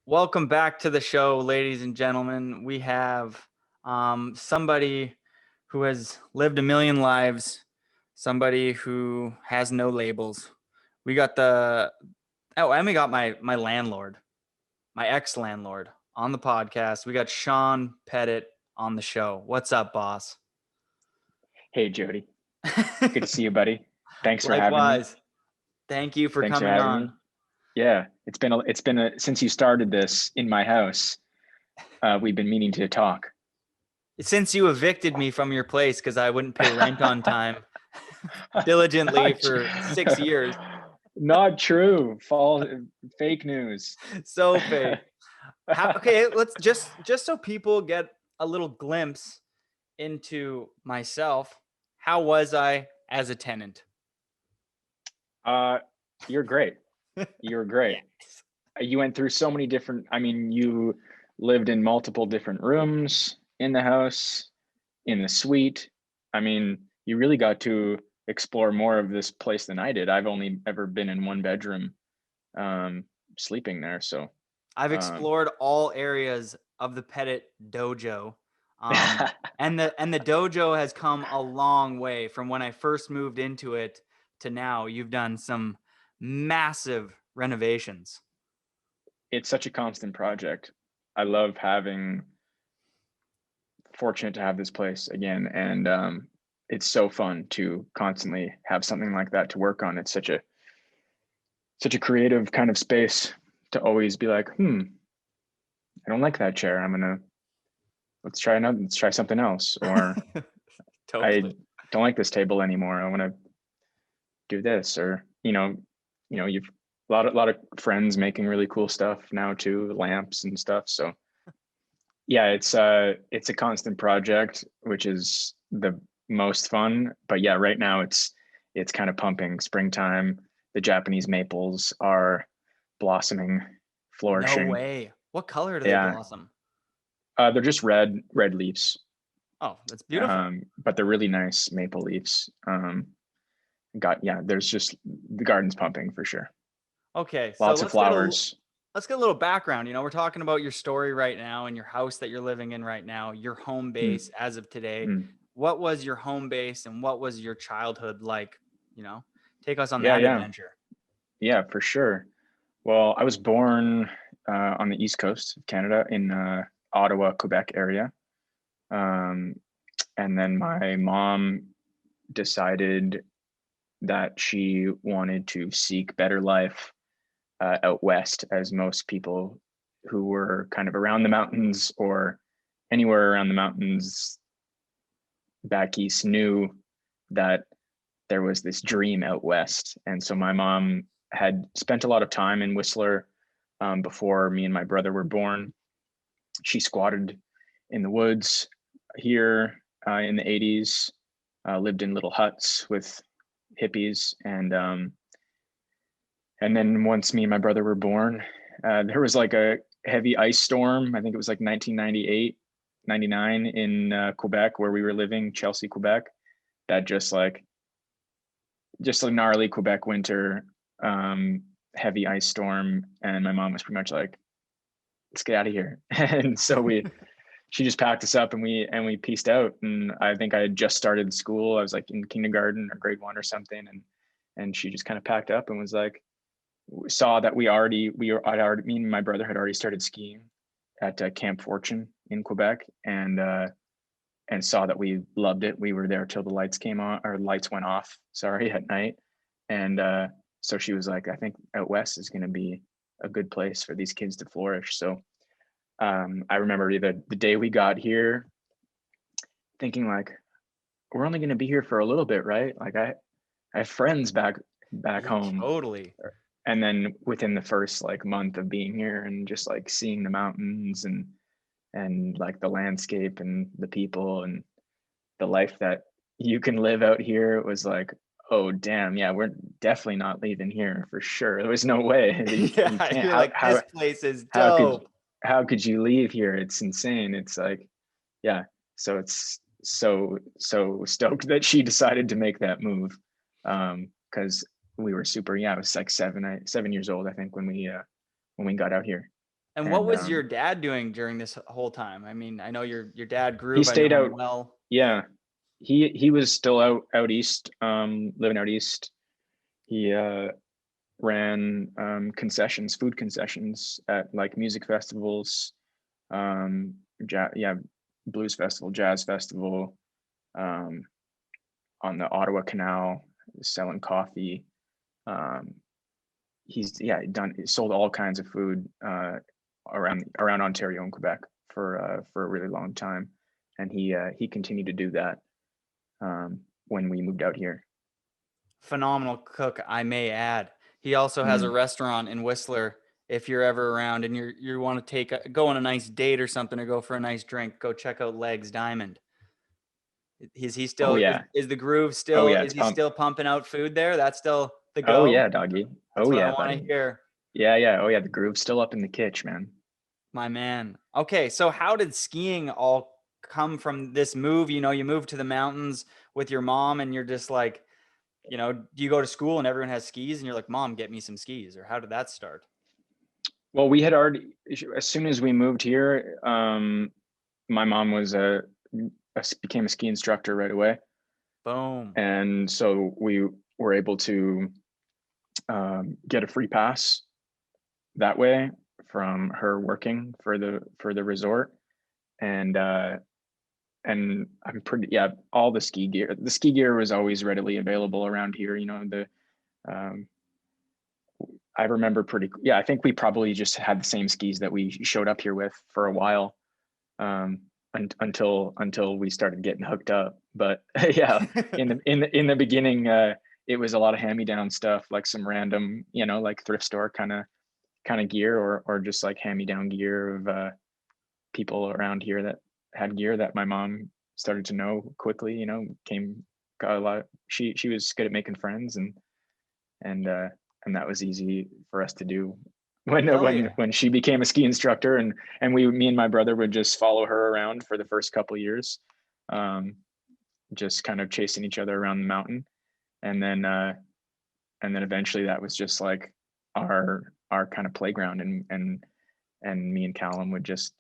Welcome back to the show, ladies and gentlemen. We have somebody who has lived a million lives, somebody who has no labels. We got and we got my landlord, my ex-landlord on the podcast. We got Sean Pettit on the show. What's up, boss? Hey, Jody. Good to see you, buddy. Thanks for having me. Likewise. Thank you for Thanks for coming having me. on. Yeah, it's been since you started this in my house. We've been meaning to talk. Since you evicted me from your place because I wouldn't pay rent on time diligently Not, for 6 years. not true. Fake news. So fake. Okay, let's just so people get a little glimpse into myself. How was I as a tenant? Uh, you're great. You're great. Yes. You went through so many different. I mean, you lived in multiple different rooms in the house, in the suite. I mean, you really got to explore more of this place than I did. I've only ever been in one bedroom, sleeping there. So, I've um, explored all areas of the Pettit dojo. And the dojo has come a long way from when I first moved into it to now. You've done some massive renovations. it's such a constant project. I love fortunate to have this place again, and it's so fun to constantly have something like that to work on. It's such a creative kind of space to always be like, I don't like that chair. Let's try something else. Or I Totally. don't like this table anymore. I want to do this. Or, you've a lot of friends making really cool stuff now too, lamps and stuff. So yeah, it's a constant project, which is the most fun. But yeah, right now it's kind of pumping. Springtime. The Japanese maples are blossoming, No flourishing. way. What color do they Yeah, blossom? they're just red leaves, Oh, that's beautiful. but they're really nice maple leaves. There's just the garden's pumping for sure. Okay, so Lots of let's get a flowers. let's get a little background. We're talking about your story right now and your house that you're living in right now, your home Mm, base as of today. mm. What was your home base and what was your childhood like? You know, take us on Yeah, that yeah, adventure. yeah, for sure. Well, I was born on the east coast of Canada in Ottawa, Quebec area. Um, and then my mom decided that she wanted to seek better life out west, as most people who were kind of around the mountains or anywhere around the mountains back east knew that there was this dream out west. And so my mom had spent a lot of time in Whistler before me and my brother were born. She squatted in the woods here in the 80s, lived in little huts with hippies. And then once me and my brother were born, there was like a heavy ice storm. I think it was like 1998, 99 in Quebec, where we were living, Chelsea, Quebec. That just a gnarly Quebec winter, heavy ice storm. And my mom was pretty much like, let's get out of here. And so she just packed us up and we pieced out. And I think I had just started school. I was like in kindergarten or grade one or something. And she just kind of packed up and was like, saw that me and my brother had already started skiing at Camp Fortune in Quebec, and saw that we loved it. We were there till the lights came on, or lights went off. Sorry, at night, and so she was like, "I think out west is going to be a good place for these kids to flourish." So I remember the day we got here, thinking like, "We're only going to be here for a little bit, right?" Like I have friends back Yeah, home, totally. and then within the first like month of being here and just like seeing the mountains and like the landscape and the people and the life that you can live out here, it was like, oh damn, yeah, we're definitely not leaving here for sure. There was no way. You Yeah, can't. you're like, this place is How could dope. how could you leave here? It's insane. It's like, yeah. So it's so stoked that she decided to make that move. Because we were super, yeah, I was like 7 years old, I think, when we got out here. And what And was your dad doing during this whole time? I mean, I know your dad he groove. I stayed know him out. well. Yeah, he was still out east, living out east. He ran food concessions at like music festivals, um, yeah, blues festival, jazz festival, um, on the Ottawa Canal, selling coffee. Um, he's sold all kinds of food around Ontario and Quebec for a really long time, and he continued to do that when we moved out here. Phenomenal cook, I may add. He also has a Mm. restaurant in Whistler. If you're ever around and you want to go on a nice date or something, or go for a nice drink, go check out Legs Diamond. Is he Oh still yeah, is the groove oh still yeah, is it's he pumped. still pumping out food there? That's still the Oh go. yeah, doggy. That's Oh what I yeah, want to buddy. hear, Yeah, yeah. Oh yeah, the groove's still up in the kitch, man. my man. Okay, so how did skiing all come from this move? You know, you moved to the mountains with your mom, and you're just like, do you go to school and everyone has skis, and you're like, Mom, get me some skis? Or how did that start? Well, we had already, as soon as we moved here, my mom became a ski instructor right away, Boom. and so we were able to get a free pass that way from her working for the resort, and I'm pretty, yeah, all the ski gear was always readily available around here. Um, I remember I think we probably just had the same skis that we showed up here with for a while, until we started getting hooked up. But yeah, in the beginning, it was a lot of hand-me-down stuff, like some random, like thrift store kind of gear, or just like hand-me-down gear of people around here that had gear that my mom started to know quickly. Got a lot. She was good at making friends, and uh, and that was easy for us to do when Hell when yeah. when she became a ski instructor, and me and my brother would just follow her around for the first couple of years, um, just kind of chasing each other around the mountain, and then eventually that was just like our kind of playground, and me and Callum would just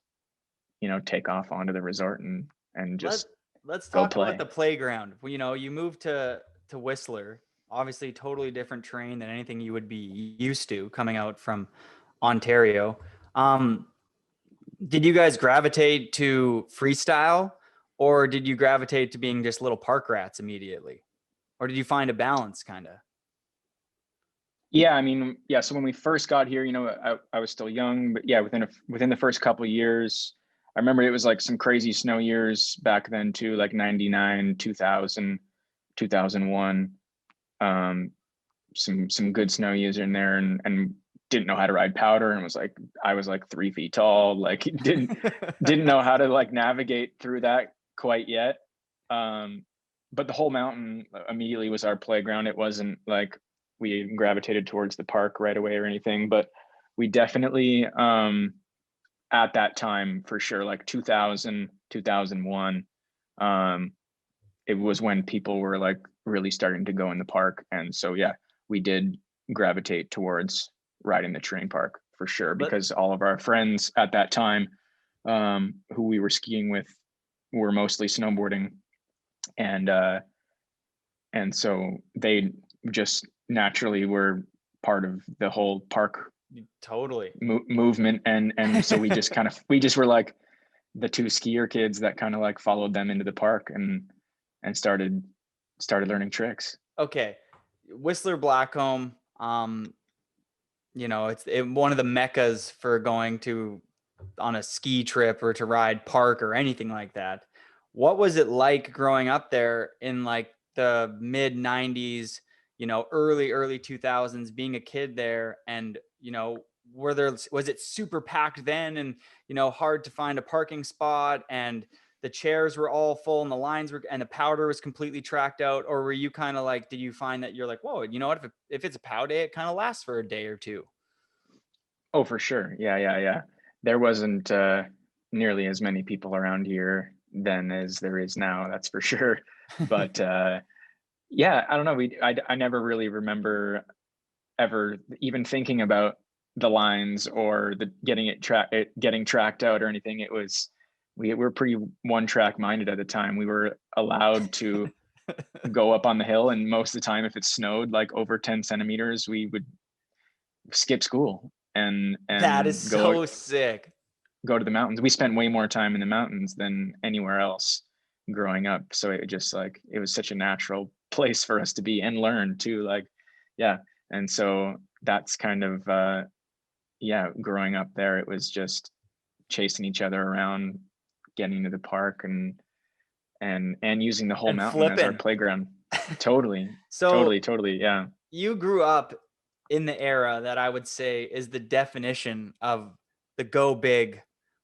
take off onto the resort and Let just let's go talk about play. the playground. You moved to Whistler, obviously totally different terrain than anything you would be used to coming out from Ontario. Um, did you guys gravitate to freestyle, or did you gravitate to being just little park rats immediately? Or did you find a balance kind of? Yeah, I mean, yeah. So when we first got here, I was still young, but yeah, within the first couple of years, I remember it was like some crazy snow years back then too, like 99, 2000, 2001. Um, some good snow years in there, and didn't know how to ride powder, and I was like 3 feet tall, like didn't know how to like navigate through that quite yet. But the whole mountain immediately was our playground. It wasn't like we gravitated towards the park right away or anything, but we definitely, at that time for sure, like 2000, 2001, um, it was when people were like really starting to go in the park. And so, yeah, we did gravitate towards riding the terrain park for sure, Let because all of our friends at that time, who we were skiing with, were mostly snowboarding. And so they just naturally were part of the whole park Totally. movement. And so we just were like the two skier kids that kind of like followed them into the park, and started learning tricks. Okay. Whistler Blackcomb, it's one of the meccas for going to on a ski trip or to ride park or anything like that. What was it like growing up there in like the mid 90s, early 2000s, being a kid there? And was it super packed then, and hard to find a parking spot, and the chairs were all full, and the lines were, and the powder was completely tracked out? Or were you kind of like, did you find that you're like, whoa, you know what, if it's a pow day, it kind of lasts for a day or two? Oh, for sure. Yeah, yeah, yeah. There wasn't nearly as many people around here then as there is now, that's for sure. But yeah, I don't know. I never really remember ever even thinking about the lines or the getting tracked out or anything. It was, we were pretty one track minded at the time. We were allowed to go up on the hill, and most of the time, if it snowed like over 10 centimeters, we would skip school and That is go so sick. go to the mountains. We spent way more time in the mountains than anywhere else growing up. So it just like, it was such a natural place for us to be and learn too. Like, yeah. And so that's kind of, yeah, growing up there, it was just chasing each other around, getting to the park and using the whole And mountain as our flipping. playground. Totally. So Totally. Yeah. you grew up in the era that I would say is the definition of the go big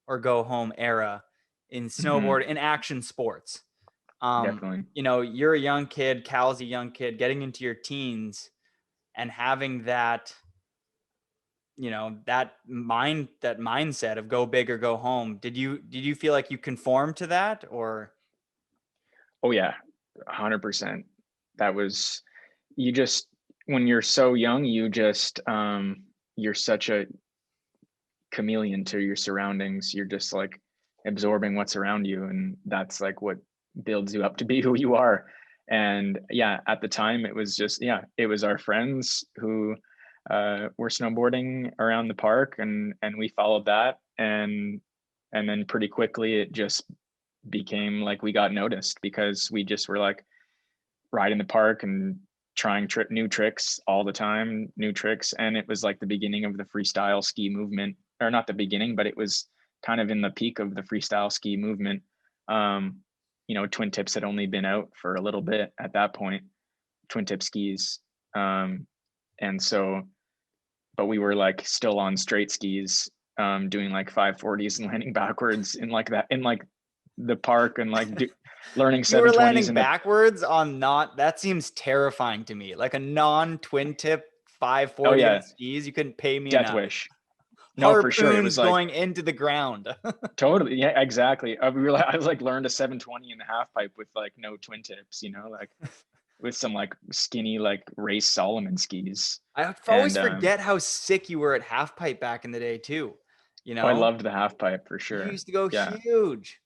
or go home era in snowboard, in action sports. Definitely. You know, you're a young kid, Cal's a young kid, getting into your teens and having that, you know, that mindset of go big or go home. Did you feel like you conformed to that, or? Oh yeah, 100%. That was, you just, when you're so young, you just, you're such a chameleon to your surroundings. You're just like absorbing what's around you, and that's like what builds you up to be who you are. And yeah, at the time it was just, yeah, it was our friends who were snowboarding around the park, and we followed that, and then pretty quickly it just became like we got noticed because we just were like riding the park and trying new tricks all the time, new tricks. And it was like the beginning of the freestyle ski movement, or not the beginning, but it was kind of in the peak of the freestyle ski movement. You know, twin tips had only been out for a little bit at that point, twin tip skis. And so, but we were like still on straight skis, doing like 540s and landing backwards in like that, in like the park, and like learning You were 720s landing in the, backwards on not, that seems terrifying to me. Like a non-twin tip oh 540 on yeah, skis, you couldn't pay me death enough. wish. No, for sure. It was Harpoons like going into the ground. totally, yeah, exactly. We were like, I was like learned a 720 in the half pipe with like no twin tips, you know, like with some like skinny like race Solomon skis. I always And forget how sick you were at half pipe back in the day too. You oh, I know, loved the half pipe for you sure. used to go Yeah. huge.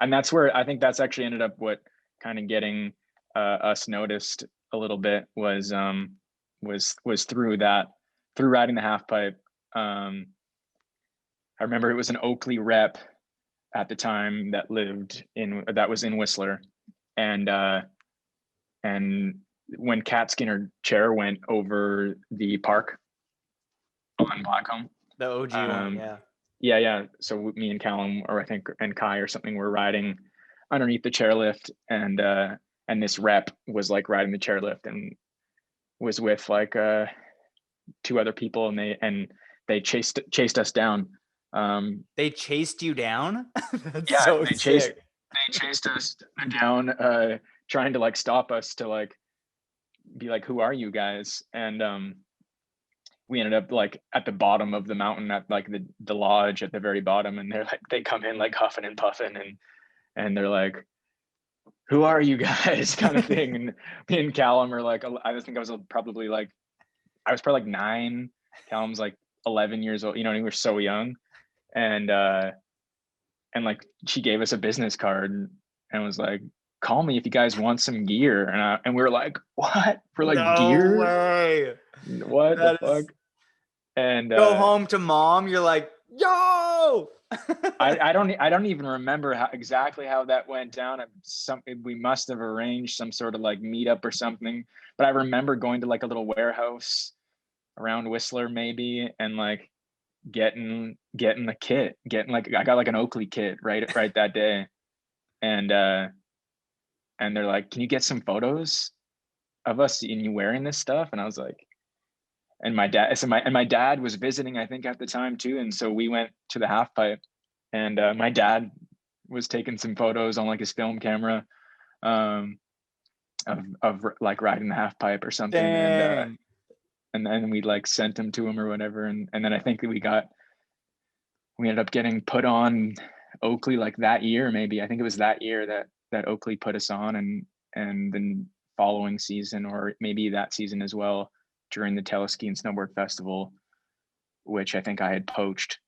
And that's where I think that's actually ended up what kind of getting us noticed a little bit was through that, through riding the half pipe. I remember it was an Oakley rep at the time that was in Whistler, and and when Cat Skinner chair went over the park on Blackcomb, The OG one, yeah. yeah. So me and Callum, or I think, and Kai or something, were riding underneath the chairlift, and this rep was like riding the chairlift and was with like two other people, and they chased us down. They chased you down? That's Yeah, so sick. they chased us down, trying to like stop us to like be like, who are you guys? And we ended up like at the bottom of the mountain at like the lodge at the very bottom, and they're like, they come in like huffing and puffing, and they're like, who are you guys, kind of thing. And me and Callum are like, I think I was probably like, I was probably like 9, Callum's like 11 years old, you know, and we were so young. And like she gave us a business card and was like, call me if you guys want some gear. And we were like, what? We're like, No gear? way. What the That fuck? is, And go home to mom, you're like, yo. I don't even remember exactly how that went down. We must have arranged some sort of like meetup or something. But I remember going to like a little warehouse around Whistler maybe, and like getting the kit, getting like, I got like an Oakley kit right that day. And they're like, can you get some photos of us and you wearing this stuff? And I was like, and my dad was visiting, I think, at the time too. And so we went to the half pipe, and my dad was taking some photos on like his film camera, um, of like riding the half pipe or something. Dang. And then we like sent them to him or whatever. And then I think that we ended up getting put on Oakley like that year, maybe. I think it was that year that Oakley put us on, and then following season, or maybe that season as well, during the Teleski and Snowboard Festival, which I think I had poached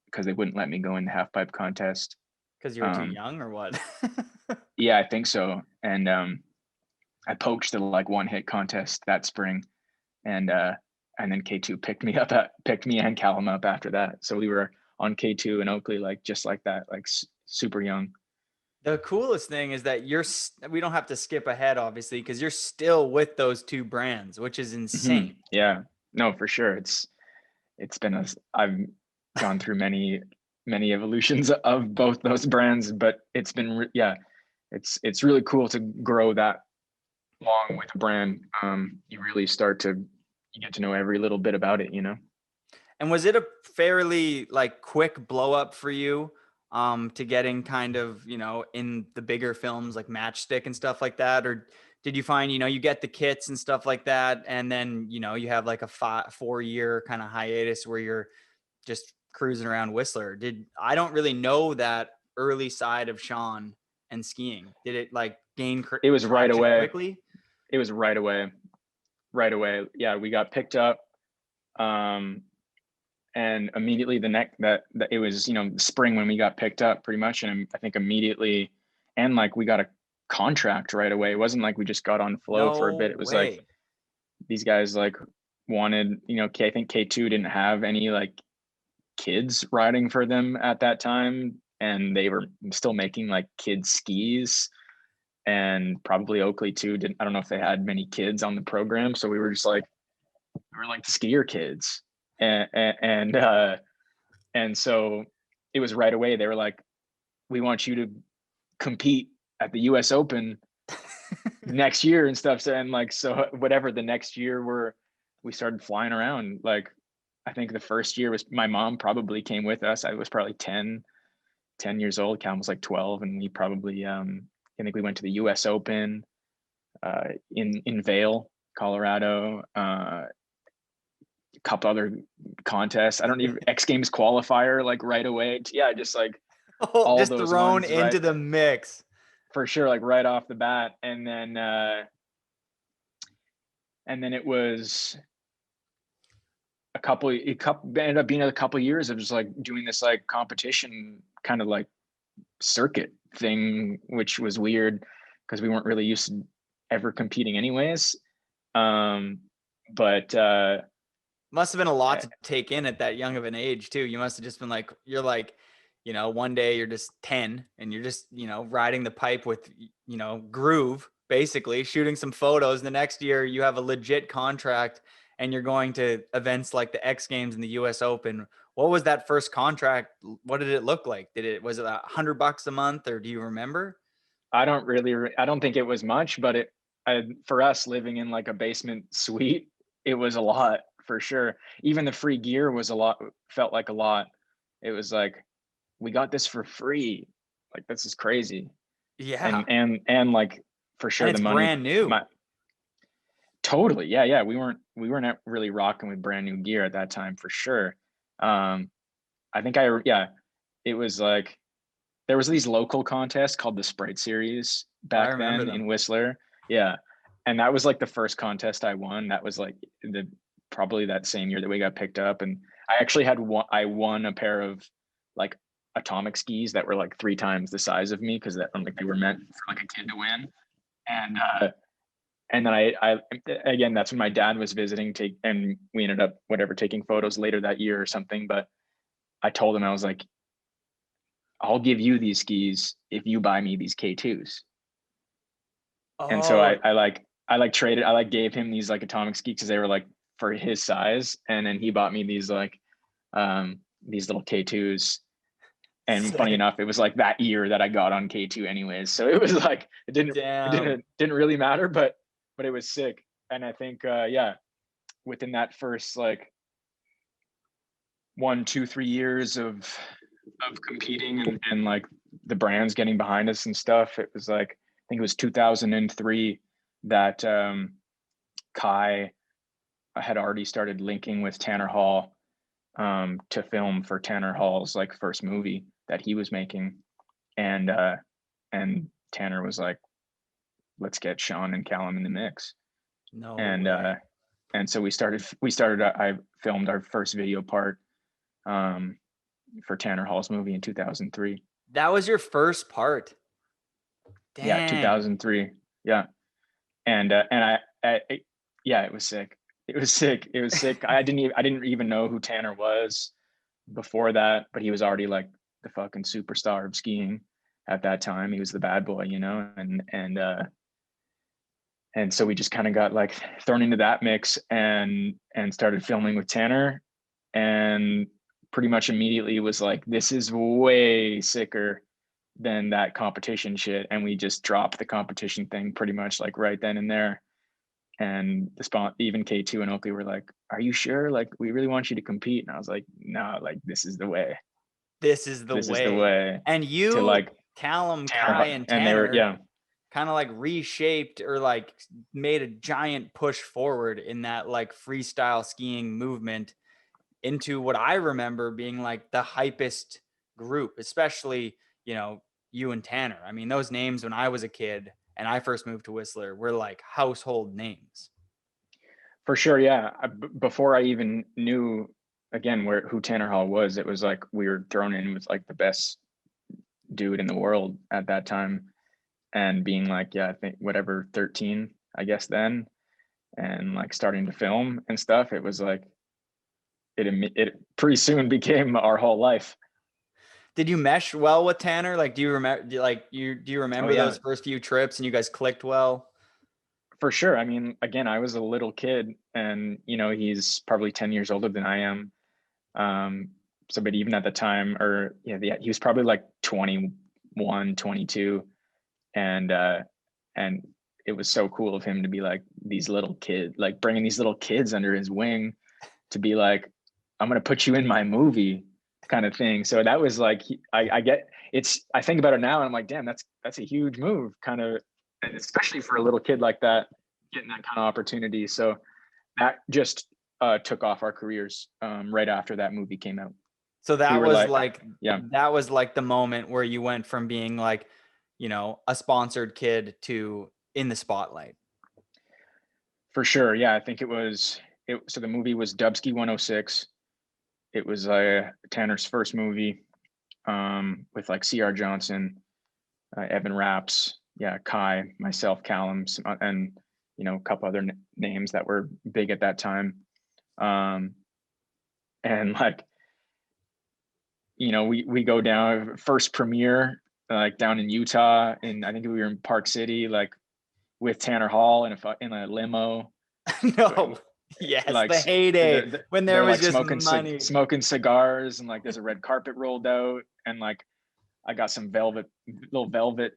because they wouldn't let me go in the half pipe contest. Because you were too young or what? Yeah, I think so. And I poached the like one hit contest that spring, and then K2 picked me and Callum up after that. So we were on K2 in Oakley, like just like that, like super young. The coolest thing is that we don't have to skip ahead, obviously, because you're still with those two brands, which is insane. Yeah, no, for sure. It's been I've gone through many evolutions of both those brands, but it's been yeah, it's really cool to grow that long with a brand. You really start to you get to know every little bit about it, you know. And was it a fairly like quick blow up for you to getting kind of, in the bigger films like Matchstick and stuff like that? Or did you find, you get the kits and stuff like that, and then, you have like a 4-year kind of hiatus where you're just cruising around Whistler? I don't really know that early side of Sean and skiing. Did it like gain It was right traction away. quickly? It was right away. Right away. Yeah, we got picked up. And immediately that it was, spring when we got picked up pretty much. And I think immediately, and like we got a contract right away. It wasn't like we just got on flow for a No bit. It was like way. these guys like wanted, I think K2 didn't have any like kids riding for them at that time. And they were still making like kids skis, and probably Oakley too. I don't know if they had many kids on the program. So we were just like, we were like the skier kids. And so it was right away. They were like, we want you to compete at the US Open next year and stuff. So, and like, so whatever the next year we started flying around. Like, I think the first year was my mom probably came with us. I was probably 10 years old. Cam was like 12. And we probably, I think we went to the US Open in Vail, Colorado, a couple other contests. I don't even X Games qualifier like right away. Yeah, just like Oh, all just those thrown ones, into right? the mix. For sure, like right off the bat. And then it was it ended up being a couple years of just like doing this like competition kind of like circuit thing, which was weird because we weren't really used to ever competing anyways. But Must have been a lot to take in at that young of an age too. You must have just been like, you're like, one day you're just 10 and you're just, riding the pipe with, Groove, basically shooting some photos. The next year you have a legit contract and you're going to events like the X Games and the US Open. What was that first contract? What did it look like? Was it $100 a month, or do you remember? I don't think it was much, but for us living in like a basement suite, it was a lot for sure. Even the free gear was a lot, felt like a lot. It was like, we got this for free. Like, this is crazy. Yeah. And like, for sure, And the it's money, brand new. totally. Yeah. We weren't really rocking with brand new gear at that time for sure. I think it was like, there was these local contests called the Sprite Series I back remember then them. in Whistler. Yeah. And that was like the first contest I won. That was like probably that same year that we got picked up. And I actually I won a pair of like atomic skis that were like 3 times the size of me, because I don't think they were meant for like a kid to win. And then I again, that's when my dad was visiting, and we ended up taking photos later that year or something. But I told him, I was like, I'll give you these skis if you buy me these K2s. And so Oh, I gave him these like atomic skis because they were like for his size. And then he bought me these like these little K2s. And funny sick. enough, it was like that year that I got on K2 anyways. So it was like Damn. didn't really matter, but it was sick. And I think within that first like 1, 2, 3 years of competing, and like the brands getting behind us and stuff, it was like, I think it was 2003 that Kai had already started linking with Tanner Hall to film for Tanner Hall's like first movie that he was making. And Tanner was like, let's get Sean and Callum in the mix. No And way. so I filmed our first video part for Tanner Hall's movie in 2003. That was your first part. Yeah, Dang. 2003. Yeah. And yeah, it was sick. It was sick. I didn't even know who Tanner was before that, but he was already like the fucking superstar of skiing at that time. He was the bad boy, you know, and so we just kind of got like thrown into that mix and started filming with Tanner, and pretty much immediately was like, this is way sicker than that competition shit, and we just dropped the competition thing pretty much like right then and there. And the spot, even K2 and Oakley were like, are you sure? Like, we really want you to compete. And I was like, no, like, this is the way. This is the This is the way. way And to you, like Callum, Kai, Tanner. and And they were, Tanner yeah, kind of like reshaped or like made a giant push forward in that like freestyle skiing movement into what I remember being like the hypest group, especially, you know, you and Tanner. I mean, those names when I was a kid and I first moved to Whistler were like household names. for sure. Yeah. Before I even knew again who Tanner Hall was, it was like we were thrown in with like the best dude in the world at that time. And being like, yeah, I think whatever, 13, I guess then, and like starting to film and stuff, it was like, it pretty soon became our whole life. Did you mesh well with Tanner? Like, do you remember, do you Oh remember yeah, those first few trips and you guys clicked well? for sure. I mean, again, I was a little kid, and you know, he's probably 10 years older than I am. Um, so, but even at the time, or yeah, he was probably like 21, 22, and and it was so cool of him to be like these little kid, like bringing these little kids under his wing to be like, I'm gonna put you in my movie, kind of thing. So that was like, I get it's. I think about it now, and I'm like, damn, that's a huge move, kind of, and especially for a little kid like that, getting that kind of opportunity. So that just took off our careers right after that movie came out. So We that were was like, like, yeah, that was like the moment where you went from being like, you know, a sponsored kid to in the spotlight. for sure. Yeah, I think it was it. So the movie was Dubsky 106. It was Tanner's first movie with like C.R. Johnson, Evan Raps, yeah, Kai, myself, Callum, and you know, a couple other names that were big at that time. Um, and like, you know, we go down first premiere like down in Utah, and I think we were in Park City, like with Tanner Hall in a limo, No. Yes, like the heyday when there they're was like just money. smoking cigars, and like there's a red carpet rolled out, and like I got some little velvet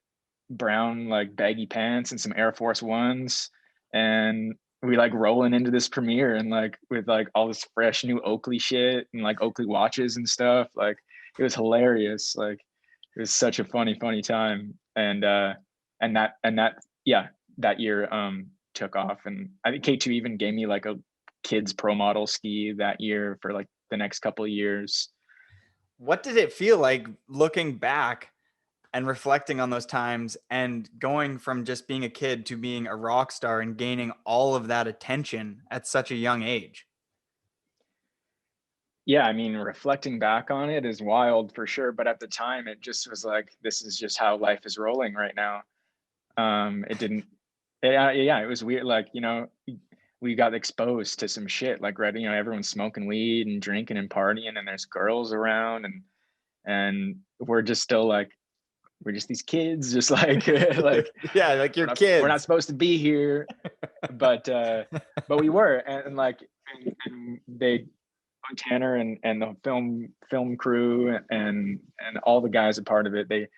brown like baggy pants and some Air Force Ones, and we like rolling into this premiere and like with like all this fresh new Oakley shit and like Oakley watches and stuff. Like it was hilarious. Like it was such a funny time. And that yeah, that year took off, and I think K2 even gave me like a kids pro model ski that year for like the next couple of years. What did it feel like looking back and reflecting on those times and going from just being a kid to being a rock star and gaining all of that attention at such a young age? Yeah, I mean, reflecting back on it is wild for sure, but at the time it just was like, this is just how life is rolling right now. It didn't, yeah, it was weird. Like, you know, we got exposed to some shit, like, right, you know, everyone's smoking weed and drinking and partying, and there's girls around, and we're just still like, we're just these kids, just like, like, Yeah, like your we're not kids. supposed to be here, but we were, and like, and they, Tanner and the film crew and all the guys a part of it, they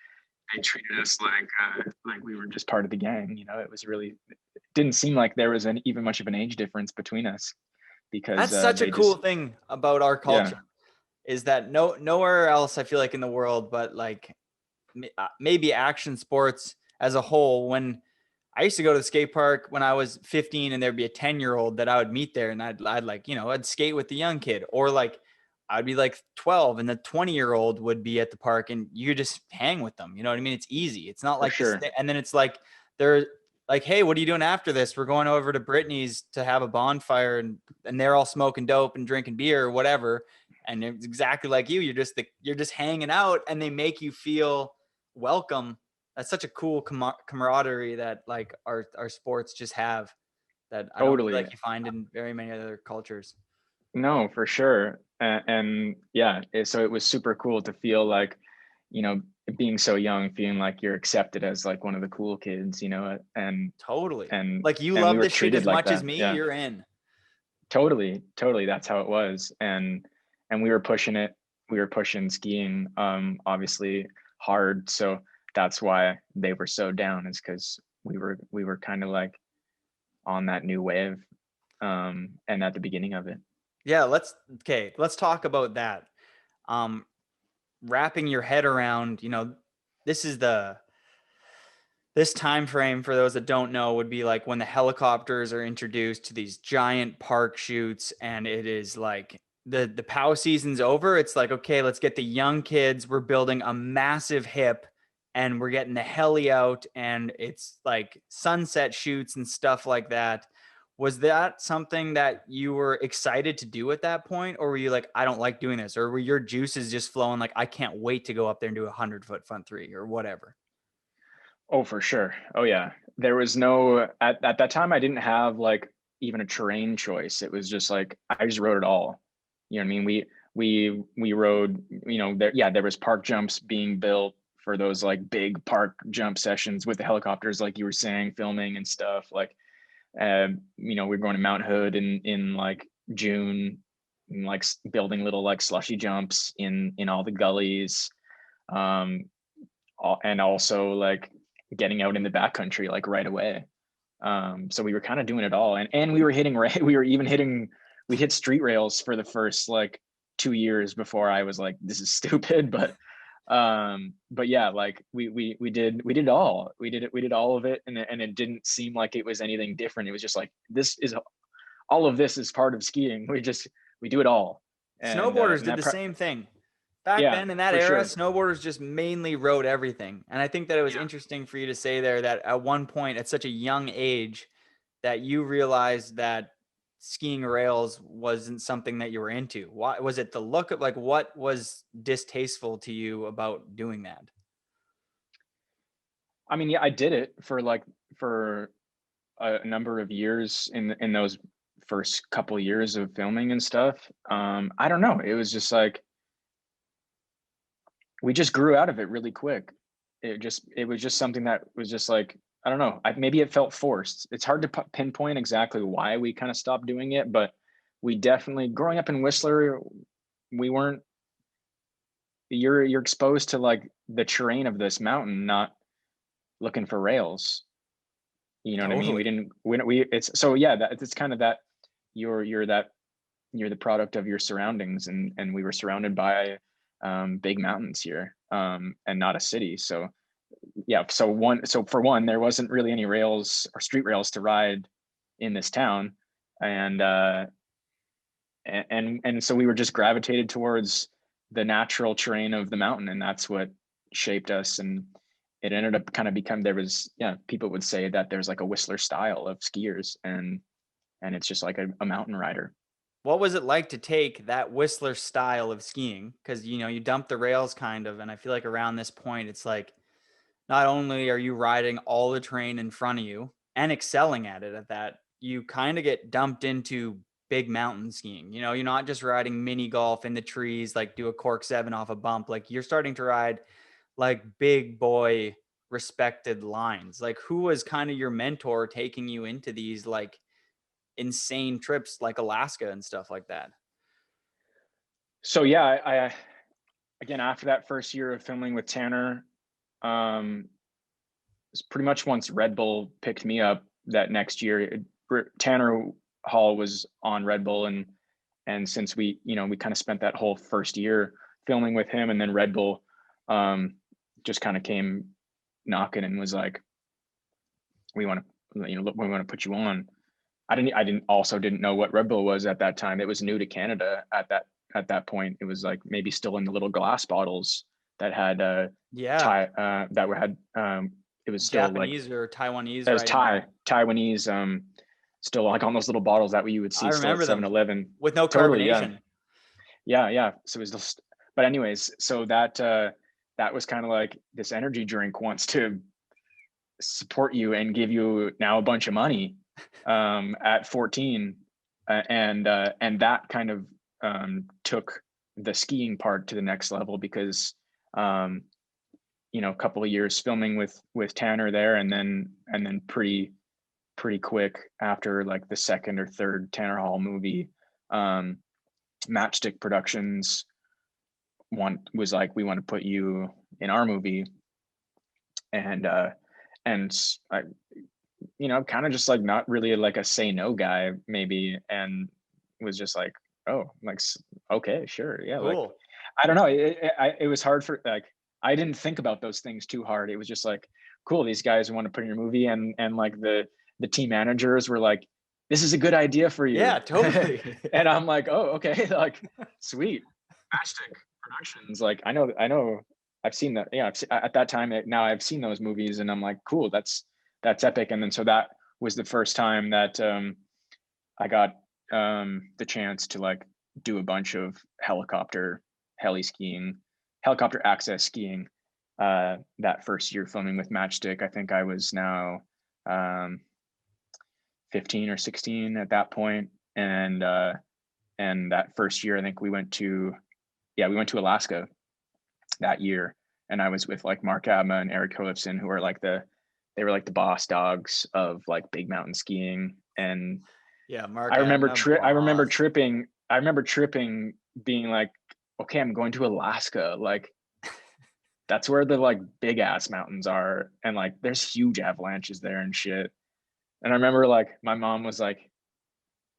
treated us like we were just part of the gang. You know, it was really, it didn't seem like there was even much of an age difference between us, because That's such a they cool just, thing about our yeah, culture is that nowhere else I feel like in the world, but like maybe action sports as a whole. When I used to go to the skate park when I was 15 and there'd be a 10-year-old that I would meet there and I'd like, you know, I'd skate with the young kid, or like I'd be like 12 and the 20-year-old would be at the park and you just hang with them. You know what I mean? It's easy. It's not for like this. sure. And then it's like there like, hey, what are you doing after this? We're going over to Brittany's to have a bonfire, and they're all smoking dope and drinking beer or whatever. And it's exactly like you. You're just hanging out, and they make you feel welcome. That's such a cool camaraderie that like our sports just have, that I don't feel Totally. like you find in very many other cultures. No, for sure. And yeah, so it was super cool to feel like, you know, being so young, feeling like you're accepted as like one of the cool kids, you know, Totally. and Like you and we love were this shit treated as like much as that. me, Yeah, you're in. totally. That's how it was. And we were pushing it. We were pushing skiing, obviously hard. So that's why they were so down, is because we were kind of like on that new wave, and at the beginning of it. Yeah, let's talk about that. Um, Wrapping your head around, this is this time frame, for those that don't know, would be like when the helicopters are introduced to these giant park shoots, and it is like the POW season's over. It's like, okay, let's get the young kids. We're building a massive hip, and we're getting the heli out, and it's like sunset shoots and stuff like that. Was that something that you were excited to do at that point, or were you like, I don't like doing this, or were your juices just flowing like, I can't wait to go up there and do 100-foot front three or whatever? Oh, for sure. Oh, yeah. There was no at that time. I didn't have like even a terrain choice. It was just like I just rode it all. You know what I mean? We rode. You know, there was park jumps being built for those like big park jump sessions with the helicopters, like you were saying, filming and stuff. Like, you know, we were going to Mount Hood in like June, and like building little like slushy jumps in all the gullies. Um, and also like getting out in the backcountry like right away. So we were kind of doing it all, and we were hitting we were even hitting we hit street rails for the first like 2 years before I was like, this is stupid. But yeah, like we did all we did all of it, and it didn't seem like it was anything different. It was just like, this is all of this is part of skiing. We do it all. Snowboarders And did that the same thing. Back yeah, then in that for era, sure. snowboarders just mainly rode everything. And I think that it was Yeah. interesting for you to say there that at one point at such a young age that you realized that skiing rails wasn't something that you were into. Why was it? The look of, like, what was distasteful to you about doing that? I mean, yeah, I did it for a number of years in those first couple years of filming and stuff. I don't know. It was just like we just grew out of it really quick. It was just something that was just like, I don't know. Maybe it felt forced. It's hard to pinpoint exactly why we kind of stopped doing it, but we definitely, growing up in Whistler, we weren't. You're exposed to like the terrain of this mountain, not looking for rails. You know what I mean? We Totally. didn't. We it's so yeah. It's kind of that you're that you're the product of your surroundings, and we were surrounded by big mountains here, and not a city. So yeah, so for one, there wasn't really any rails or street rails to ride in this town, and and so we were just gravitated towards the natural terrain of the mountain, and that's what shaped us. And it ended up kind of become, there was, yeah, people would say that there's like a Whistler style of skiers, and it's just like a mountain rider. What was it like to take that Whistler style of skiing? Because you dump the rails kind of, and I feel like around this point, it's like not only are you riding all the terrain in front of you and excelling at it at that, you kind of get dumped into big mountain skiing. You're not just riding mini golf in the trees, like do a cork seven off a bump. Like you're starting to ride like big boy respected lines. Like who was kind of your mentor taking you into these like insane trips like Alaska and stuff like that? So yeah, I again, after that first year of filming with Tanner, um, it's pretty much once Red Bull picked me up that next year. Tanner Hall was on Red Bull, and since we kind of spent that whole first year filming with him, and then Red Bull just kind of came knocking and was like, we want to, we want to put you on. I didn't know what Red Bull was at that time. It was new to Canada at that point. It was like maybe still in the little glass bottles that had Yeah. that had it was still like, Japanese or Taiwanese it was writing. Taiwanese, still like on those little bottles that you would see I still at remember them 7-Eleven. with no Totally, yeah. carbonation. Yeah. So it was just, but anyways, so that was kind of like, this energy drink wants to support you and give you now a bunch of money at 14, and that kind of took the skiing part to the next level, because a couple of years filming with Tanner there, and then pretty quick after like the second or third Tanner Hall movie, Matchstick Productions was like, we want to put you in our movie. And I, kind of just like not really like a say no guy maybe, and was just like, oh, like, okay, sure, yeah, like, Cool. I don't know, it was hard for, like, I didn't think about those things too hard. It was just like, cool, these guys want to put in your movie, and like the team managers were like, this is a good idea for you. Yeah, totally. And I'm like, oh, okay, like, sweet. Matchstick Productions, like, I know I've seen that. Yeah, at that time, now I've seen those movies, and I'm like, cool, that's epic. And then so that was the first time that I got the chance to like do a bunch of helicopter access skiing. That first year filming with Matchstick, I think I was now 15 or 16 at that point, and that first year, I think we went to Alaska that year, and I was with like Mark Abma and Eric Olofsson, who are like they were like the boss dogs of like big mountain skiing. And Yeah, Mark I remember Abna, tripping, being like, okay, I'm going to Alaska, like that's where the like big ass mountains are, and like there's huge avalanches there and shit. And I remember like my mom was like,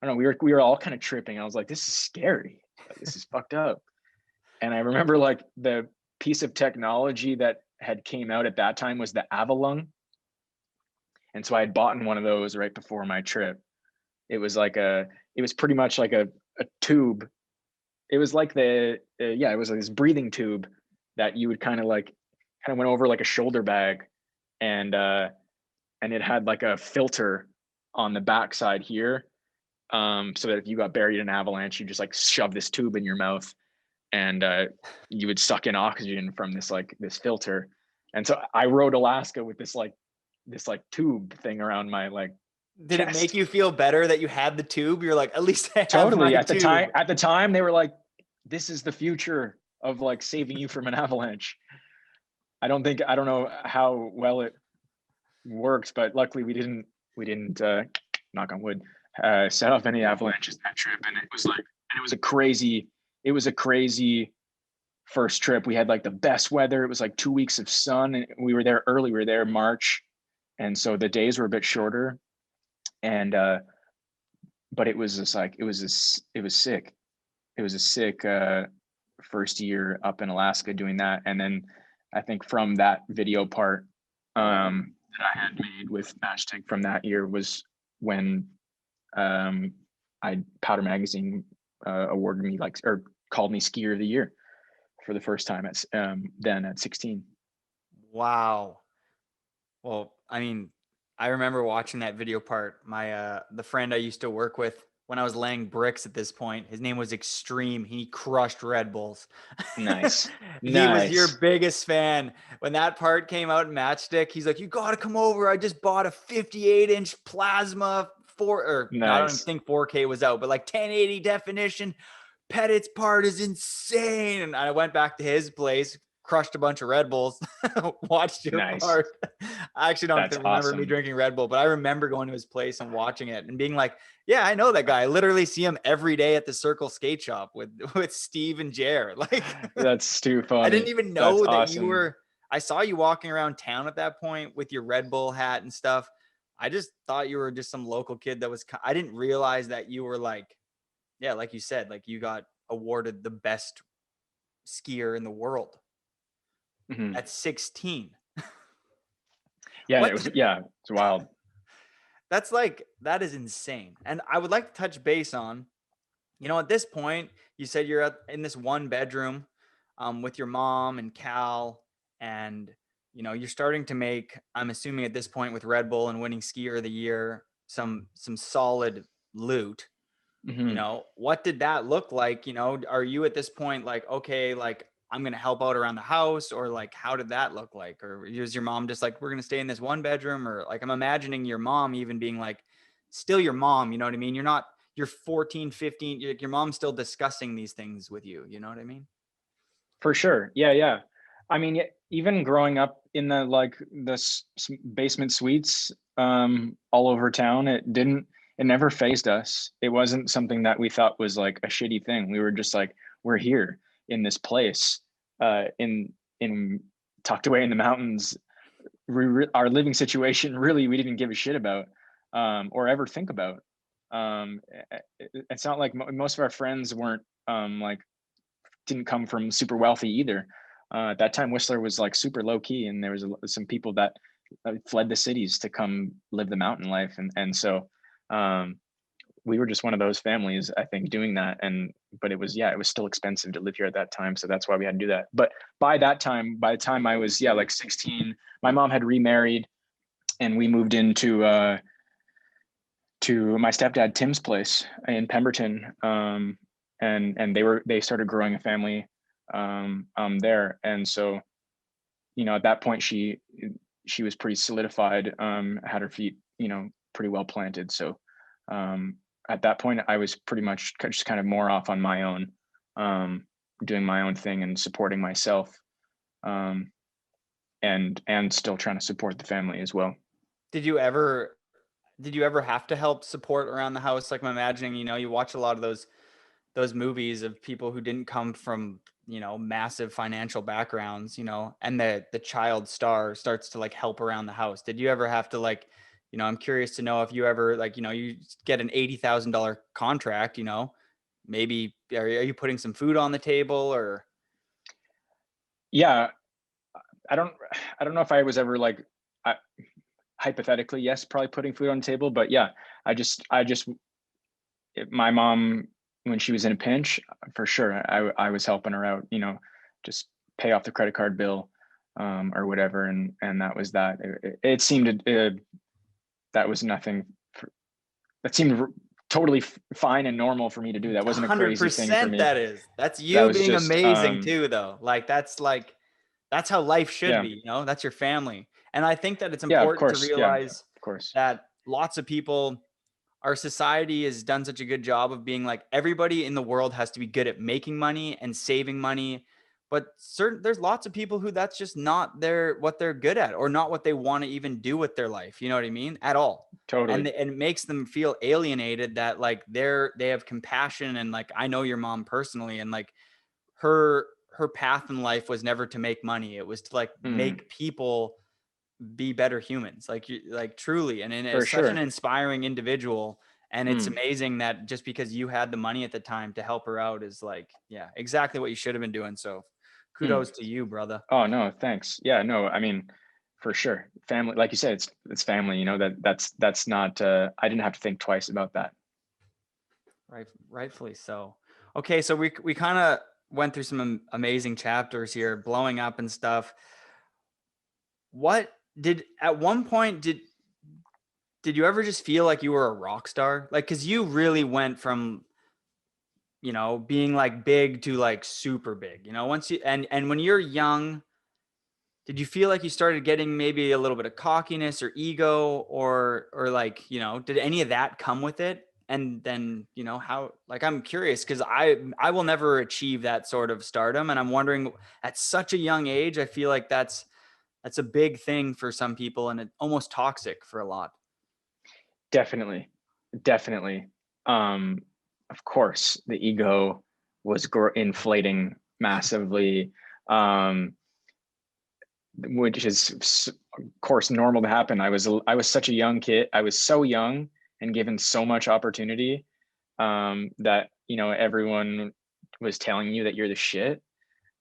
I don't know, we were all kind of tripping. I was like, this is scary, like this is fucked up. And I remember like the piece of technology that had came out at that time was the Avalon. And so I had bought one of those right before my trip. It was pretty much like a tube. It was like it was like this breathing tube that you would kind of went over like a shoulder bag, and it had like a filter on the backside here, so that if you got buried in an avalanche, you just like shove this tube in your mouth, and you would suck in oxygen from this filter. And so I rode Alaska with this tube thing around my did it make chest. you feel better that you had the tube? You're like, at least I have Totally. my At tube. the time they were like, this is the future of like saving you from an avalanche. I don't know how well it worked, but luckily we didn't knock on wood, set off any avalanches that trip. And it was a crazy first trip. We had like the best weather. It was like 2 weeks of sun, and we were there early. We were there March, and so the days were a bit shorter. And but it was just like it was sick. It was a sick first year up in Alaska doing that. And then I think from that video part that I had made with Matchstick from that year was when Powder Magazine awarded me or called me skier of the year for the first time at 16. Wow. Well, I mean, I remember watching that video part. My the friend I used to work with when I was laying bricks at this point, his name was Extreme. He crushed Red Bulls. Nice. He was your biggest fan. When that part came out in Matchstick, he's like, you got to come over. I just bought a 58-inch plasma Nice. I don't even think 4K was out, but like 1080 definition. Pettit's part is insane. And I went back to his place, crushed a bunch of Red Bulls, watched your part. I actually don't remember me drinking Red Bull, but I remember going to his place and watching it and being like, yeah, I know that guy. I literally see him every day at the Circle Skate Shop with Steve and Jer. Like, that's too funny. I didn't even know that you were, I saw you walking around town at that point with your Red Bull hat and stuff. I just thought you were just some local kid I didn't realize that you were like, yeah, like you said, like you got awarded the best skier in the world at 16. Yeah, it's wild. That is insane. And I would like to touch base on, at this point, you said you're in this one bedroom with your mom and Cal, and, you're starting to make, I'm assuming at this point with Red Bull and winning skier of the year, some solid loot. Hmm. What did that look like? Are you at this point like, okay, like I'm going to help out around the house, or like, how did that look like? Or is your mom just like, we're going to stay in this one bedroom? Or like, I'm imagining your mom even being like, still your mom, you know what I mean? You're 14, 15, your mom's still discussing these things with you. You know what I mean? For sure. Yeah, yeah. I mean, even growing up in the like basement suites all over town, it never phased us. It wasn't something that we thought was like a shitty thing. We were just like, we're here in this place, in tucked away in the mountains. Our living situation, really, we didn't give a shit about, or ever think about. It's not like most of our friends weren't like didn't come from super wealthy either. At that time, Whistler was like super low key, and there was some people that fled the cities to come live the mountain life, and so we were just one of those families, I think, doing that. But it was, yeah, it was still expensive to live here at that time, so that's why we had to do that. But by the time I was, yeah, like 16, my mom had remarried, and we moved into to my stepdad Tim's place in Pemberton. And they started growing a family there. And so, at that point she was pretty solidified, had her feet, pretty well planted. So at that point I was pretty much just kind of more off on my own, doing my own thing and supporting myself, and still trying to support the family as well. Did you ever have to help support around the house? Like I'm imagining, you watch a lot of those movies of people who didn't come from, massive financial backgrounds, and the child star starts to like help around the house. Did you ever have to like, I'm curious to know if you ever like, you get an $80,000 contract, maybe are you putting some food on the table or? Yeah, I don't I don't know if I was ever like, I, hypothetically, yes, probably putting food on the table, but yeah, I just my mom, when she was in a pinch, for sure, I was helping her out, just pay off the credit card bill, or whatever, and that was that. It seemed that was nothing. That seemed totally fine and normal for me to do. That wasn't a crazy thing for 100% me. that is. That's That you was being just amazing too, though. That's how life should yeah, be, That's your family. And I think that it's yeah, of important to course, yeah, realize of course. that lots of people, our society has done such a good job of being like everybody in the world has to be good at making money and saving money. But there's lots of people who that's just not what they're good at, or not what they want to even do with their life. You know what I mean? At all. And Totally. it makes them feel alienated that like they have compassion. And like, I know your mom personally, and like her path in life was never to make money. It was to like Mm, make people be better humans, like you, like truly. And for it's such an sure. inspiring individual. And it's Mm, amazing that just because you had the money at the time to help her out is like, yeah, exactly what you should have been doing. So mm. kudos to you, brother. Oh no, thanks. Yeah, no, I mean, for sure. Family, like you said, it's family, that's not I didn't have to think twice about that. Right, rightfully so. Okay, so we kind of went through some amazing chapters here, blowing up and stuff. What did at one point did you ever just feel like you were a rock star? Like, cause you really went from, being like big to like super big, once you, and when you're young, did you feel like you started getting maybe a little bit of cockiness or ego, or like, did any of that come with it? And then, how, like, I'm curious because I will never achieve that sort of stardom. And I'm wondering at such a young age, I feel like that's a big thing for some people and it almost toxic for a lot. Definitely. Definitely. Um, of course, the ego was inflating massively, um, which is of course normal to happen. I was such a young kid. I was so young and given so much opportunity, that everyone was telling you that you're the shit.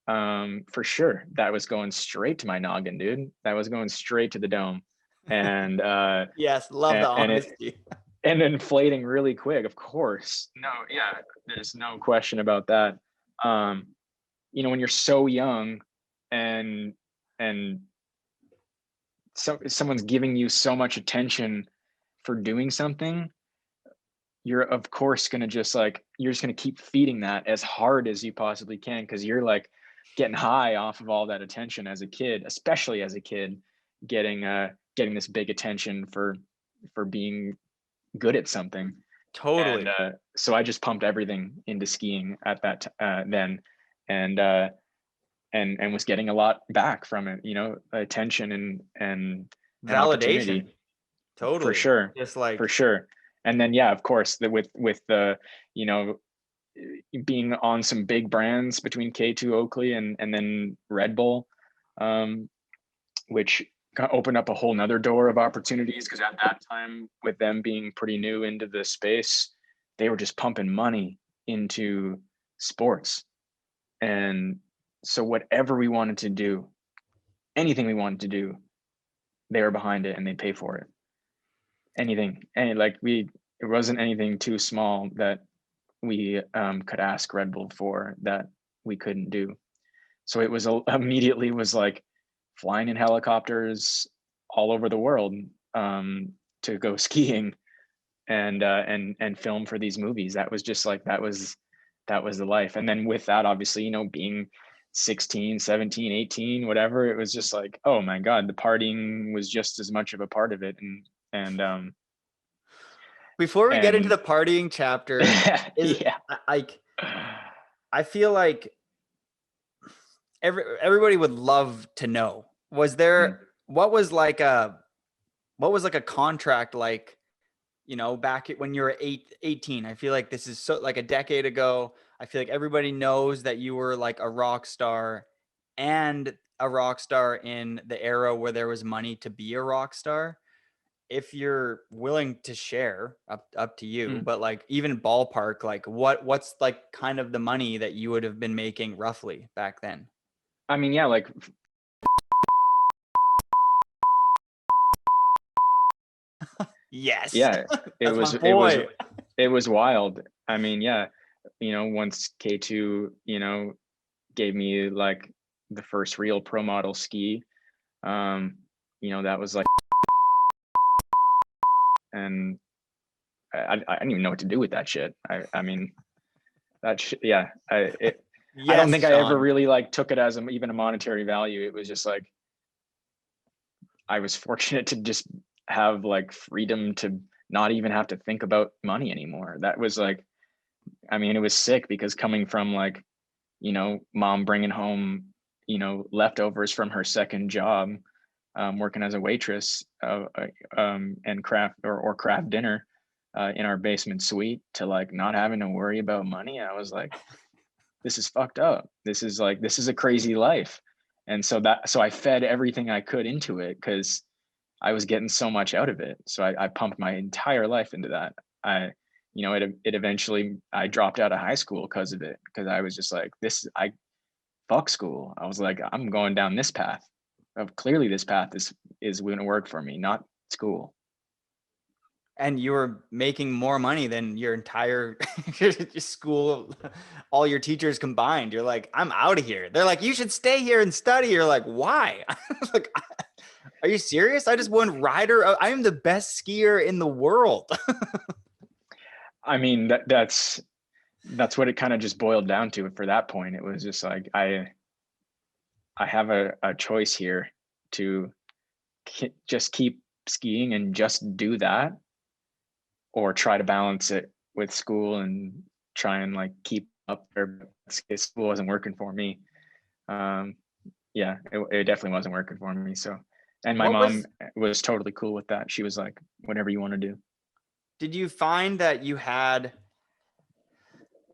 For sure, that was going straight to my noggin, dude. That was going straight to the dome, and Yes, love the and it honesty. and inflating really quick. Of course, no, yeah, there's no question about that. Um, when you're so young, and and someone's giving you so much attention for doing something, you're of course going to just like, you're just going to keep feeding that as hard as you possibly can, because you're like getting high off of all that attention as a kid, especially as a kid, getting this big attention for being good at something. And Totally. so I just pumped everything into skiing at that then, and uh and was getting a lot back from it, attention and Validation. opportunity, for Totally. sure, Just for like sure. And then yeah, of course, with the, you know being on some big brands between K2 Oakley and then Red Bull, um, which opened up a whole nother door of opportunities, because at that time, with them being pretty new into the space, they were just pumping money into sports. And so whatever we wanted to do, anything we wanted to do, they were behind it and they pay for it. Anything, and like it wasn't anything too small that we could ask Red Bull for that we couldn't do. So it was immediately was like flying in helicopters all over the world, to go skiing and film for these movies. That was just like, that was the life. And then with that, obviously, being 16, 17, 18, whatever, it was just like, oh my God, the partying was just as much of a part of it. And before we get into and the partying chapter, is yeah. like I feel like everybody would love to know, was there what was like a contract like, back when you were 18? I feel like this is so like a decade ago. I feel like everybody knows that you were like a rock star, and a rock star in the era where there was money to be a rock star. If you're willing to share, up to you, Mm. but like even ballpark, like what's like kind of the money that you would have been making roughly back then? I mean, yeah, like Yes. yeah, it That's my was it was boy. it was wild. I mean, yeah, once K2, gave me like the first real pro model ski, um, that was like, and I didn't even know what to do with that shit. I mean, yeah, I don't Yes, think I ever Sean. really like took it as even a monetary value. It was just like, I was fortunate to just have like freedom to not even have to think about money anymore. That was like, I mean, it was sick, because coming from like, mom bringing home, leftovers from her second job, working as a waitress, and craft or craft dinner, in our basement suite, to like not having to worry about money. I was like, this is fucked up. This is a crazy life. And so I fed everything I could into it, because I was getting so much out of it. So I pumped my entire life into that. It eventually, I dropped out of high school because of it, because I was just like, fuck school. I was like, I'm going down this path. Clearly this path is going to work for me, not school. And you were making more money than your entire school, all your teachers combined. You're like, I'm out of here. They're like, you should stay here and study. You're like, why? Like, are you serious? I just won rider. I am the best skier in the world. I mean, that's what it kind of just boiled down to. For that point, it was just like, I have a choice here to just keep skiing and just do that, or try to balance it with school and try and like keep up there. School wasn't working for me. Yeah, it definitely wasn't working for me. So, and my What mom was, was totally cool with that. She was like, whatever you want to do. did you find that you had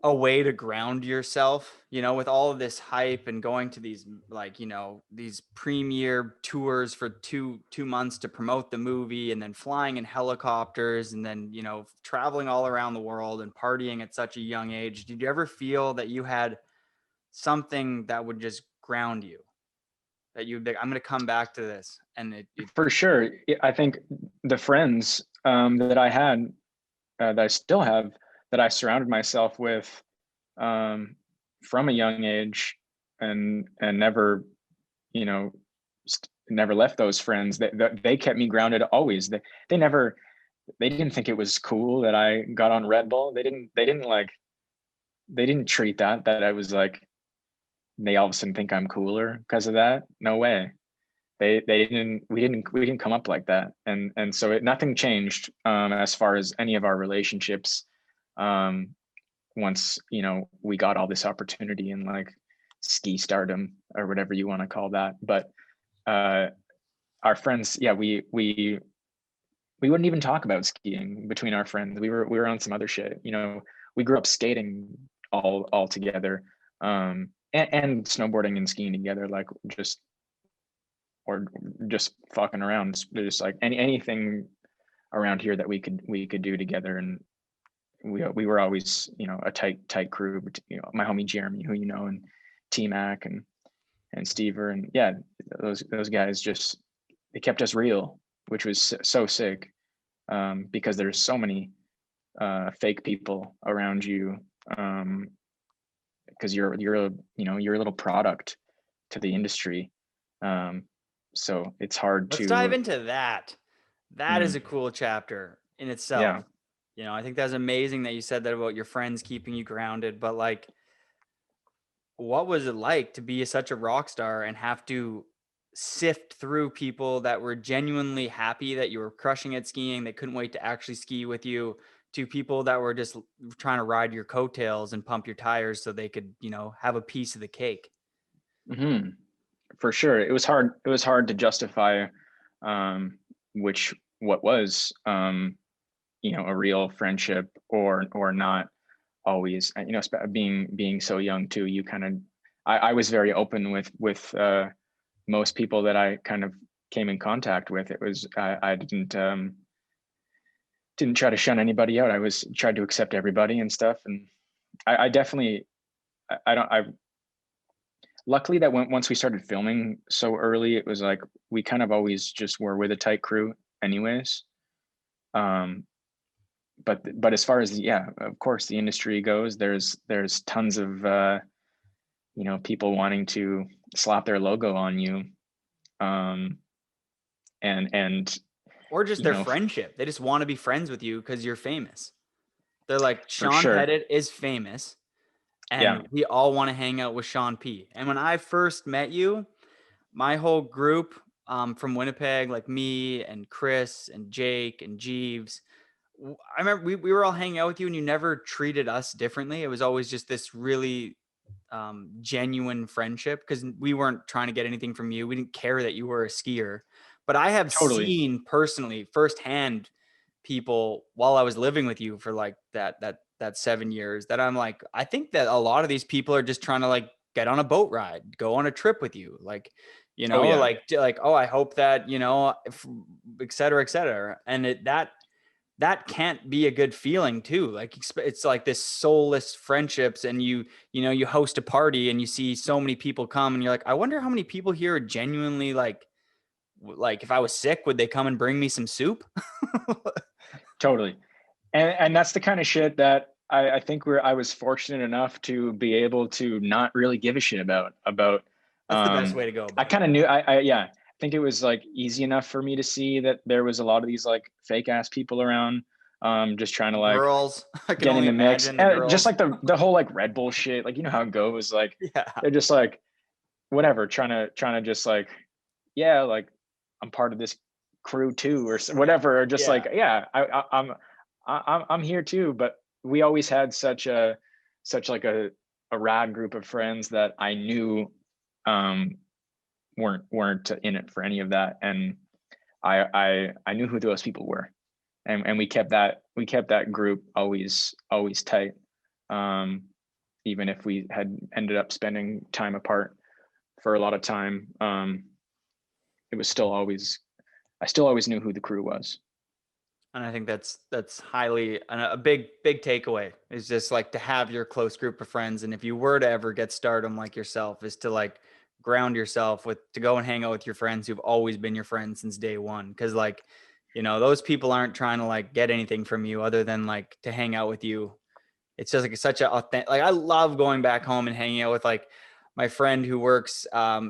a way to ground yourself, with all of this hype and going to these, like, these premiere tours for two months to promote the movie, and then flying in helicopters, and then, traveling all around the world and partying at such a young age? Did you ever feel that you had something that would just ground you, that you'd be like, I'm going to come back to this? And For sure. I think the friends, that I had, that I still have, that I surrounded myself with, um, from a young age, and never, you know, never left those friends. They kept me grounded always. They never, they didn't think it was cool that I got on Red Bull. They didn't treat that I was like, they all of a sudden think I'm cooler because of that. No way. They didn't, we didn't come up like that. And so nothing changed as far as any of our relationships. Once, you know, we got all this opportunity in like ski stardom or whatever you want to call that. But our friends, yeah, we wouldn't even talk about skiing between our friends. We were on some other shit. You know, we grew up skating all together, and snowboarding and skiing together, like just fucking around. Just like anything around here that we could do together. And we were always, you know, a tight crew. You know, my homie Jeremy, who you know, and T Mac and Stever, and yeah, those guys just, they kept us real, which was so sick, because there's so many fake people around you, because you're a, you know, you're a little product to the industry, so it's hard Let's to dive into that. That is a mm, cool chapter in itself. yeah. You know, I think that's amazing that you said that about your friends keeping you grounded, but like, what was it like to be such a rock star and have to sift through people that were genuinely happy that you were crushing at skiing, they couldn't wait to actually ski with you, to people that were just trying to ride your coattails and pump your tires so they could, you know, have a piece of the cake? Hmm. For sure, it was hard to justify, um which what was, you know, a real friendship or not. Always, you know, being so young too, you kind of, I was very open with most people that I kind of came in contact with. It was, I didn't try to shun anybody out. I was tried to accept everybody and stuff. And I definitely, I don't, I luckily that once we started filming so early, it was like we kind of always just were with a tight crew anyways. um but as far as, yeah, of course, the industry goes, there's tons of you know, people wanting to slap their logo on you, um and Or just you their know, friendship. They just want to be friends with you because you're famous. They're like, for Sean sure, Pettit is famous yeah, and we all want to hang out with Sean P. And when I first met you, my whole group, from Winnipeg, like me and Chris and Jake and Jeeves, I remember we were all hanging out with you and you never treated us differently. It was always just this really genuine friendship because we weren't trying to get anything from you. We didn't care that you were a skier. But I have totally, seen personally, firsthand, people while I was living with you for like that 7 years that I'm like, I think that a lot of these people are just trying to like get on a boat ride, go on a trip with you, like, you oh know, yeah, like, oh, I hope that, you know, if, et cetera, et cetera. And that can't be a good feeling too. Like it's like this soulless friendships, and you know, you host a party and you see so many people come and you're like, I wonder how many people here are genuinely like if I was sick, would they come and bring me some soup? totally. And that's the kind of shit that I think I was fortunate enough to be able to not really give a shit about. That's the best um way to go I about it. kind of knew, I yeah, I think it was like easy enough for me to see that there was a lot of these like fake ass people around, just trying to like Girls, I can get in only the mix. imagine the And just girls. like the whole like Red Bull shit, like, you know how it goes, like Yeah. they're just like whatever, trying to just like, yeah, like I'm part of this crew too, or whatever, or just Yeah. like, yeah, I'm here too. But we always had such like a rad group of friends that I knew, um weren't in it for any of that. And I knew who those people were. And we kept that group always tight, um even if we had ended up spending time apart for a lot of time. It was still always, I still always knew who the crew was. And I think that's highly a big takeaway is just like to have your close group of friends. And if you were to ever get stardom like yourself, is to like ground yourself with to go and hang out with your friends who've always been your friends since day one. Cause like, you know, those people aren't trying to like get anything from you other than like to hang out with you. It's just like such a authentic, like I love going back home and hanging out with like my friend who works,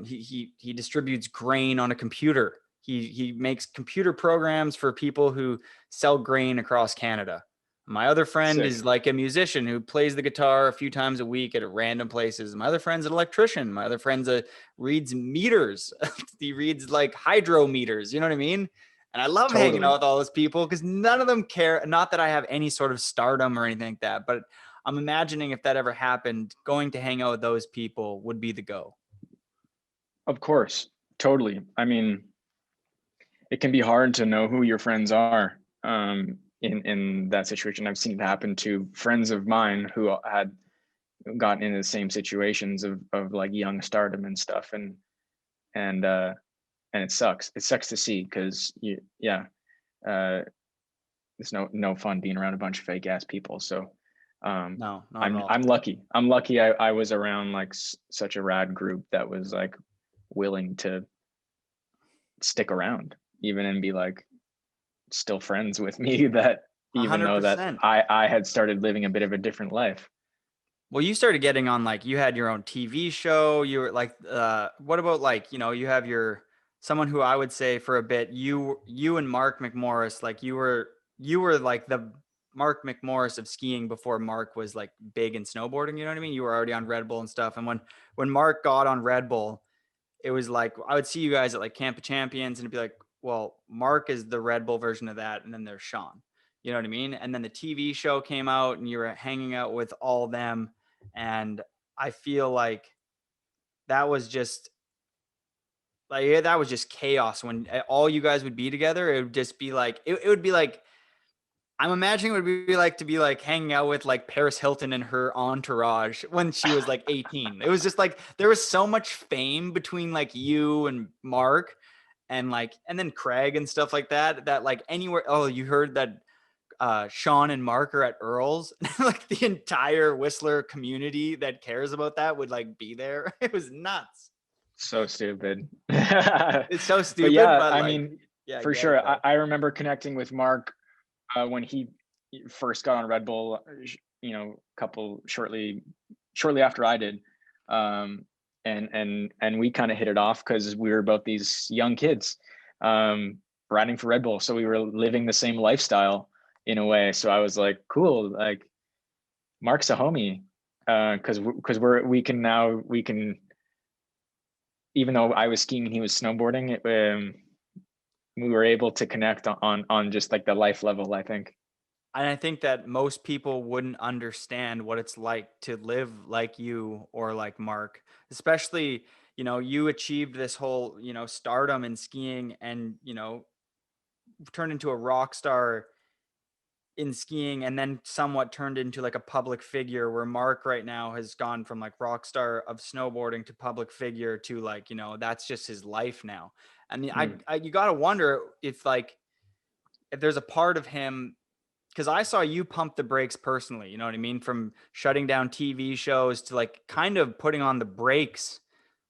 he distributes grain on a computer. He makes computer programs for people who sell grain across Canada. My other friend Sick. is like a musician who plays the guitar a few times a week at random places. My other friend's an electrician. My other friend's reads meters. He reads like hydrometers. You know what I mean? And I love hanging out Totally. with all those people because none of them care. Not that I have any sort of stardom or anything like that, but I'm imagining if that ever happened, going to hang out with those people would be the go. Of course. Totally. I mean, it can be hard to know who your friends are in that situation. I've seen it happen to friends of mine who had gotten into the same situations of like young stardom and stuff, and it sucks. It sucks to see because uh, it's no fun being around a bunch of fake ass people. So No, not at I'm all. I'm lucky. I'm lucky. I was around like such a rad group that was like willing to stick around even and be like still friends with me that even though that 100%. I had started living a bit of a different life. Well, you started getting on like you had your own TV show. You were like, what about like you have your someone who I would say for a bit you and Mark McMorris like you were like the Mark McMorris of skiing before Mark was like big in snowboarding. You know what I mean? You were already on Red Bull and stuff. And when Mark got on Red Bull, it was like I would see you guys at like Camp of Champions and it'd be like, well, Mark is the Red Bull version of that, and then there's Sean. You know what I mean? And then the TV show came out and you were hanging out with all them. And I feel like that was just that was just chaos when all you guys would be together. It would just be like it would be like I'm imagining it would be like to be like hanging out with like Paris Hilton and her entourage when she was like 18. It was just like there was so much fame between like you and Mark and then Craig and stuff like that like anywhere. Oh, you heard that Sean and Mark are at Earl's. Like the entire Whistler community that cares about that would like be there. It was nuts. So stupid. It's so But stupid, yeah, but I like, mean, yeah, I for get it sure. I, though. I remember connecting with Mark when he first got on Red Bull, couple shortly after I did. Um, and we kind of hit it off because we were both these young kids um, riding for Red Bull. So we were living the same lifestyle in a way. So I was like, cool, like Mark's a homie. Because we can, even though I was skiing and he was snowboarding, we were able to connect on just like the life level, I think. And I think that most people wouldn't understand what it's like to live like you or like Mark, especially, you achieved this whole, stardom in skiing and, turned into a rock star in skiing and then somewhat turned into like a public figure where Mark right now has gone from like rock star of snowboarding to public figure to like, that's just his life now. I mean, Mm, you got to wonder if like, if there's a part of him because I saw you pump the brakes personally, you know what I mean? From shutting down TV shows to like kind of putting on the brakes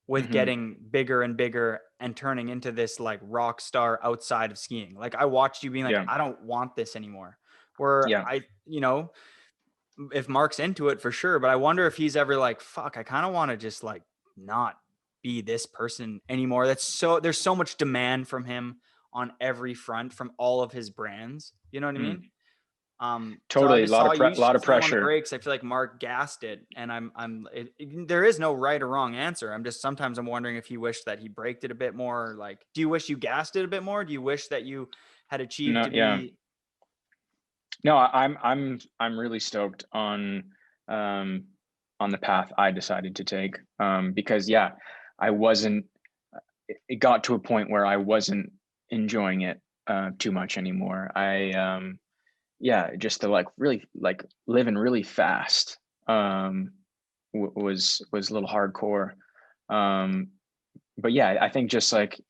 with hmm. getting bigger and bigger and turning into this like rock star outside of skiing. Like I watched you being like, Yeah, I don't want this anymore. Where yeah. if Mark's into it for sure, but I wonder if he's ever like, fuck, I kind of want to just like not be this person anymore. There's so much demand from him on every front from all of his brands. You know what I mean? Mm. So I Totally, a just saw you lot of slam on the pressure. brakes. I feel like Mark gassed it, and there is no right or wrong answer. Sometimes I'm wondering if you wish that he braked it a bit more. Like, do you wish you gassed it a bit more? Do you wish that you had achieved No, to yeah. be? No, I'm really stoked um on the path I decided to take. Because yeah, I wasn't it got to a point where I wasn't enjoying it too much anymore. Yeah, just to like really like living really fast was a little hardcore. Um but yeah, I think just like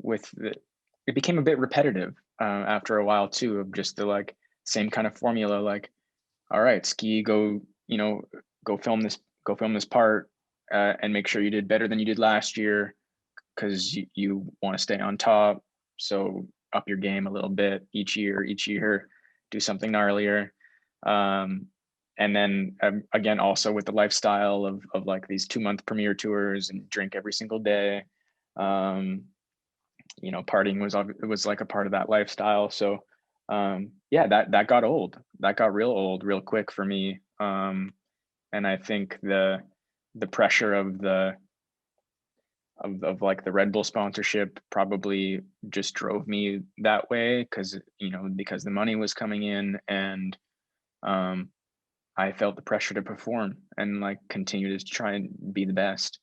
it became a bit repetitive after a while too, of just the like same kind of formula, like all right, ski, go, go film this part, and make sure you did better than you did last year because you want to stay on top. So up your game a little bit each year, do something gnarlier. um and then again, also with the lifestyle of like these 2-month premiere tours and drink every single day. You know, partying was like a part of that lifestyle. So yeah, that got old. That got real old real quick for me. And I think the pressure of like the Red Bull sponsorship probably just drove me that way, because you know, because the money was coming in, and um I felt the pressure to perform and like continue to try and be the best.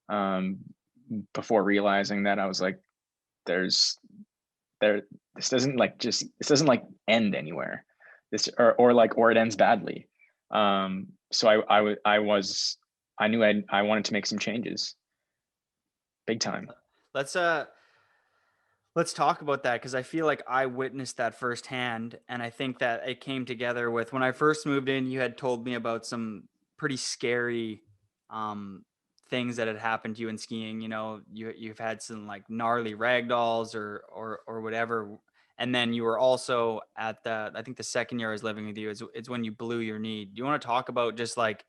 Um Before realizing that I was like, there's there this doesn't like end anywhere. This or it ends badly. So I knew I wanted to make some changes, big time. Let's let's talk about that, because I feel like I witnessed that firsthand, and I think that it came together with when I first moved in. You had told me about some pretty scary um, things that had happened to you in skiing. You know, you've had some like gnarly ragdolls or whatever, and then you were also at the, I think the second year I was living with you is when you blew your knee. Do you want to talk about just like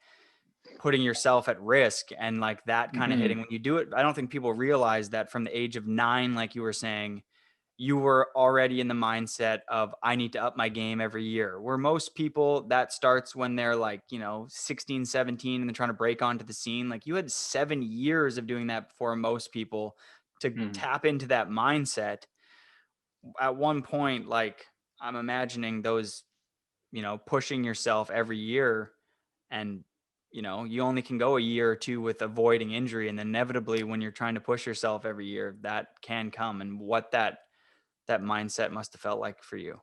putting yourself at risk and like that kind of hitting Hmm. when you do it? I don't think people realize that from the age of 9, like you were saying, you were already in the mindset of I need to up my game every year. Where most people, that starts when they're like, you know, 16, 17, and they're trying to break onto the scene. Like you had 7 years of doing that before most people to Hmm. tap into that mindset. At one point, like I'm imagining those, you know, pushing yourself every year, and you know, you only can go a year or two with avoiding injury, and inevitably when you're trying to push yourself every year, that can come. And what that mindset must have felt like for you.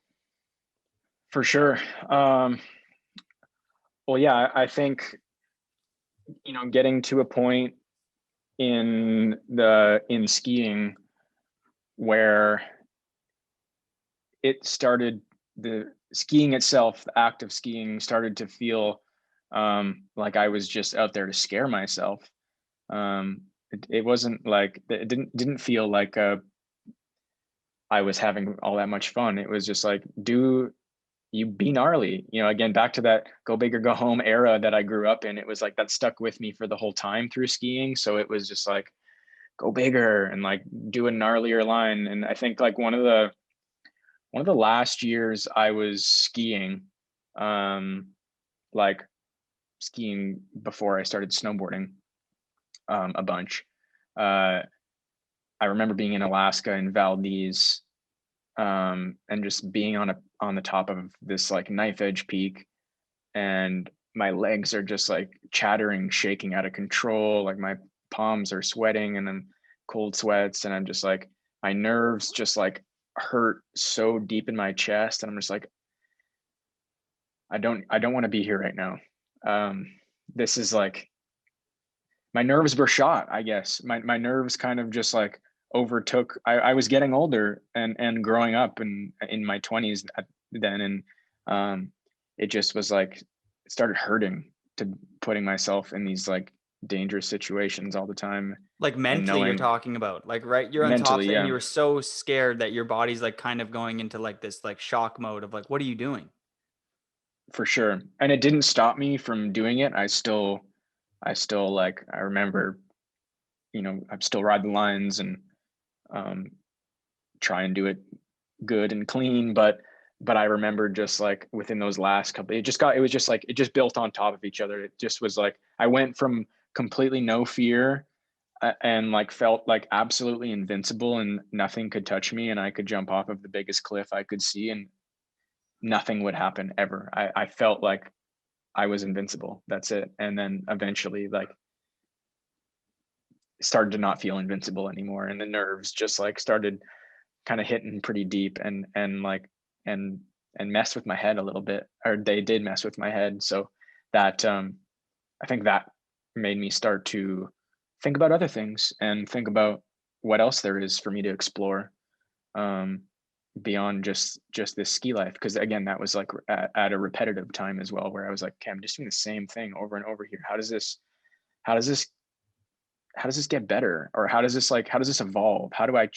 For sure. Well, yeah, I think, you know, getting to a point in skiing where it started, the skiing itself, the act of skiing started to feel like I was just out there to scare myself. It wasn't like, it didn't feel like I was having all that much fun. It was just like, do you be gnarly, you know, again, back to that go big or go home era that I grew up in. It was like that stuck with me for the whole time through skiing. So it was just like, go bigger and like do a gnarlier line. And I think like one of the last years I was skiing, um, like skiing before I started snowboarding a bunch. Uh, I remember being in Alaska in Valdez, and just being on the top of this like knife edge peak, and my legs are just like chattering, shaking out of control. Like my palms are sweating and then cold sweats, and I'm just like, my nerves just like hurt so deep in my chest, and I'm just like, I don't want to be here right now. Um, this is like, my nerves were shot, I guess. My nerves kind of just like overtook. I was getting older and growing up and in my 20s then, and um, it just was like, it started hurting to putting myself in these like dangerous situations all the time, Like and mentally you're knowing talking about, like, right, you're on top mentally, of it and yeah, you were so scared that your body's like kind of going into like this like shock mode of like, what are you doing? for sure. And it didn't stop me from doing it. I still like, I remember, you know, I'm still riding the lines and um, try and do it good and clean, but I remember just like within those last couple, it was just like, it just built on top of each other. It just was like, I went from completely no fear, and like felt like absolutely invincible and nothing could touch me, and I could jump off of the biggest cliff I could see and nothing would happen ever. I felt like I was invincible. That's it. And then eventually like started to not feel invincible anymore, and the nerves just like started kind of hitting pretty deep, and like and and messed with my head a little bit, or they did mess with my head. So that I think that made me start to think about other things and think about what else there is for me to explore, um, beyond just this ski life. Because again, that was like at a repetitive time as well, where I was like, okay, I'm just doing the same thing over and over here. How does this how does this get better, or how does this evolve? How do I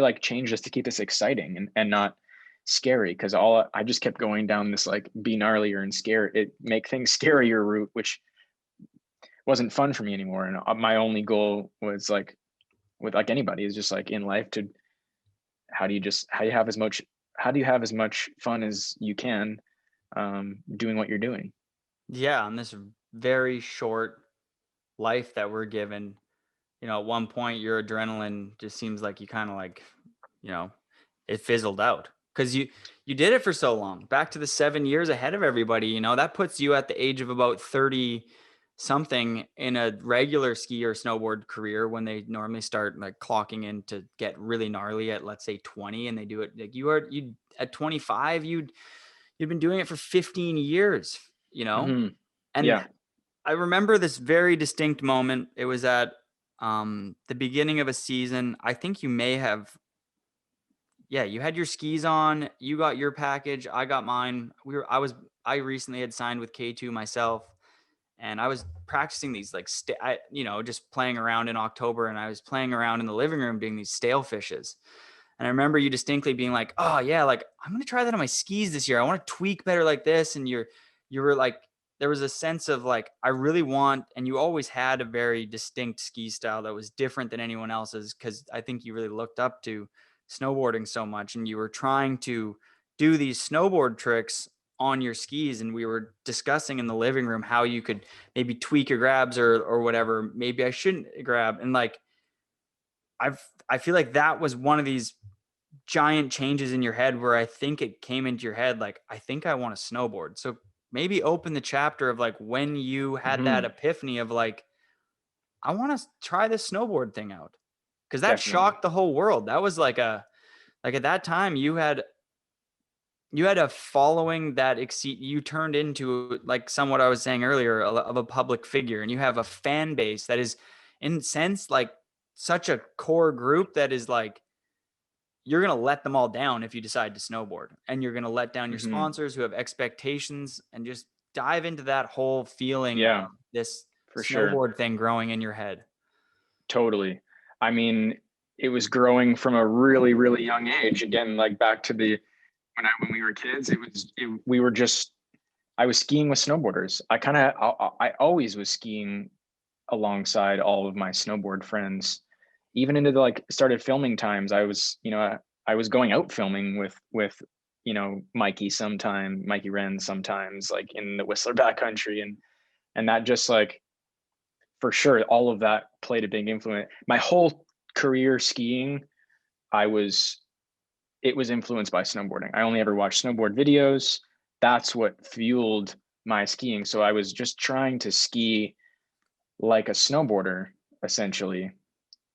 like change this to keep this exciting and not scary, because I just kept going down this like be gnarlier and make things scarier route, which wasn't fun for me anymore. And my only goal was like, with like anybody, is just like in life to how do you have as much fun as you can, doing what you're doing. Yeah, on this very short life that we're given, at one point your adrenaline just seems like you kind of like, you know, it fizzled out because you did it for so long. Back to the 7 years ahead of everybody, that puts you at the age of about 30 something in a regular ski or snowboard career, when they normally start like clocking in to get really gnarly at, let's say, 20, and they do it like you at 25, you've been doing it for 15 years, Mm-hmm. and Yeah. I remember this very distinct moment. It was at the beginning of a season. I think you may have, yeah, you had your skis on, you got your package, I got mine. I recently had signed with K2 myself, and I was practicing these like, just playing around in October, and I was playing around in the living room doing these stale fishes. And I remember you distinctly being like, "Oh yeah, like I'm gonna try that on my skis this year. I want to tweak better like this." And you were like, there was a sense of like, I really want, and you always had a very distinct ski style that was different than anyone else's, because I think you really looked up to snowboarding so much, and you were trying to do these snowboard tricks on your skis. And we were discussing in the living room how you could maybe tweak your grabs or whatever. Maybe I shouldn't grab. And like, I feel like that was one of these giant changes in your head where I think it came into your head like, I think I want to snowboard. So maybe open the chapter of like when you had that Mm-hmm. epiphany of like, I want to try this snowboard thing out. Cause that Definitely. shocked the whole world. That was like like at that time you had a following that you turned into, like somewhat I was saying earlier, of a public figure, and you have a fan base that is in sense like such a core group that is like, you're going to let them all down if you decide to snowboard, and you're going to let down your Mm-hmm. sponsors who have expectations, and just dive into that whole feeling Yeah, of this for sure. snowboard thing growing in your head. Totally. I mean, it was growing from a really, really young age. Again, like back to the when we were kids, we were just I was skiing with snowboarders. I always was skiing alongside all of my snowboard friends. Even into the like started filming times, I was going out filming with Mikey Wren sometimes, like in the Whistler backcountry, and that just like, for sure, all of that played a big influence. My whole career skiing, I was it was influenced by snowboarding. I only ever watched snowboard videos. That's what fueled my skiing. So I was just trying to ski like a snowboarder, essentially,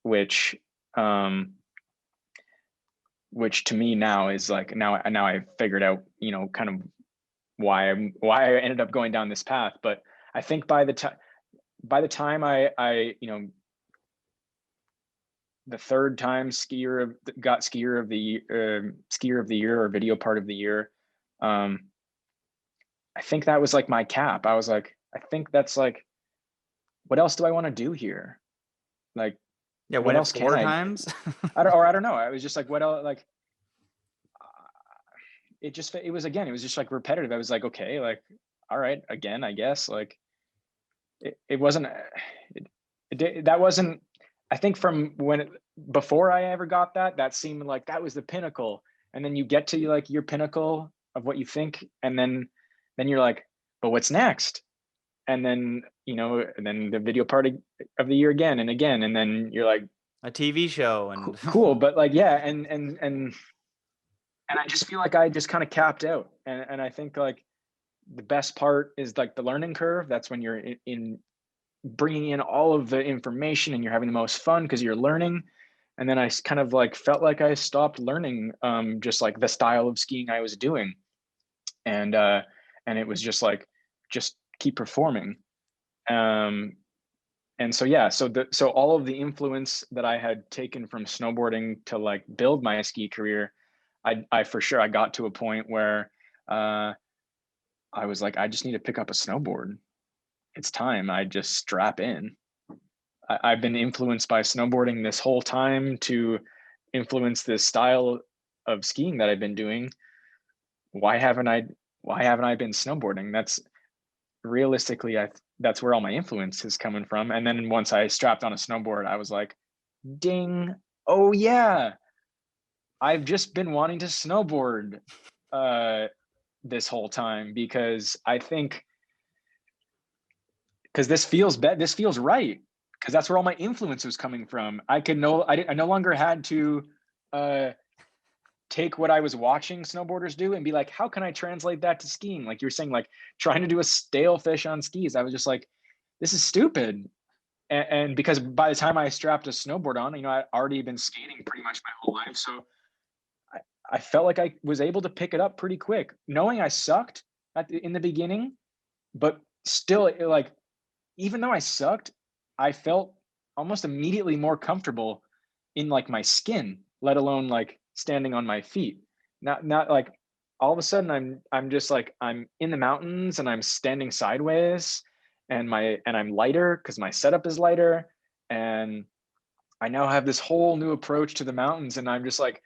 which um which to me now is like, now I've figured out, kind of why I ended up going down this path. But I think by the time I the third time skier of the year or video part of the year, um I think that was like my cap. I was like, I think that's like, what else do I want to do here? Like, Yeah, what win it else can four I times. I don't know. I was just like, what else? Like, it was just like repetitive. I was like, okay, like, all right, again, I guess. Like, it wasn't that wasn't, I think, from before I ever got that seemed like that was the pinnacle. And then you get to like your pinnacle of what you think, and then you're like, but what's next? And then, and then the video part of the year again and again, and then you're like, A TV show. And cool, but like, yeah, and I just feel like I just kind of capped out. And I think like the best part is like the learning curve. That's when you're in bringing in all of the information and you're having the most fun because you're learning. And then I kind of like felt like I stopped learning, just like the style of skiing I was doing. And it was just like, just keep performing. Um, and so, yeah, so all of the influence that I had taken from snowboarding to like build my ski career, I for sure, I got to a point where uh, I was like, I just need to pick up a snowboard. It's time. I just strap in. I've been influenced by snowboarding this whole time to influence this style of skiing that I've been doing. why haven't I been snowboarding? That's realistically, that's where all my influence is coming from. And then once I strapped on a snowboard, I was like, ding, oh yeah, I've just been wanting to snowboard this whole time, because I think, because this feels right, because that's where all my influence was coming from. I no longer had to uh take what I was watching snowboarders do and be like, how can I translate that to skiing? Like you're saying, like trying to do a stale fish on skis. I was just like, this is stupid. And because by the time I strapped a snowboard on, I'd already been skating pretty much my whole life. So I felt like I was able to pick it up pretty quick, knowing I sucked in the beginning, but still, like, even though I sucked, I felt almost immediately more comfortable in like my skin, let alone like standing on my feet. Not like all of a sudden I'm just like I'm in the mountains and I'm standing sideways, and I'm lighter because my setup is lighter, and I now have this whole new approach to the mountains, and I'm just like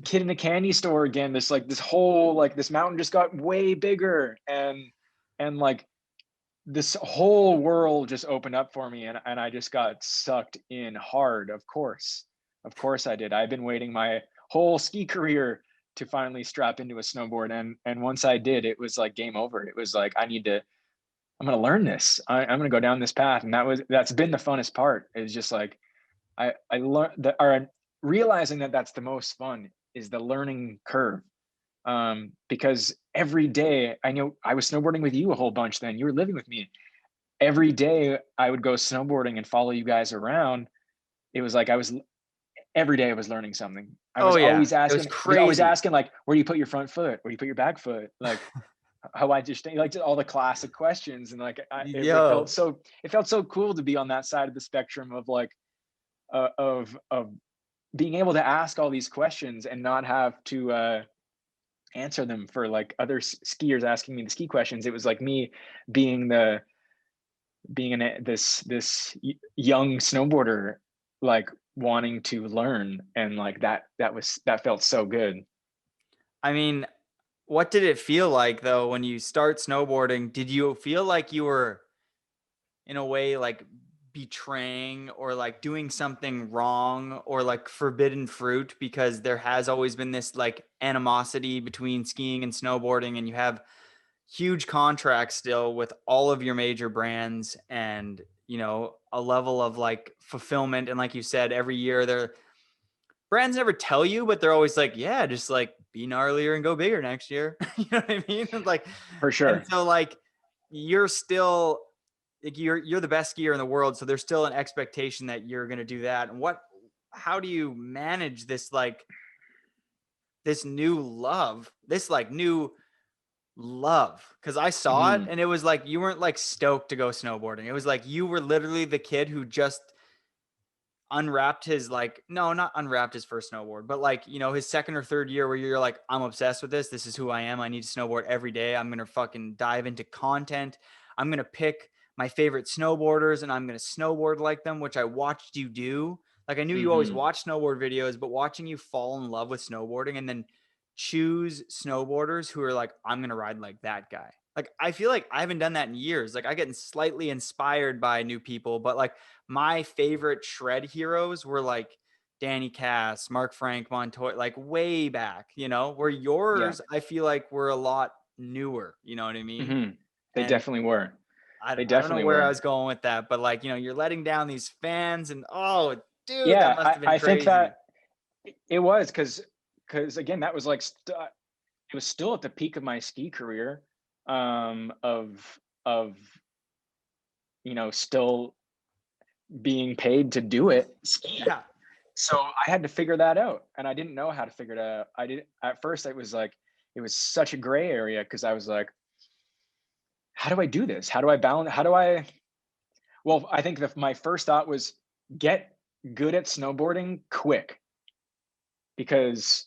kid in a candy store again. This whole like this mountain just got way bigger, and like this whole world just opened up for me, and I just got sucked in hard. Of course I did. I've been waiting my whole ski career to finally strap into a snowboard, and once I did, it was like game over. It was like I'm going to learn this. I'm going to go down this path, and that's been the funnest part. Is just like I learned that, or realizing that that's the most fun is the learning curve. Because every day, I know I was snowboarding with you a whole bunch then. You were living with me. Every day I would go snowboarding and follow you guys around. It was like every day I was learning something. I Oh was yeah, always it was asking, crazy. like, where do you put your front foot? Where do you put your back foot? Like, how I just like all the classic questions. And like, Yo, it felt so cool to be on that side of the spectrum of like, of being able to ask all these questions and not have to, answer them for like other skiers asking me the ski questions. It was like me being this young snowboarder, like wanting to learn, and like that felt so good. I mean, what did it feel like though when you start snowboarding? Did you feel like you were in a way like betraying or like doing something wrong or like forbidden fruit, because there has always been this like animosity between skiing and snowboarding, and you have huge contracts still with all of your major brands, and a level of like fulfillment, and like you said, every year their brands never tell you, but they're always like, yeah, just like be gnarlier and go bigger next year. You know what I mean? Like, For and sure. so like you're still like you're the best skier in the world, so there's still an expectation that you're going to do that. And how do you manage this like this new love, this like new love? Because I saw it Mm-hmm. and it was like you weren't like stoked to go snowboarding. It was like you were literally the kid who just unwrapped his like no, not unwrapped his first snowboard, but like his second or third year, where you're like, I'm obsessed with this is who I am, I need to snowboard every day, I'm gonna fucking dive into content, I'm gonna pick my favorite snowboarders and I'm gonna snowboard like them, which I watched you do. Like I knew you always Mm-hmm. watched snowboard videos, but watching you fall in love with snowboarding and then choose snowboarders who are like, I'm gonna ride like that guy. Like I feel like I haven't done that in years. Like I get slightly inspired by new people, but like my favorite shred heroes were like Danny Cass, Mark Frank, Montoya, like way back, where Yeah. yours, I feel like were a lot newer, you know what I mean? Mm-hmm. They And definitely were. They I don't know definitely where I were. was going with that, but like, you're letting down these fans and oh, dude, that Yeah, must have been I think crazy. that it was because again, that was like it was still at the peak of my ski career, of still being paid to do it, ski. Yeah. So I had to figure that out, and I didn't know how to figure it out. I didn't at first. It was like it was such a gray area, because I was like, how do I do this? How do I balance? How do I? Well, I think my first thought was get good at snowboarding quick, because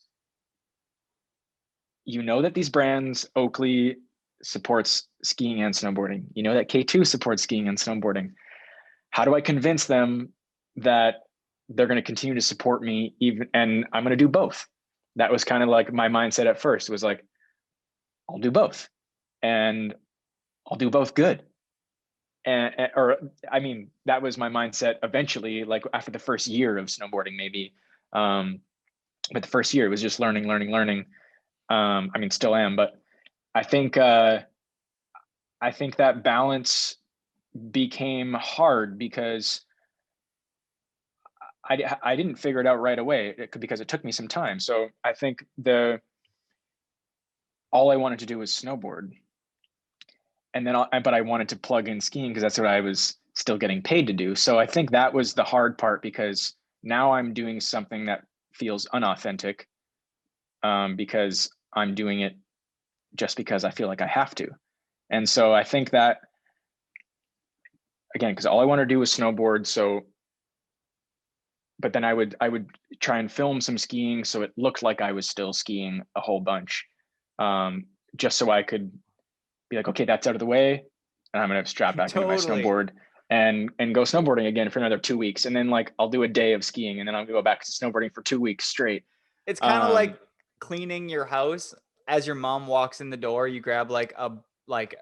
you know that these brands, Oakley supports skiing and snowboarding. You know that K2 supports skiing and snowboarding. How do I convince them that they're going to continue to support me, even, and I'm going to do both? that was kind of like my mindset at first, was like, I'll do both, and I'll do both good. Or I mean, that was my mindset eventually, like after the first year of snowboarding, maybe. But the first year it was just learning, learning, learning. I mean, still am, but I think that balance became hard because I didn't figure it out right away, because it took me some time. So I think all I wanted to do was snowboard, and then but I wanted to plug in skiing because that's what I was still getting paid to do. So I think that was the hard part, because now I'm doing something that feels unauthentic, because I'm doing it just because I feel like I have to. And so I think that, again, because all I want to do was snowboard. So, but then I would try and film some skiing so it looked like I was still skiing a whole bunch, just so I could be like, okay, that's out of the way, and I'm gonna strap back into my Totally. snowboard and go snowboarding again for another 2 weeks, and then like I'll do a day of skiing, and then I'll go back to snowboarding for 2 weeks straight. It's kind of Um, like cleaning your house. As your mom walks in the door, you grab like a like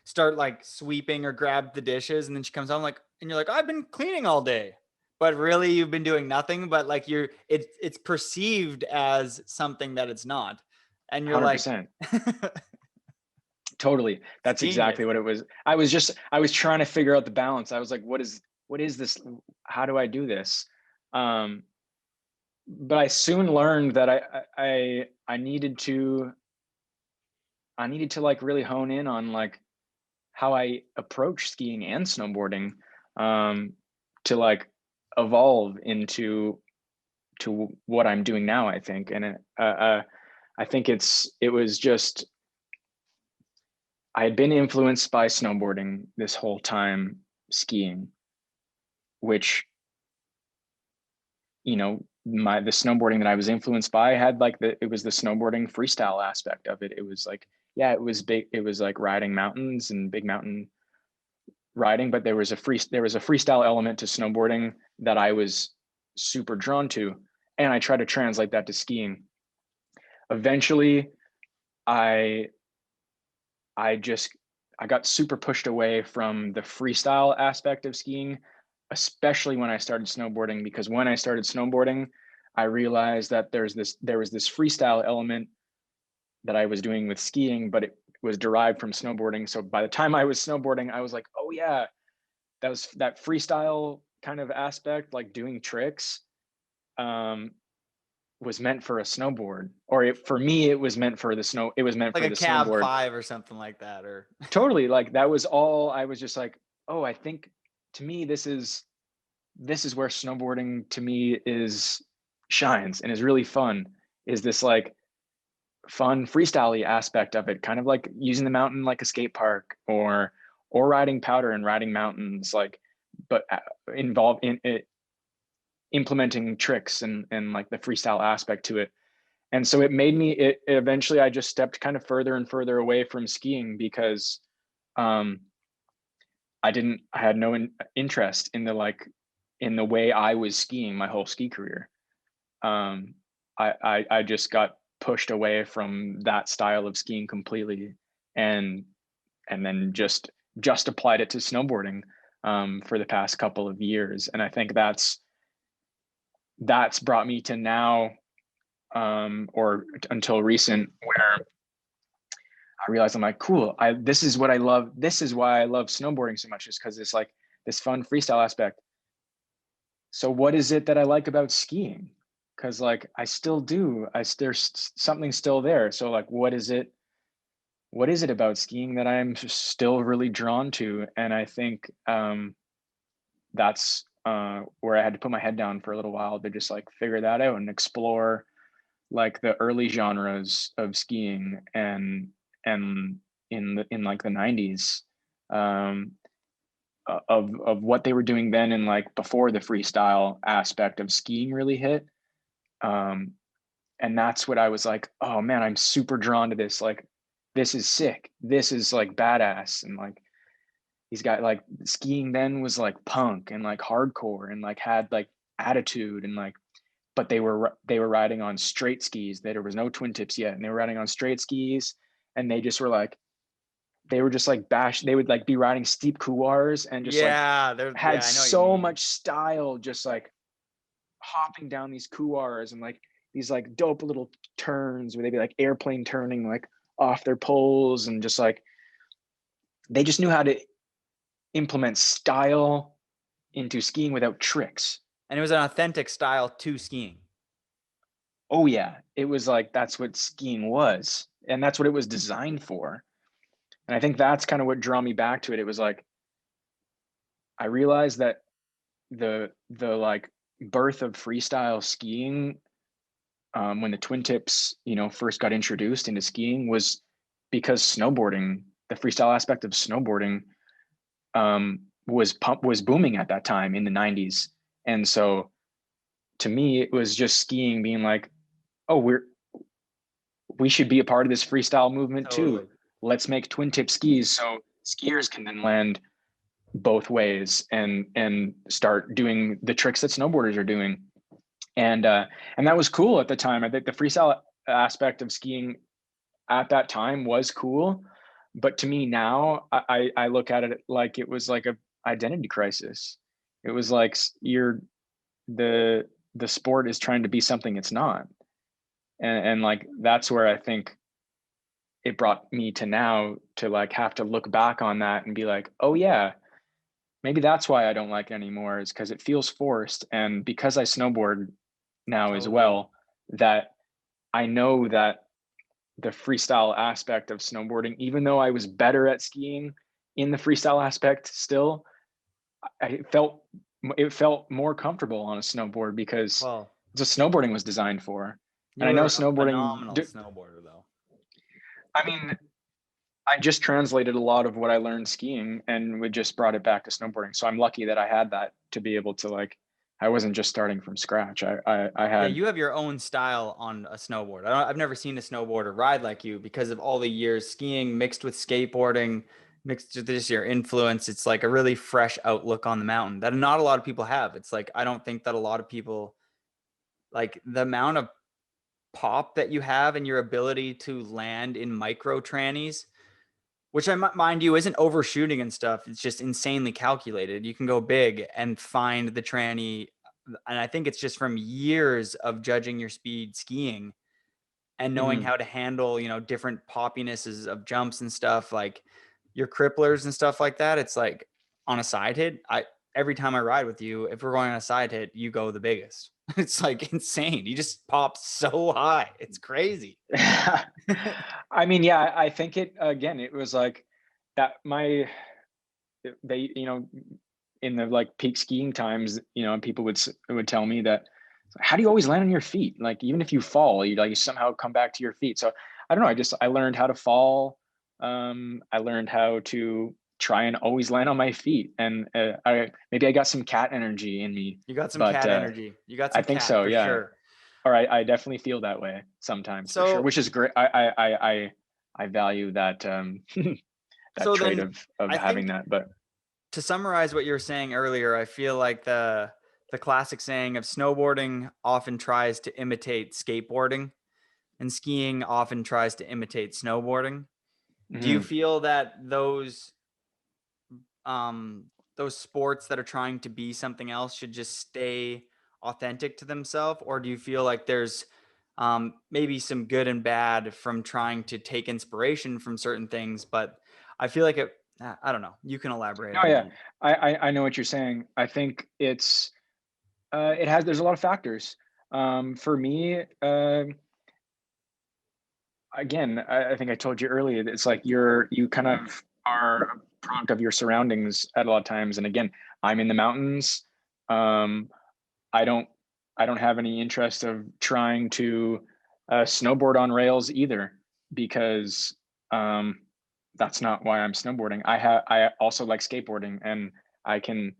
start like sweeping or grab the dishes, and then she comes home like, and you're like, I've been cleaning all day, but really you've been doing nothing. But like it's perceived as something that it's not, and you're like 100%. Totally. That's skiing exactly is. what it was. I was trying to figure out the balance. I was like, what is this? How do I do this? Um, but I soon learned that I needed to like really hone in on like how I approach skiing and snowboarding, um, to like evolve into what I'm doing now, I think. And I think it was just, I had been influenced by snowboarding this whole time skiing, which, the snowboarding that I was influenced by had like it was the snowboarding freestyle aspect of it. It was like, yeah, it was big. It was like riding mountains and big mountain riding, but there was a freestyle element to snowboarding that I was super drawn to. And I tried to translate that to skiing. Eventually, I I just I got super pushed away from the freestyle aspect of skiing, especially when I started snowboarding, because when I started snowboarding, I realized that there was this freestyle element that I was doing with skiing, but it was derived from snowboarding. So by the time I was snowboarding, I was like, oh yeah, that freestyle kind of aspect, like doing tricks, um, was meant for a snowboard, or for me, it was meant for the snow. It was meant Like for a the cab snowboard. 5 or something like that, or Totally, like that was all. I was just like, oh, I think, to me, this is where snowboarding to me is shines and is really fun. Is this like fun freestyle aspect of it, kind of like using the mountain like a skate park, or riding powder and riding mountains, like, but involved in it, implementing tricks and like the freestyle aspect to it. And so it made me, it eventually, I just stepped kind of further and further away from skiing, because um I had no interest in the like in the way I was skiing my whole ski career. um I just got pushed away from that style of skiing completely, and then just applied it to snowboarding, for the past couple of years. And I think that's brought me to now, or until recent, where I realized I'm like, cool, this is what I love. This is why I love snowboarding so much, is because it's like this fun freestyle aspect. So what is it that I like about skiing? Because like I still do. There's something still there. So like, what is it about skiing that I'm still really drawn to? And I think, that's where I had to put my head down for a little while to just like figure that out and explore like the early genres of skiing, and in like the 90s, um, of what they were doing then, and like before the freestyle aspect of skiing really hit. Um, and that's what I was like, oh man, I'm super drawn to this. Like, this is sick. This is like badass. And like, he's got like, skiing then was like punk and like hardcore and like had like attitude, and like but they were riding on straight skis. There was no twin tips yet, and they were riding on straight skis, and they just were like, they were just like they would like be riding steep couloirs and just like Yeah, had I know what you so mean. much style, just like hopping down these couloirs and like these like dope little turns where they'd be like airplane turning like off their poles, and just like they just knew how to implement style into skiing without tricks. And it was an authentic style to skiing. Oh yeah, it was like that's what skiing was, and that's what it was designed for. And I think that's kind of what drew me back to it. It was like I realized that the like birth of freestyle skiing, when the twin tips, first got introduced into skiing, was because snowboarding, the freestyle aspect of snowboarding, was booming at that time in the 90s. And so to me, it was just skiing being like, oh, we should be a part of this freestyle movement Totally. too. Let's make twin tip skis so skiers can then land both ways and start doing the tricks that snowboarders are doing. And that was cool at the time. I think the freestyle aspect of skiing at that time was cool, but to me now, I look at it like it was like a identity crisis. It was like the the sport is trying to be something it's not, and like that's where I think it brought me to now to like have to look back on that and be like, oh yeah, maybe that's why I don't like it anymore, is because it feels forced. And because I snowboard now as Totally. well, that I know that the freestyle aspect of snowboarding, even though I was better at skiing in the freestyle aspect still, I felt it felt more comfortable on a snowboard because Well, it's what snowboarding was designed for. And you I know were a snowboarding, phenomenal snowboarder, though. I mean, I just translated a lot of what I learned skiing and we just brought it back to snowboarding. So I'm lucky that I had that to be able to like, I wasn't just starting from scratch. I Yeah, had, you have your own style on a snowboard. I've never seen a snowboarder ride like you because of all the years skiing mixed with skateboarding, mixed with just your influence. It's like a really fresh outlook on the mountain that not a lot of people have. It's like I don't think that a lot of people like the amount of pop that you have and your ability to land in micro trannies, which I mind you isn't overshooting and stuff. It's just insanely calculated. You can go big and find the tranny. And I think it's just from years of judging your speed skiing and knowing mhm. how to handle, different poppinesses of jumps and stuff like your cripplers and stuff like that. It's like on a side hit, every time I ride with you, if we're going on a side hit, you go the biggest. It's like insane. You just pop so high. It's crazy. I mean, yeah, I think it was like that. They, in the like peak skiing times, people would tell me that, how do you always land on your feet? Like, even if you fall, you somehow come back to your feet. So I don't know. I learned how to fall. I learned how to try and always land on my feet. And maybe I got some cat energy in me, You got some but cat energy. You got I some think cat so. for Yeah. sure. Or I definitely feel that way sometimes for sure, So, which is great. I value that, that so trait then of I having think that. But to summarize what you were saying earlier, I feel like the classic saying of snowboarding often tries to imitate skateboarding and skiing often tries to imitate snowboarding. Do you mhm. feel that those sports that are trying to be something else should just stay authentic to themselves, or do you feel like there's maybe some good and bad from trying to take inspiration from certain things? But I feel like I don't know. You can elaborate Oh on yeah, that. I know what you're saying. I think there's a lot of factors. For me, again, I think I told you earlier, it's like you kind of are a product of your surroundings at a lot of times. And again, I'm in the mountains. Um, I don't I don't have any interest of trying to snowboard on rails either, because that's not why I'm snowboarding. I also like skateboarding, and I can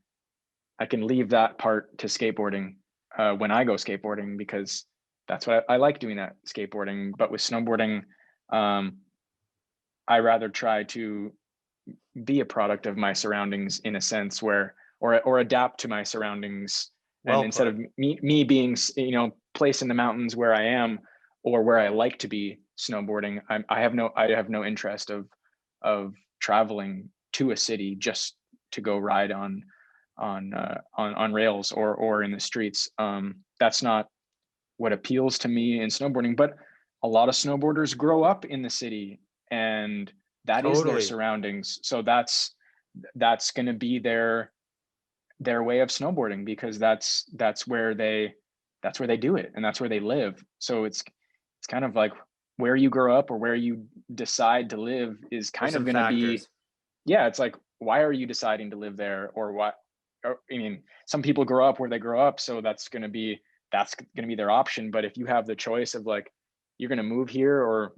I can leave that part to skateboarding when I go skateboarding, because that's what I like doing, that skateboarding. But with snowboarding, um, I rather try to be a product of my surroundings in a sense, where or adapt to my surroundings, and Well instead put. of me being place in the mountains where I am or where I like to be snowboarding, I have no interest of traveling to a city just to go ride on rails or in the streets. That's not what appeals to me in snowboarding. But a lot of snowboarders grow up in the city, and that is their Totally. surroundings. So that's going to be their way of snowboarding, because that's where they do it, and that's where they live. So it's kind of like where you grow up or where you decide to live is There's kind of some going to be, factors. yeah, it's like, why are you deciding to live there, or what? Or, I mean, some people grow up where they grow up, so that's going to be their option. But if you have the choice of like, you're going to move here, or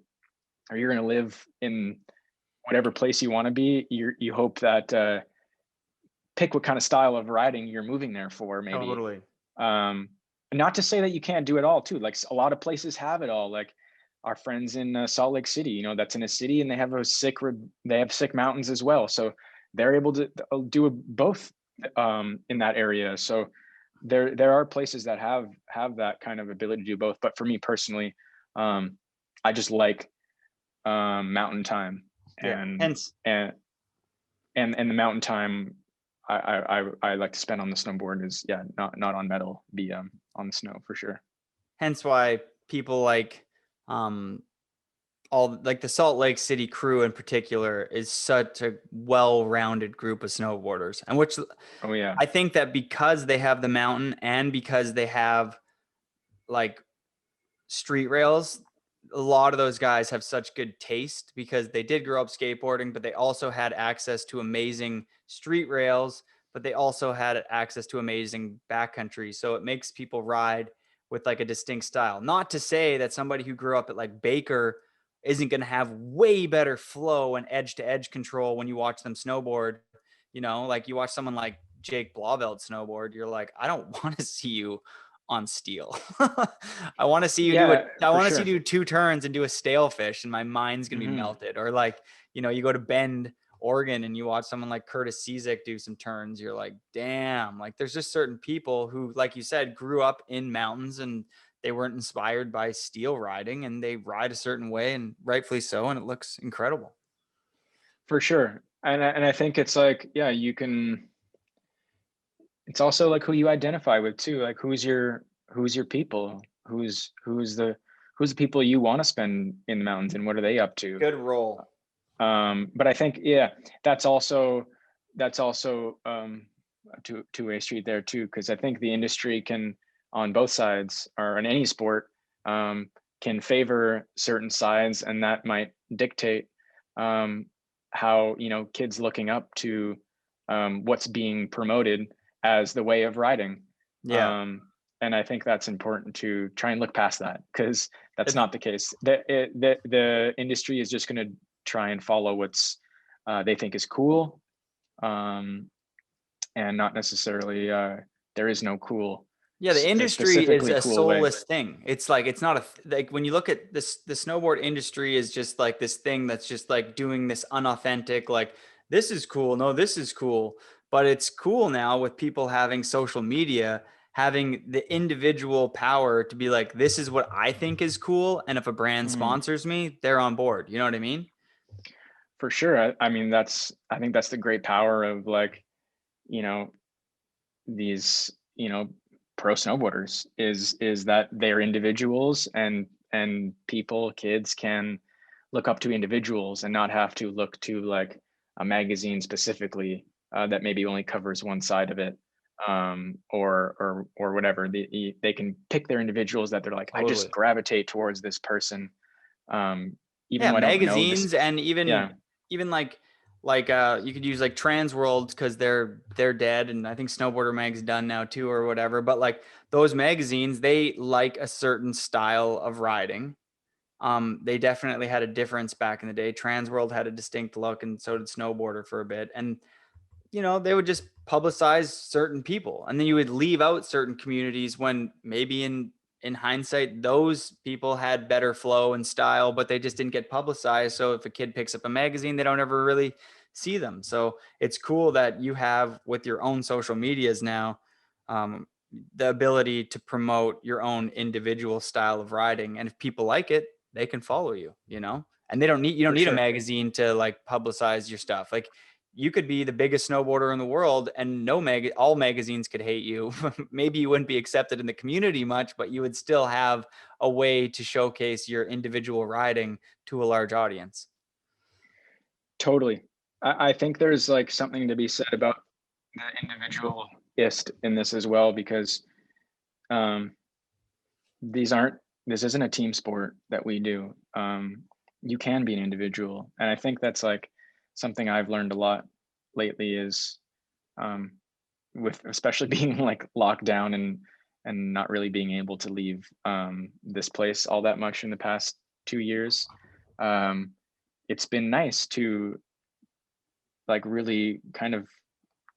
you're going to live in whatever place you want to be, you hope that pick what kind of style of riding you're moving there for, maybe. Totally. um Not to say that you can't do it all too. Like, a lot of places have it all. Like our friends in Salt Lake City, that's in a city, and they have sick mountains as well, so they're able to do both in that area. So there are places that have that kind of ability to do both. But for me personally, I just like mountain time, Yeah. and Hence, and and the mountain time I like to spend on the snowboard is, yeah, not on metal, be on the snow for sure. hence why people like um all like the Salt Lake City crew in particular is such a well-rounded group of snowboarders. And which Oh yeah. I think that because they have the mountain and because they have like street rails, a lot of those guys have such good taste because they did grow up skateboarding, but they also had access to amazing street rails, but they also had access to amazing backcountry. So it makes people ride with like a distinct style. Not to say that somebody who grew up at like Baker isn't going to have way better flow and edge to edge control when you watch them snowboard. Like you watch someone like Jake Blauvelt snowboard, you're like, I don't want to see you on steel. I want to see you do it. Yeah, I for want to see sure. you do two turns and do a stale fish, and my mind's gonna be Hmm. melted. Or like, you go to Bend, Oregon, and you watch someone like Curtis Cizek do some turns. You're like, damn. Like, there's just certain people who, like you said, grew up in mountains and they weren't inspired by steel riding, and they ride a certain way, and rightfully so, and it looks incredible. For sure. And I think it's like, yeah, you can, it's also like who you identify with too. Like, who's your people, who's the people you want to spend in the mountains, and what are they up to? Good roll. But I think, yeah, that's also a two-way street there too, because I think the industry can, on both sides or in any sport, um, can favor certain sides, and that might dictate um, how, kids looking up to what's being promoted as the way of riding. Yeah. um, and I think that's important to try and look past that, because that's It's not the case. The industry is just going to try and follow what's they think is cool, um, and not necessarily there is no cool, Yeah, the industry is specifically a cool way. soulless thing. It's like it's not like when you look at this, the snowboard industry is just like this thing that's just like doing this unauthentic, like this is cool, no, this is cool. But it's cool now with people having social media, having the individual power to be like, this is what I think is cool. And if a brand Mhm. sponsors me, they're on board. You know what I mean? For sure. I mean, I think that's the great power of, like, you know these, pro snowboarders, is that they're individuals, and people, kids, can look up to individuals and not have to look to like a magazine specifically that maybe only covers one side of it, or whatever. They can pick their individuals that they're like, I just Totally. gravitate towards this person, even Yeah, though I don't know this. magazines and Yeah, even like you could use like Trans World because they're dead, and I think Snowboarder Mag's done now too or whatever. But like those magazines, they like a certain style of riding. They definitely had a difference back in the day. Trans World had a distinct look, and so did Snowboarder for a bit. And they would just publicize certain people, and then you would leave out certain communities when maybe in hindsight those people had better flow and style, but they just didn't get publicized. So if a kid picks up a magazine, they don't ever really see them. So it's cool that you have with your own social medias now, the ability to promote your own individual style of riding. And if people like it, they can follow you, you know, and you don't For need a sure. magazine to like publicize your stuff. Like you could be the biggest snowboarder in the world and all magazines could hate you. Maybe you wouldn't be accepted in the community much, but you would still have a way to showcase your individual riding to a large audience. Totally. I think there's like something to be said about the individualist in this as well, because um, this isn't a team sport that we do. You can be an individual. And I think that's like something I've learned a lot lately is um, with especially being like locked down and not really being able to leave this place all that much in the past 2 years. Um, it's been nice to like really kind of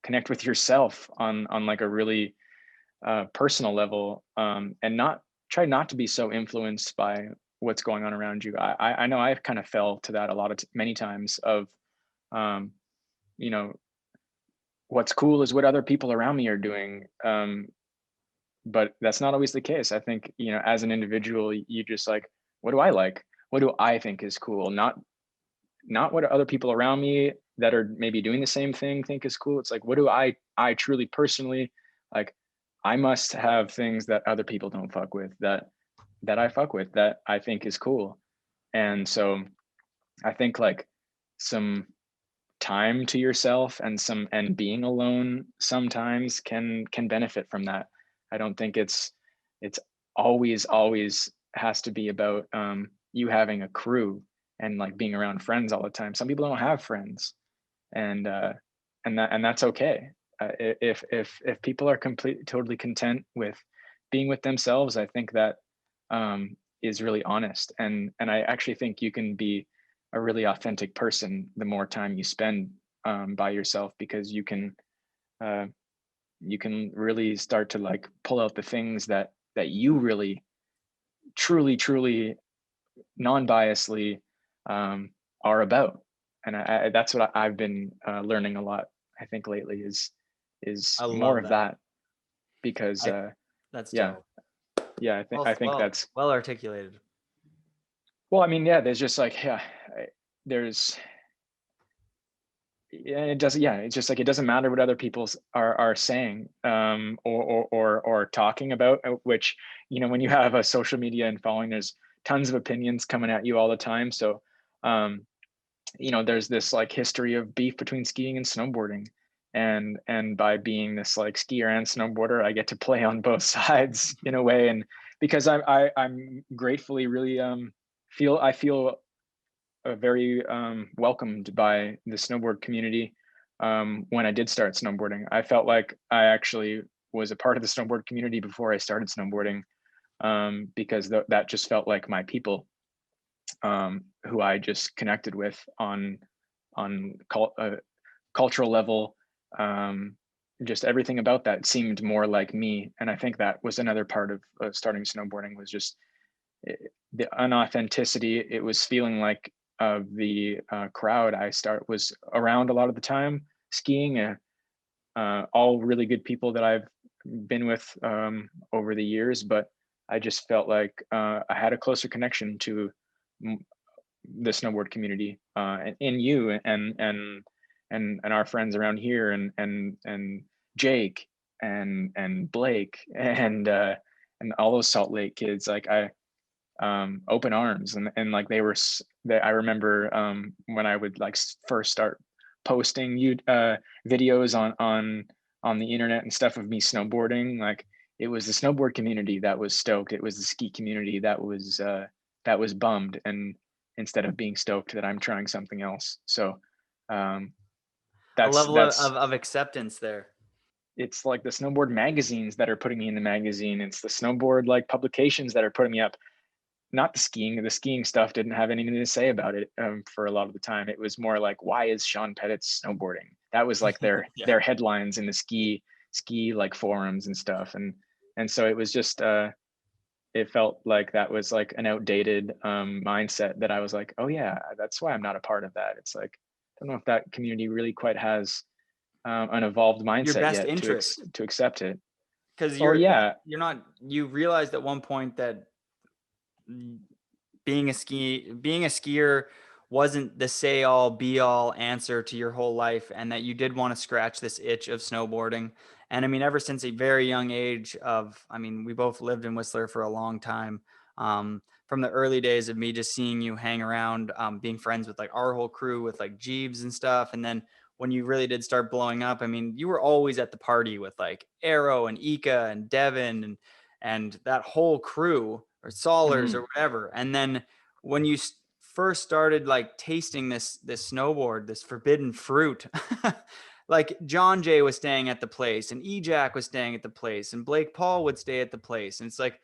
connect with yourself on like a really personal level, and not try not to be so influenced by what's going on around you. I know I've kind of fell to that a lot of many times of um, you know, what's cool is what other people around me are doing, but that's not always the case. I think, you know, as an individual, you just like, what do I like? What do I think is cool? Not what other people around me that are maybe doing the same thing think is cool. It's like, what do I truly personally like? I must have things that other people don't fuck with, that I fuck with, that I think is cool. And so I think like some time to yourself and being alone sometimes can benefit from that. I don't think it's always has to be about you having a crew and like being around friends all the time. Some people don't have friends, and that's okay. If people are totally content with being with themselves, I think that is really honest, and I actually think you can be a really authentic person the more time you spend by yourself, because uh, you can really start to like pull out the things that you really truly non-biasly um, are about. And that's what I've been learning a lot, I think, lately is I more love of that. that, because I That's yeah, dope. yeah, I think Well, that's, well articulated. well, I mean, yeah, there's just like, yeah, there's, yeah, it doesn't, yeah, it's just like it doesn't matter what other people are saying, or talking about, which, you know, when you have a social media and following, there's tons of opinions coming at you all the time. So um you know, there's this like history of beef between skiing and snowboarding, and by being this like skier and snowboarder, I get to play on both sides in a way. And because I'm gratefully really I feel very welcomed by the snowboard community. When I did start snowboarding, I felt like I actually was a part of the snowboard community before I started snowboarding, because that just felt like my people, who I just connected with on cultural level. Um, just everything about that seemed more like me, and I think that was another part of starting snowboarding, was just the unauthenticity. It was feeling like the crowd I start was around a lot of the time skiing, all really good people that I've been with over the years, but I just felt like I had a closer connection to the snowboard community, in you and our friends around here, and Jake and Blake and all those Salt Lake kids. Like I open arms, and like I remember when I would like first start posting you videos on the internet and stuff of me snowboarding. Like it was the snowboard community that was stoked. It was the ski community that was bummed, and instead of being stoked that I'm trying something else. So um, A level that's of acceptance there. it's like the snowboard magazines that are putting me in the magazine. It's the snowboard like publications that are putting me up, not the skiing. The skiing stuff didn't have anything to say about it for a lot of the time. It was more like, why is Sean Pettit snowboarding? That was like Yeah. their headlines in the ski like forums and stuff. And so it was just it felt like that was like an outdated mindset that I was like, oh yeah, that's why I'm not a part of that. It's like, I don't know if that community really quite has an evolved Your mindset best yet interest. to accept it. because Oh yeah. you realized at one point that being a skier wasn't the say all be all answer to your whole life, and that you did want to scratch this itch of snowboarding. And I mean, ever since a very young age of, I mean, we both lived in Whistler for a long time. From the early days of me just seeing you hang around, being friends with like our whole crew with like Jeeves and stuff. And then when you really did start blowing up, I mean, you were always at the party with like Arrow and Ika and Devin and that whole crew, or Solers or Mhm. whatever. And then when you first started like tasting this snowboard, this forbidden fruit, like John Jay was staying at the place and Ejack was staying at the place and Blake Paul would stay at the place. And it's like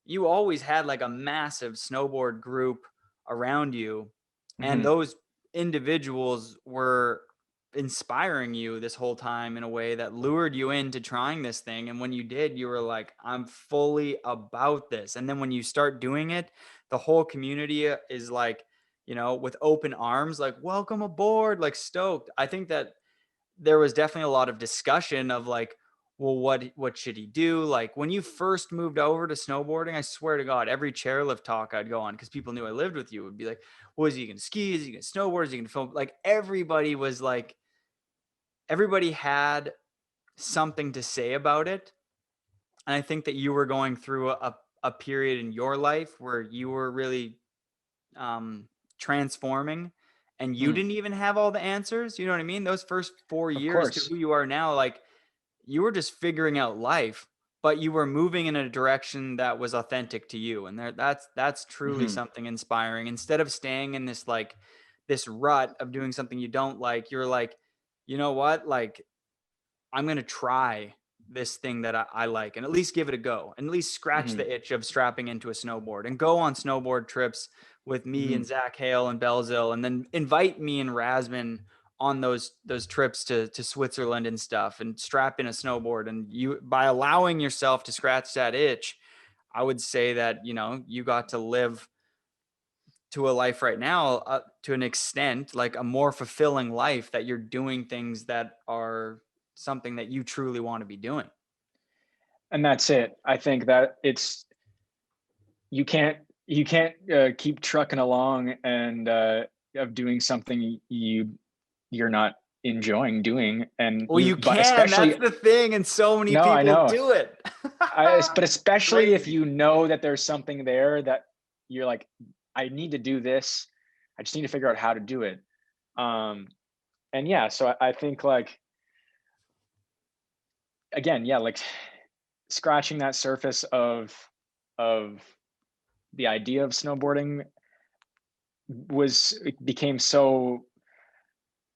you always had like a massive snowboard group around you, and Mhm. those individuals were inspiring you this whole time in a way that lured you into trying this thing. And when you did, you were like, I'm fully about this. And then when you start doing it, the whole community is like, with open arms, like, welcome aboard, like stoked. I think that there was definitely a lot of discussion of like, well, what should he do? Like when you first moved over to snowboarding, I swear to God, every chairlift talk I'd go on, because people knew I lived with you, would be like, well, is he gonna ski? Is he gonna snowboard? Is he gonna film? Like everybody was like, everybody had something to say about it. And I think that you were going through a period in your life where you were really transforming, and you Mm. didn't even have all the answers. You know what I mean? Those first four Of years to course. who you are now, like you were just figuring out life, but you were moving in a direction that was authentic to you. And that's truly Mhm. something inspiring. Instead of staying in this like this rut of doing something you don't like, you're like, you know what? Like I'm gonna try this thing that I like and at least give it a go and at least scratch Mhm. the itch of strapping into a snowboard and go on snowboard trips with me and Mhm. Zach Hale and Belzil, and then invite me and Rasman on those trips to Switzerland and stuff, and strap in a snowboard. And you, by allowing yourself to scratch that itch, I would say that, you got to live to a life right now, to an extent, like a more fulfilling life, that you're doing things that are something that you truly want to be doing. And that's it. I think that you can't keep trucking along and of doing something you're not enjoying doing, and Well, you but can. That's especially, the thing. And so many no, I people know. do it. But It's especially if crazy. you know that there's something there that you're like, I need to do this. I just need to figure out how to do it. Um, and yeah, so I think like, again, yeah, like scratching that surface of the idea of snowboarding it became so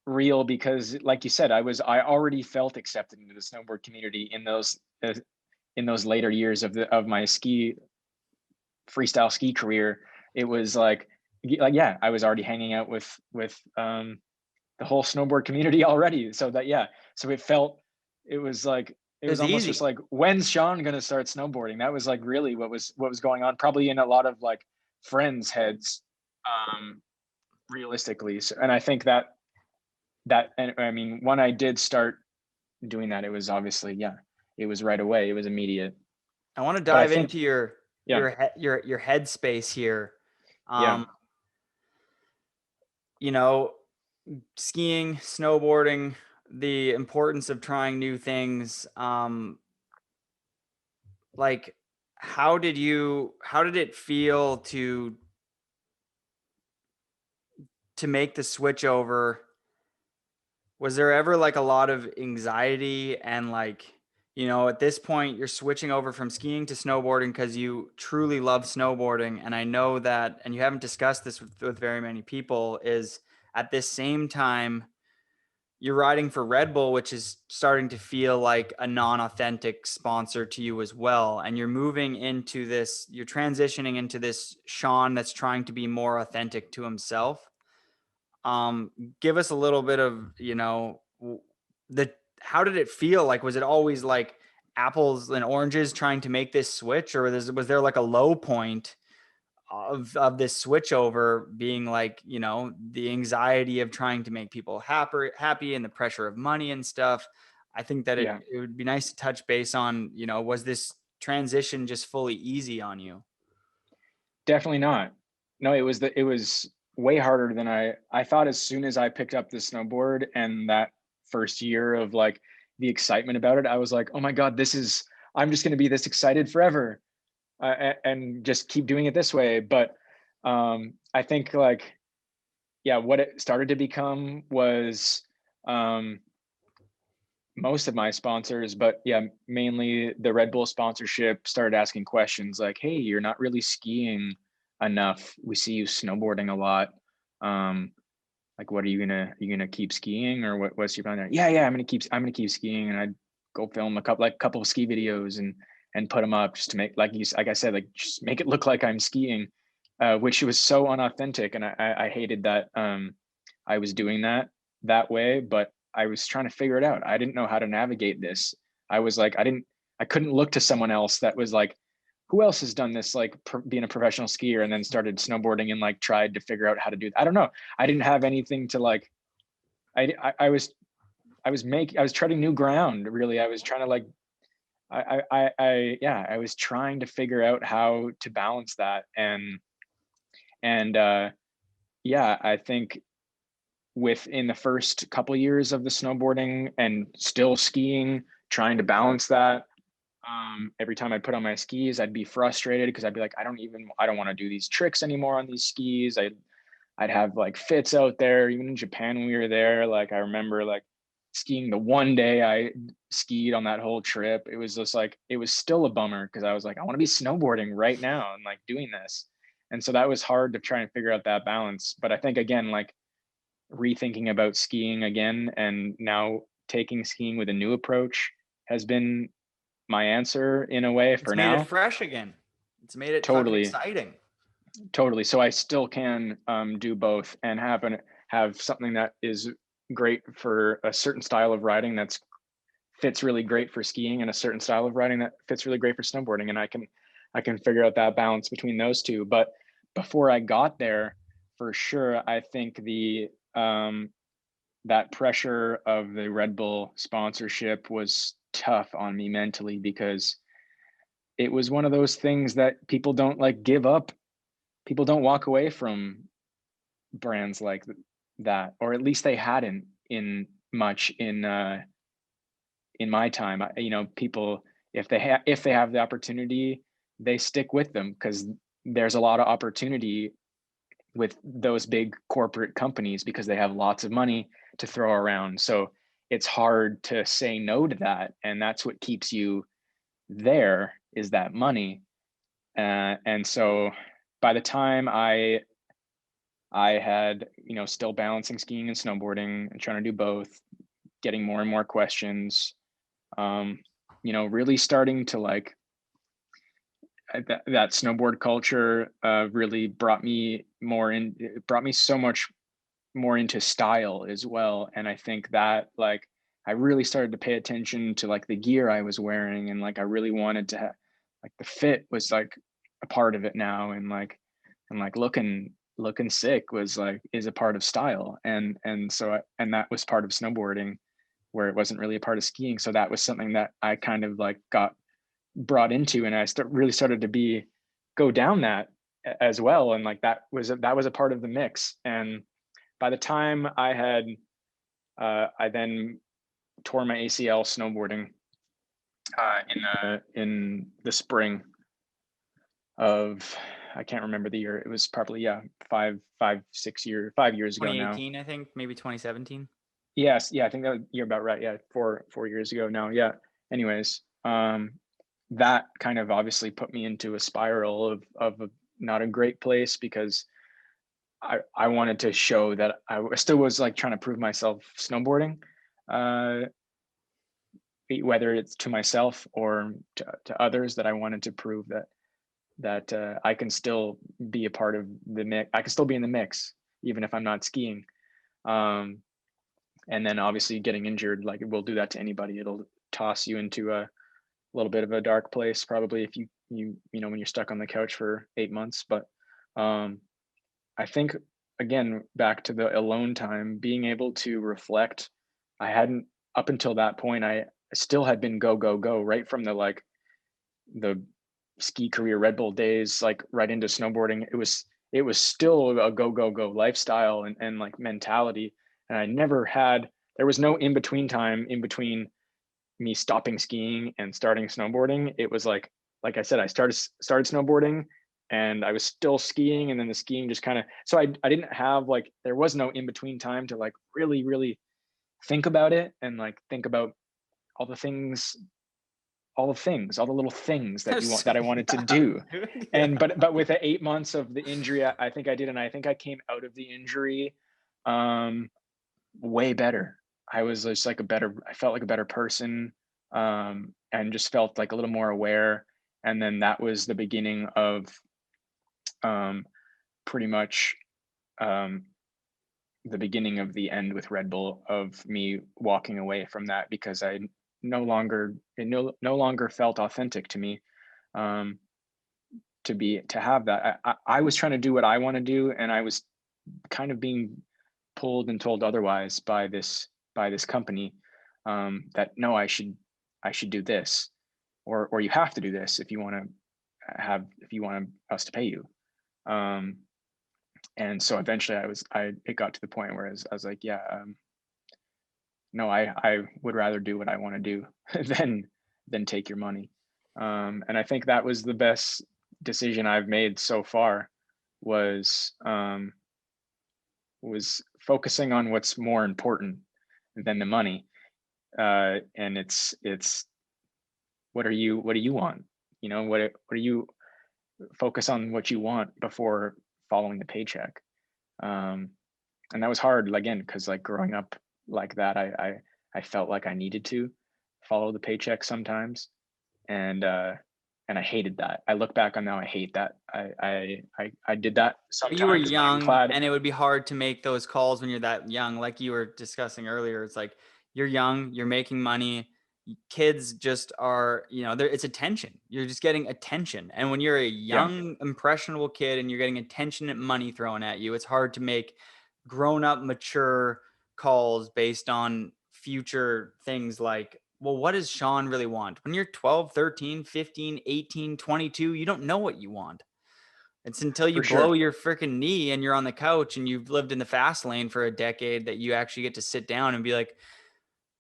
real because, like you said, I already felt accepted into the snowboard community in those later years of my freestyle ski career. It was like, yeah, I was already hanging out with the whole snowboard community already. So that, yeah, so it was like, it It was was almost just easy. like, when's Sean going to start snowboarding? That was like really what was going on, probably in a lot of like friends' heads, um, realistically. So, and I think and I mean, when I did start doing that, it was obviously, yeah, it was right away. It was immediate. I want to But I dive think, into your yeah, your headspace here. yeah. Um, you know, skiing, snowboarding, the importance of trying new things. Like, how did it feel to make the switch over? Was there ever like a lot of anxiety and like, at this point you're switching over from skiing to snowboarding because you truly love snowboarding. And I know that, and you haven't discussed this with very many people, is at this same time you're riding for Red Bull, which is starting to feel like a non-authentic sponsor to you as well. And you're transitioning into this Sean that's trying to be more authentic to himself. Give us a little bit of, the how did it feel? Like, was it always like apples and oranges trying to make this switch, or was there like a low point of this switch over being like, the anxiety of trying to make people happy and the pressure of money and stuff? I think that Yeah, it would be nice to touch base on, was this transition just fully easy on you? definitely not. No, it was way harder than I thought. As soon as I picked up the snowboard and that first year of like the excitement about it, I was like, oh my God, I'm just going to be this excited forever, and just keep doing it this way. But I think like, yeah, what it started to become was um, most of my sponsors, but yeah, mainly the Red Bull sponsorship started asking questions like, "Hey, you're not really skiing enough. We see you snowboarding a lot. Um, like, what are you gonna keep skiing, or what's your plan there?" Yeah, yeah, I'm gonna keep skiing, and I'd go film a couple of ski videos and put them up just to make like I said, like just make it look like I'm skiing, which was so unauthentic, and I hated that. I was doing that way, but I was trying to figure it out. I didn't know how to navigate this. I was like, I couldn't look to someone else that was like, who else has done this, like being a professional skier and then started snowboarding and like tried to figure out how to do I don't know. I didn't have anything to like, I was treading new ground. Really. I was trying to like, yeah, I was trying to figure out how to balance that. And yeah, I think within the first couple of years of the snowboarding and still skiing, trying to balance that. Every time I put on my skis, I'd be frustrated because I'd be like, I don't want to do these tricks anymore on these skis. I'd have like fits out there. Even in Japan when we were there, like I remember like skiing the one day I skied on that whole trip. It was just like it was still a bummer because I was like, I want to be snowboarding right now and like doing this. And so that was hard to try and figure out that balance. But I think again, like rethinking about skiing again and now taking skiing with a new approach has been my answer in a way It's for made it now. fresh again. It's made it fucking Totally, exciting. totally. So I still can do both and have something that is great for a certain style of riding that's fits really great for skiing and a certain style of riding that fits really great for snowboarding. And I can figure out that balance between those two. But before I got there, for sure, I think the that pressure of the Red Bull sponsorship was tough on me mentally because it was one of those things that people don't like give up. People don't walk away from brands like that, or at least they hadn't in much in my time. People if they have the opportunity, they stick with them because there's a lot of opportunity with those big corporate companies because they have lots of money to throw around. So it's hard to say no to that. And that's what keeps you there is that money. And so by the time I had, still balancing skiing and snowboarding and trying to do both, getting more and more questions, really starting to like that snowboard culture really brought me so much more into style as well. And I think that like I really started to pay attention to like the gear I was wearing and like I really wanted to have like the fit was like a part of it now and like looking sick was like is a part of style and that was part of snowboarding where it wasn't really a part of skiing. So that was something that I kind of like got brought into and really started to go down that as well. And like that was a part of the mix. And by the time I then tore my ACL snowboarding in the spring of I can't remember the year. It was probably 5 years ago now. 2018, I think, maybe 2017. Yes, yeah, I think that you're about right. Yeah, 4 years ago now. Yeah. Anyways, that kind of obviously put me into a spiral of not a great place because I wanted to show that I still was like trying to prove myself snowboarding, uh, whether it's to myself or to others that I wanted to prove that I can still be a part of the mix. I can still be in the mix even if I'm not skiing. Um, and then obviously getting injured, like it will do that to anybody. It'll toss you into a little bit of a dark place probably if when you're stuck on the couch for 8 months. But um, I think again back to the alone time, being able to reflect. I hadn't up until that point, I still had been go, go, go right from the ski career Red Bull days, like right into snowboarding. It was still a go, go, go lifestyle and like mentality. And I never had, there was no in between time in between me stopping skiing and starting snowboarding. It was like I said, I started snowboarding and I was still skiing, and then the skiing just kind of, so I didn't have like, there was no in between time to like really, really think about it and like think about all the things, all the little things that that I wanted to do. Yeah. And but with the 8 months of the injury, I think I did, and I think I came out of the injury um way better. I was just like I felt like a better person, and just felt like a little more aware. And then that was the beginning of um pretty much um the beginning of the end with Red Bull, of me walking away from that, because no longer felt authentic to me, um, to have that. I was trying to do what I want to do, and I was kind of being pulled and told otherwise by this company, that no, I should do this, or you have to do this if you want to if you want us to pay you. Um, and so eventually it got to the point where I was like, yeah, no, I would rather do what I want to do than take your money. And I think that was the best decision I've made so far, was focusing on what's more important than the money. And it's what do you want? What do you focus on what you want before following the paycheck? Um, and that was hard again, because like growing up like that, I felt like I needed to follow the paycheck sometimes, and I hated that. I look back on now, I hate that. I did that You were sometimes, and I'm young, glad. and it would be hard to make those calls when you're that young. Like you were discussing earlier, it's like you're young, you're making money. Kids just are, it's attention. You're just getting attention. And when you're a Yeah, young, impressionable kid and you're getting attention and money thrown at you, it's hard to make grown up, mature calls based on future things like, well, what does Sean really want? When you're 12, 13, 15, 18, 22, you don't know what you want. It's until you for blow sure. your freaking knee and you're on the couch and you've lived in the fast lane for a decade that you actually get to sit down and be like,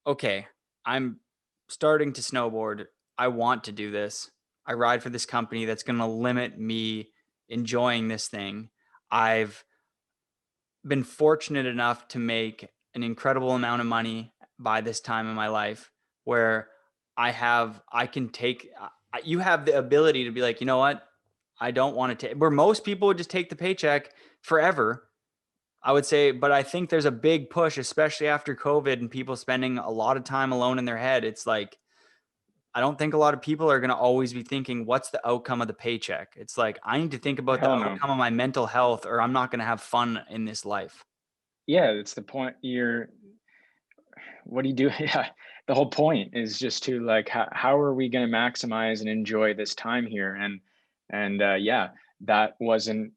okay, I'm starting to snowboard. I want to do this. I ride for this company that's going to limit me enjoying this thing. I've been fortunate enough to make an incredible amount of money by this time in my life where I can take, you have the ability to be like, you know what? I don't want to take, where most people would just take the paycheck forever, I would say. But I think there's a big push, especially after COVID and people spending a lot of time alone in their head. It's like, I don't think a lot of people are going to always be thinking, what's the outcome of the paycheck? It's like, I need to think about the Hell no. outcome of my mental health, or I'm not going to have fun in this life. Yeah, it's the point. What do you do? Yeah, the whole point is just to like, how are we going to maximize and enjoy this time here? And yeah, that wasn't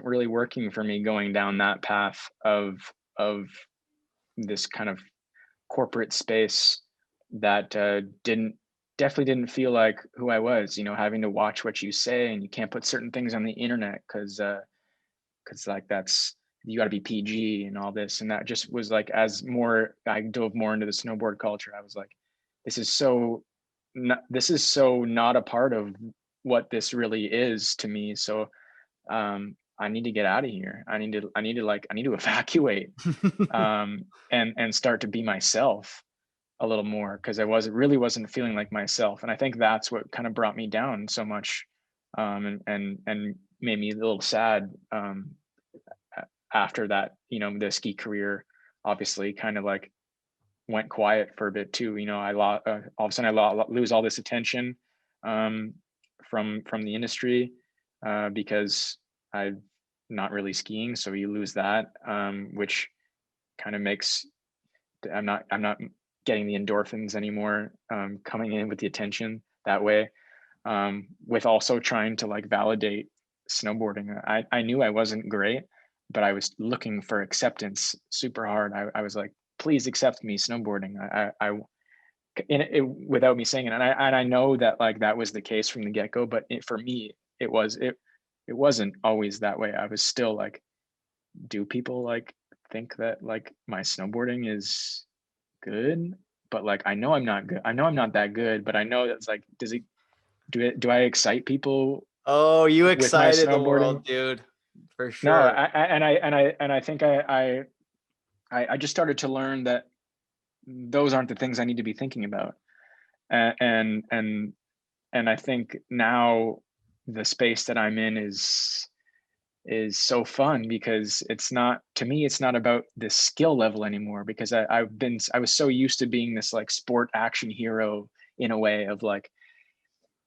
really working for me, going down that path of this kind of corporate space that didn't definitely didn't feel like who I was. Having to watch what you say, and you can't put certain things on the internet because like that's, you got to be PG and all this. And that just was like, as more I dove more into the snowboard culture, I was like, this is so this is so not a part of what this really is to me. So I need to get out of here. I need to evacuate, and start to be myself a little more, because I wasn't feeling like myself. And I think that's what kind of brought me down so much, and made me a little sad, after that. The ski career obviously kind of like went quiet for a bit too. I lost, all of a sudden lose all this attention, um, from the industry, because I'm not really skiing. So you lose that, which kind of makes, I'm not getting the endorphins anymore, coming in with the attention that way, with also trying to like validate snowboarding. I knew I wasn't great, but I was looking for acceptance super hard. I was like, please accept me snowboarding. Without me saying it. And I know that like that was the case from the get-go, but for me, it wasn't always that way. I was still like, do people like think that like my snowboarding is good? But like, I know I'm not good. I know I'm not that good, but I know that's like, do I excite people Oh, you with my excited the snowboarding? world, dude, for No, sure. I think I just started to learn that those aren't the things I need to be thinking about. And and I think now the space that I'm in is so fun because it's not, to me, it's not about the skill level anymore, because I was so used to being this like sport action hero in a way of like,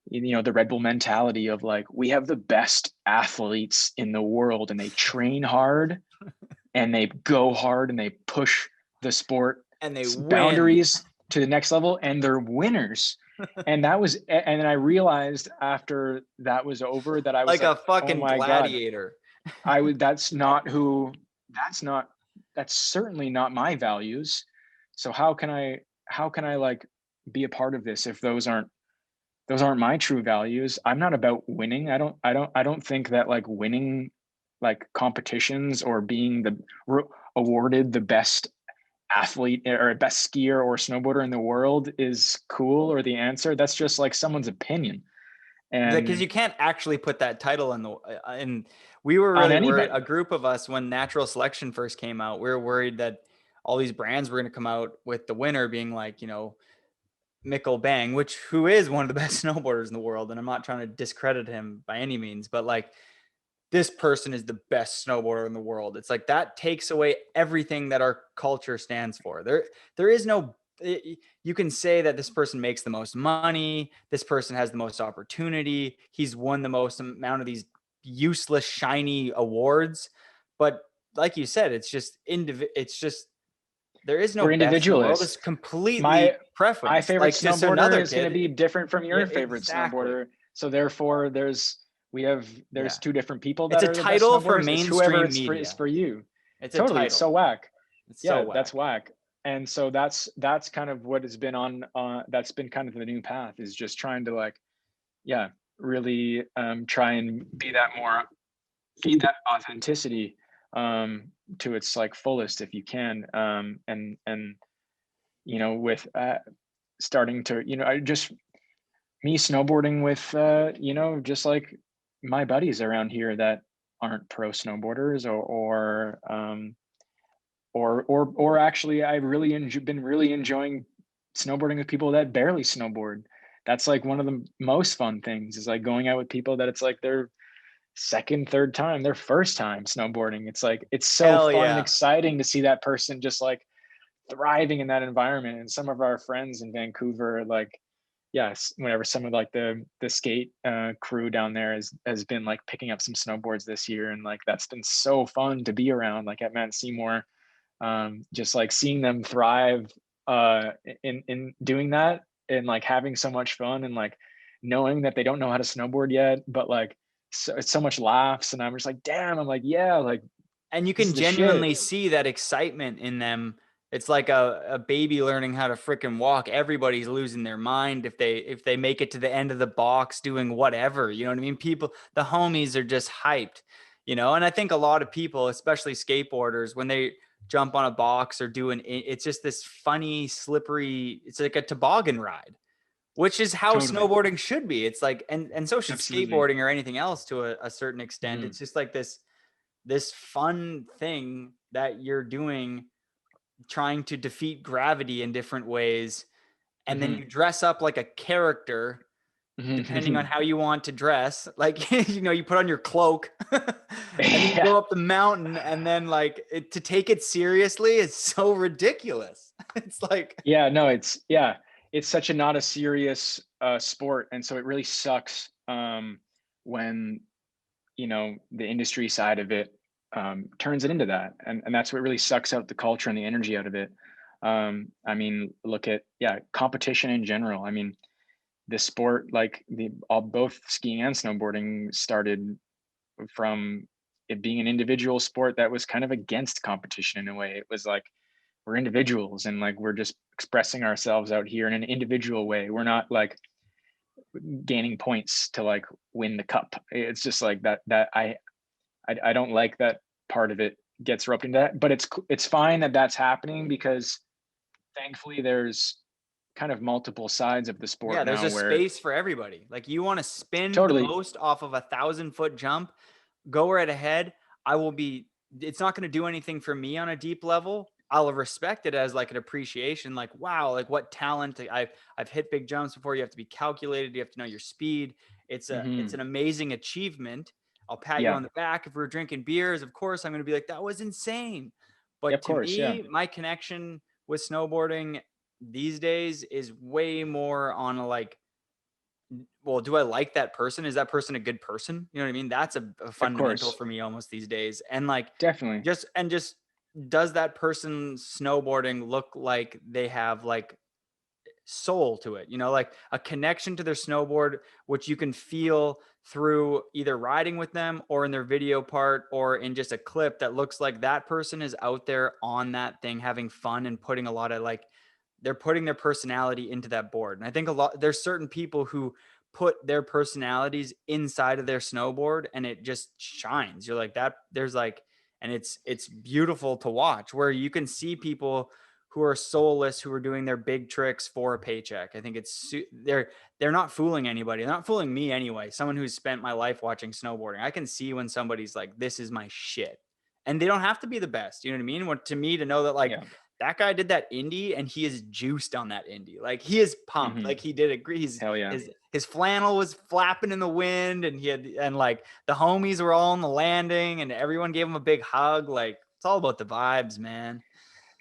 you know, the Red Bull mentality of like, we have the best athletes in the world and they train hard and they go hard and they push the sport And they win boundaries to the next level and they're winners. And that was, and then I realized after that was over that I was like a like, oh fucking my God, gladiator. that's not who, that's not, that's certainly not my values. So how can I like be a part of this if those aren't my true values? I'm not about winning. I don't think that like winning like competitions or being awarded the best athlete or best skier or snowboarder in the world is cool or the answer. That's just like someone's opinion. Because And you can't actually put that title in the and we were on really worried, anybody. a group of us, when natural selection first came out, we were worried that all these brands were going to come out with the winner being like, you know, Mikkel Bang, which who is one of the best snowboarders in the world, and I'm not trying to discredit him by any means, but like, this person is the best snowboarder in the world. It's like that takes away everything that our culture stands for. There is no, you can say that this person makes the most money, this person has the most opportunity, he's won the most amount of these useless shiny awards, but like you said, it's just there is no We're best in the world. It's individualists. completely My preference. favorite Like just snowboarder another is going to kid. be different from Yeah, your favorite exactly. snowboarder. So therefore Yeah. there's two different people It's that a are the best title for snowboarders. It's whoever mainstream is media. for you. It's a Totally. It's title. so whack. It's so Yeah, that's whack. whack. And so that's kind of what has been on that's been kind of the new path, is just trying to like, yeah, really try and be that more, feed that authenticity to its like fullest if you can. And you know, with starting to, you know, I just, me snowboarding with you know, just like my buddies around here that aren't pro snowboarders, or actually I've really been really enjoying snowboarding with people that barely snowboard. That's like one of the most fun things, is like going out with people that it's like their second, third time, their first time snowboarding. It's like, it's so Hell fun and yeah. exciting to see that person just like thriving in that environment. And some of our friends in Vancouver, like, yes, whenever some of like the skate crew down there has been like picking up some snowboards this year, and like that's been so fun to be around, like at Mount Seymour, just like seeing them thrive in doing that, and like having so much fun, and like knowing that they don't know how to snowboard yet, but like it's so much laughs, and I'm just like, damn, I'm like, yeah, like And you this can is the shit. genuinely see that excitement in them. It's like a baby learning how to freaking walk. Everybody's losing their mind if they make it to the end of the box doing whatever. You know what I mean? People, the homies are just hyped, you know? And I think a lot of people, especially skateboarders, when they jump on a box or it's just this funny, slippery, it's like a toboggan ride, which is how Totally. snowboarding should be. It's like, and so should Absolutely. skateboarding or anything else to a certain extent. Mhm. It's just like this fun thing that you're doing, trying to defeat gravity in different ways, and then you Mhm. dress up like a character depending on Mhm. how you want to dress, like you know, you put on your cloak and then you Yeah. go up the mountain, and then like to take it seriously is so ridiculous. It's like, Yeah, no, it's such a not a serious sport, and so it really sucks when, you know, the industry side of it turns it into that, and that's what really sucks out the culture and the energy out of it. I mean, look at, yeah, competition in general. I mean, the sport, like both skiing and snowboarding started from it being an individual sport that was kind of against competition in a way. It was like we're individuals, and like we're just expressing ourselves out here in an individual way. We're not like gaining points to like win the cup. It's just like I don't like that part of it gets roped into that, but it's fine that that's happening, because thankfully there's kind of multiple sides of the Yeah, sport there's now a where space for everybody. Like you want to spin the totally, most off of 1,000-foot jump, go right ahead. I will be, it's not going to do anything for me on a deep level. I'll respect it as like an appreciation, like, wow, like what talent. I've hit big jumps before. You have to be calculated. You have to know your speed. It's an amazing achievement. I'll pat you yeah, on the back. If we're drinking beers, of course, I'm going to be like, that was insane. yeah, But of to course, yeah, me, my connection with snowboarding these days is way more on a like, well, do I like that person? Is that person a good person? You know what I mean? That's a of fundamental course, for me almost these days. And like, definitely, just does that person snowboarding look like they have like soul to it? You know, like a connection to their snowboard, which you can feel through either riding with them or in their video part or in just a clip that looks like that person is out there on that thing having fun and putting a lot of like, they're putting their personality into that board. And I think there's certain people who put their personalities inside of their snowboard and it just shines. You're like that, there's like, and it's beautiful to watch where you can see people who are soulless, who are doing their big tricks for a paycheck. I think they're not fooling anybody. They're not fooling me anyway. Someone who's spent my life watching snowboarding, I can see when somebody's like, this is my shit. And they don't have to be the best. You know what I mean? What to me to know that like yeah, that guy did that indie and he is juiced on that indie. Like he is pumped. hmm Like he did agree. hell yeah, His flannel was flapping in the wind and like the homies were all on the landing and everyone gave him a big hug. Like it's all about the vibes, man.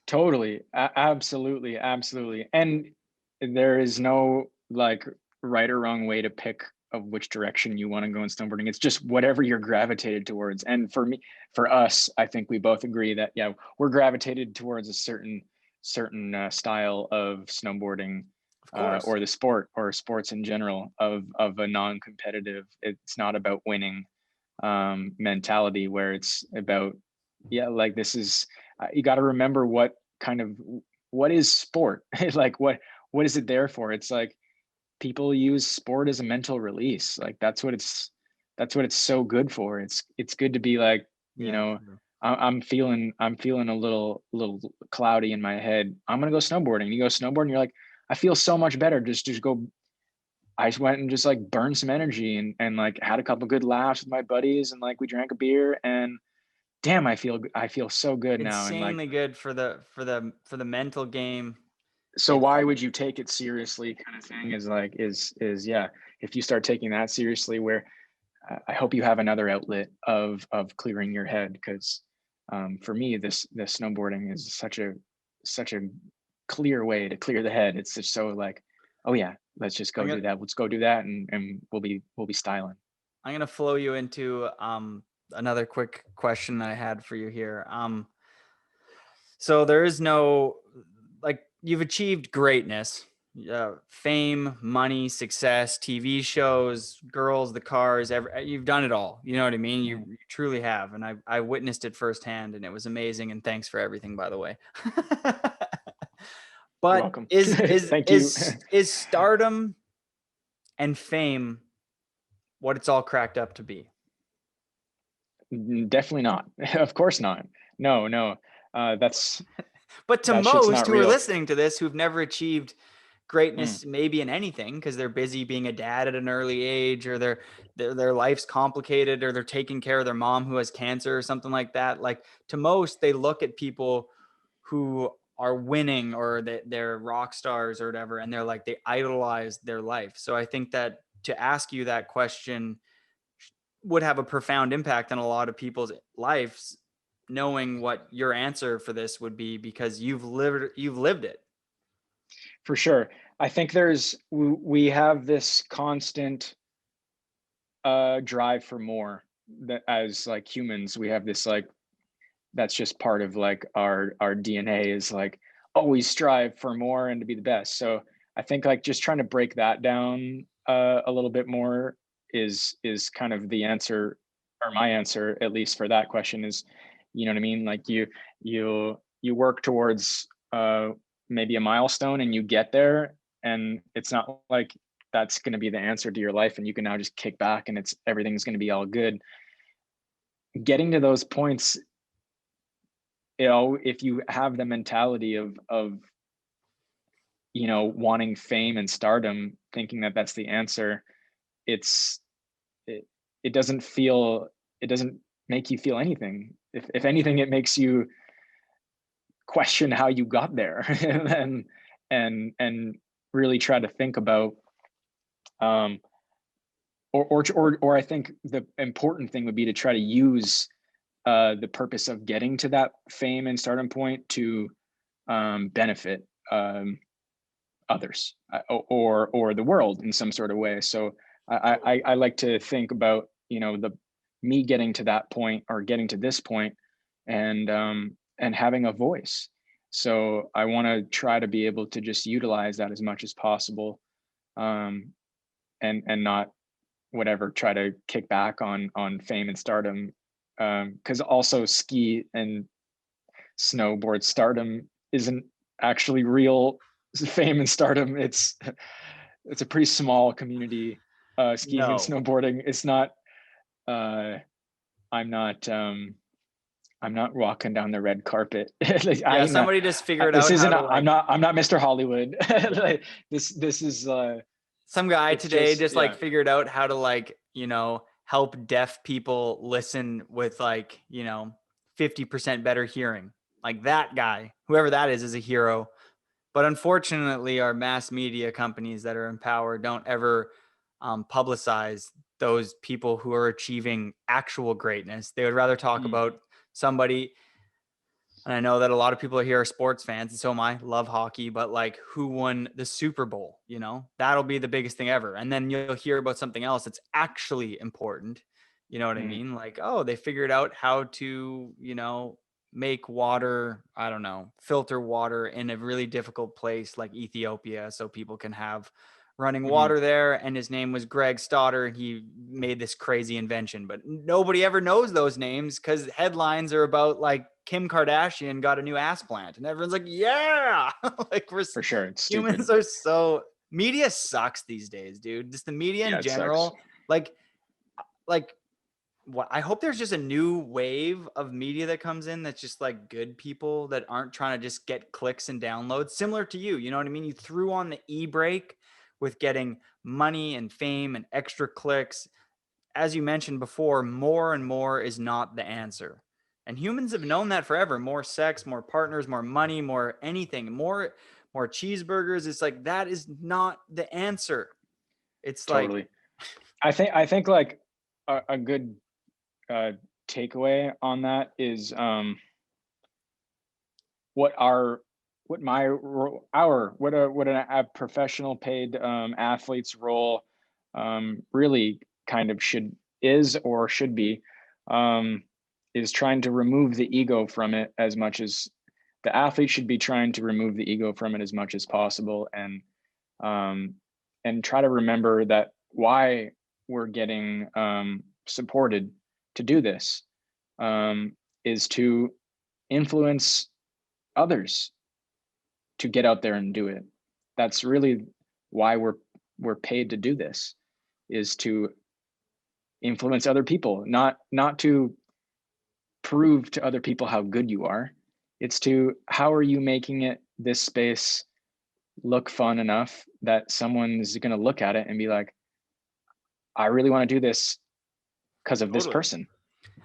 totally, absolutely, absolutely. And there is no like right or wrong way to pick of which direction you want to go in snowboarding. It's just whatever you're gravitated towards. And for me, for us, I think we both agree that yeah, we're gravitated towards a certain style of snowboarding, Of course. or the sport or sports in general of a non-competitive. It's not about winning mentality, where it's about yeah, like this is you got to remember what is sport. Like what is it there for? It's like people use sport as a mental release. Like that's what it's so good for. It's good to be like, you Yeah. know, I'm feeling a little cloudy in my head. I'm gonna go snowboarding. You go snowboarding, you're like, I feel so much better. Just go. I just went and just like burned some energy and like had a couple good laughs with my buddies, and like we drank a beer, and damn, I feel so good now. And like, Insanely good for the mental game. so It's why would you take it seriously, kind of thing, is like is yeah, if you start taking that seriously, where I hope you have another outlet of clearing your head, because for me this snowboarding is such a clear way to clear the head. It's just so like, oh yeah, let's just I'm go gonna do that. Let's go do that, and we'll be styling. I'm gonna flow you into another quick question that I had for you here. So there is no like you've achieved greatness, fame, money, success, TV shows, girls, the cars, you've done it all. You know what I mean? Mhm. You truly have, and I witnessed it firsthand, and it was amazing. And thanks for everything, by the way. You're But welcome. is is Thank you. is is stardom and fame what it's all cracked up to be? Definitely not. Of course not. No, no. That's But to that shit's most not who are real. listening to this who've never achieved Mm, greatness maybe in anything because they're busy being a dad at an early age or their life's complicated or they're taking care of their mom who has cancer or something like that, like to most they look at people who are winning or they're rock stars or whatever and they're like they idolize their life. So I think that to ask you that question would have a profound impact on a lot of people's lives, knowing what your answer for this would be because you've lived it. for sure. I think we have this constant drive for more, that as like humans we have this like, that's just part of like our DNA, is like always strive for more and to be the best. So I think like just trying to break that down a little bit more is kind of the answer, or my answer at least for that question is, you know what I mean? Like you work towards maybe a milestone and you get there, and it's not like that's going to be the answer to your life and you can now just kick back and everything's going to be all good. Getting to those points, if you have the mentality of wanting fame and stardom, thinking that that's the answer, it doesn't make you feel anything. If anything, it makes you question how you got there and really try to think about or I think the important thing would be to try to use the purpose of getting to that fame and stardom point to benefit others or the world in some sort of way. So I like to think about me getting to that point or getting to this point and having a voice. So I want to try to be able to just utilize that as much as possible, and not try to kick back on fame and stardom, because also ski and snowboard stardom isn't actually real fame and stardom. It's a pretty small community, skiing and snowboarding. It's not I'm not walking down the red carpet. Like, somebody just figured out isn't how to, like, I'm not Mr. Hollywood. Like, this is some guy today just yeah. figured out how to help deaf people listen with 50% better hearing. Like, that guy, whoever that is a hero. But unfortunately, our mass media companies that are in power don't ever publicize those people who are achieving actual greatness. They would rather talk about somebody. And I know that a lot of people here are sports fans, and so am I. Love hockey, but who won the Super Bowl? That'll be the biggest thing ever. And then you'll hear about something else that's actually important. You know what I mean? Like, oh, they figured out how to, make water, I don't know, filter water in a really difficult place like Ethiopia so people can have running water there. And his name was Greg Stoddard. And he made this crazy invention, but nobody ever knows those names because headlines are about Kim Kardashian got a new ass plant and everyone's like, yeah. We're for sure. It's humans stupid. Are so, media sucks these days, dude. Just the media in general. What I hope there's just a new wave of media that comes in that's just good people that aren't trying to just get clicks and downloads, similar to you. You know what I mean? You threw on the e-brake with getting money and fame and extra clicks. As you mentioned before, more and more is not the answer. And humans have known that forever. More sex, more partners, more money, more anything, more cheeseburgers. It's that is not the answer. It's totally. I think a good takeaway on that is what a professional paid athlete's role really kind of should be, is trying to remove the ego from it as much as the athlete should be trying to remove the ego from it as much as possible, and try to remember that why we're getting supported to do this is to influence others to get out there and do it. That's really why we're paid to do this, is to influence other people, not to prove to other people how good you are. It's to, how are you making this space look fun enough that someone's going to look at it and be like, I really want to do this because of this person.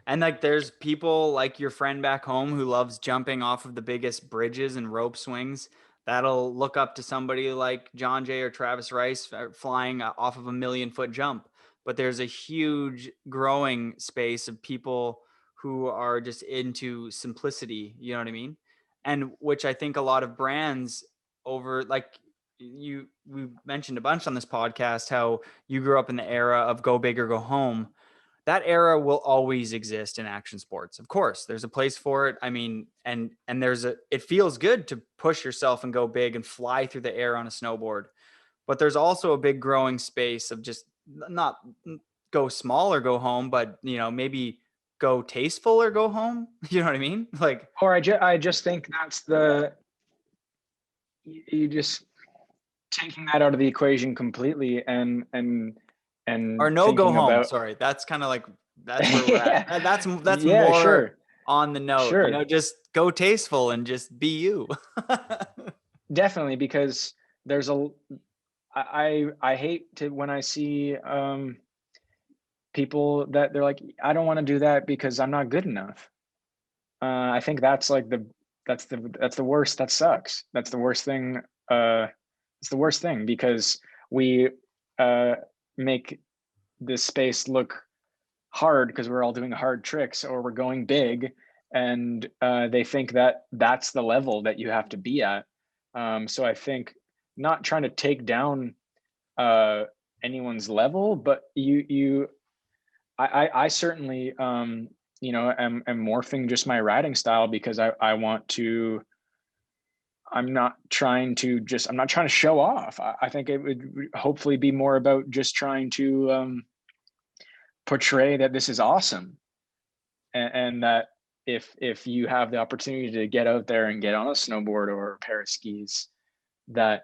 And there's people like your friend back home who loves jumping off of the biggest bridges and rope swings that'll look up to somebody like John Jay or Travis Rice flying off of a 1,000,000-foot jump. But there's a huge growing space of people who are just into simplicity, you know what I mean? And which I think a lot of brands over, we mentioned a bunch on this podcast, how you grew up in the era of go big or go home. That era will always exist in action sports. Of course, there's a place for it. I mean, and it feels good to push yourself and go big and fly through the air on a snowboard. But there's also a big growing space of just not go small or go home, but maybe go tasteful or go home. You know what I mean? Or I just think that's you just taking that out of the equation completely and Or no, go thinking home. about Sorry. That's kind of like, that's where we're at. yeah, That's yeah, more sure, on the note, sure, just go tasteful and just be you. definitely, because there's a I hate to when I see people that they're like, I don't want to do that because I'm not good enough. I think that's like that's the worst. That sucks. That's the worst thing. It's the worst thing because we uh, make this space look hard because we're all doing hard tricks or we're going big, and they think that that's the level that you have to be at. So I think not trying to take down uh, anyone's level, but I certainly am morphing just my riding style because I want to. I'm not trying to show off. I think it would hopefully be more about just trying to portray that this is awesome, and that if you have the opportunity to get out there and get on a snowboard or a pair of skis, that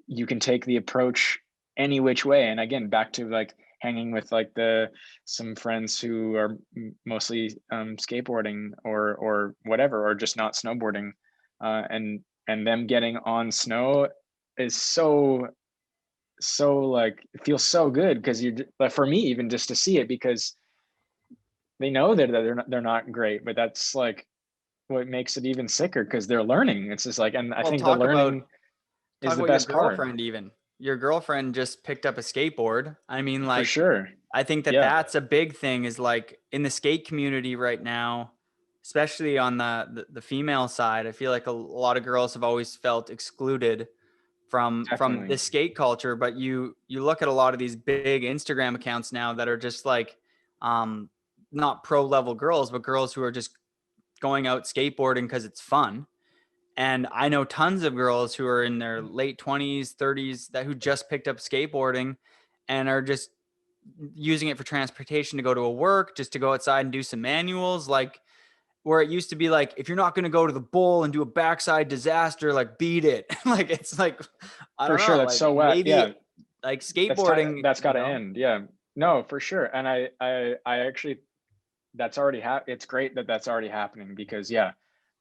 you can take the approach any which way. And again, back to like hanging with like the some friends who are mostly skateboarding or whatever, or just not snowboarding, and them getting on snow is so like it feels so good because you like for me even just to see it, because they know that they're not great, but that's like what makes it even sicker because they're learning. It's just like, and I Well, think the learning talk is the about your best part. girlfriend even. Your girlfriend just picked up a skateboard. I mean, For like, sure. I think that Yeah, that's a big thing is like in the skate community right now, especially on the female side, I feel like a lot of girls have always felt excluded from definitely. the skate culture. But you look at a lot of these big Instagram accounts now that are just like um not pro level girls, but girls who are just going out skateboarding because it's fun. And I know tons of girls who are in their late 20s, 30s that who just picked up skateboarding and are just using it for transportation to go to a work, just to go outside and do some manuals. Like where it used to be like, if you're not going to go to the bowl and do a backside disaster, like beat it. Like, it's like, I For don't sure. know, That's like so maybe yeah. like skateboarding, That's got to end. Yeah. No, for sure. And I actually that's already it's great that that's already happening because yeah.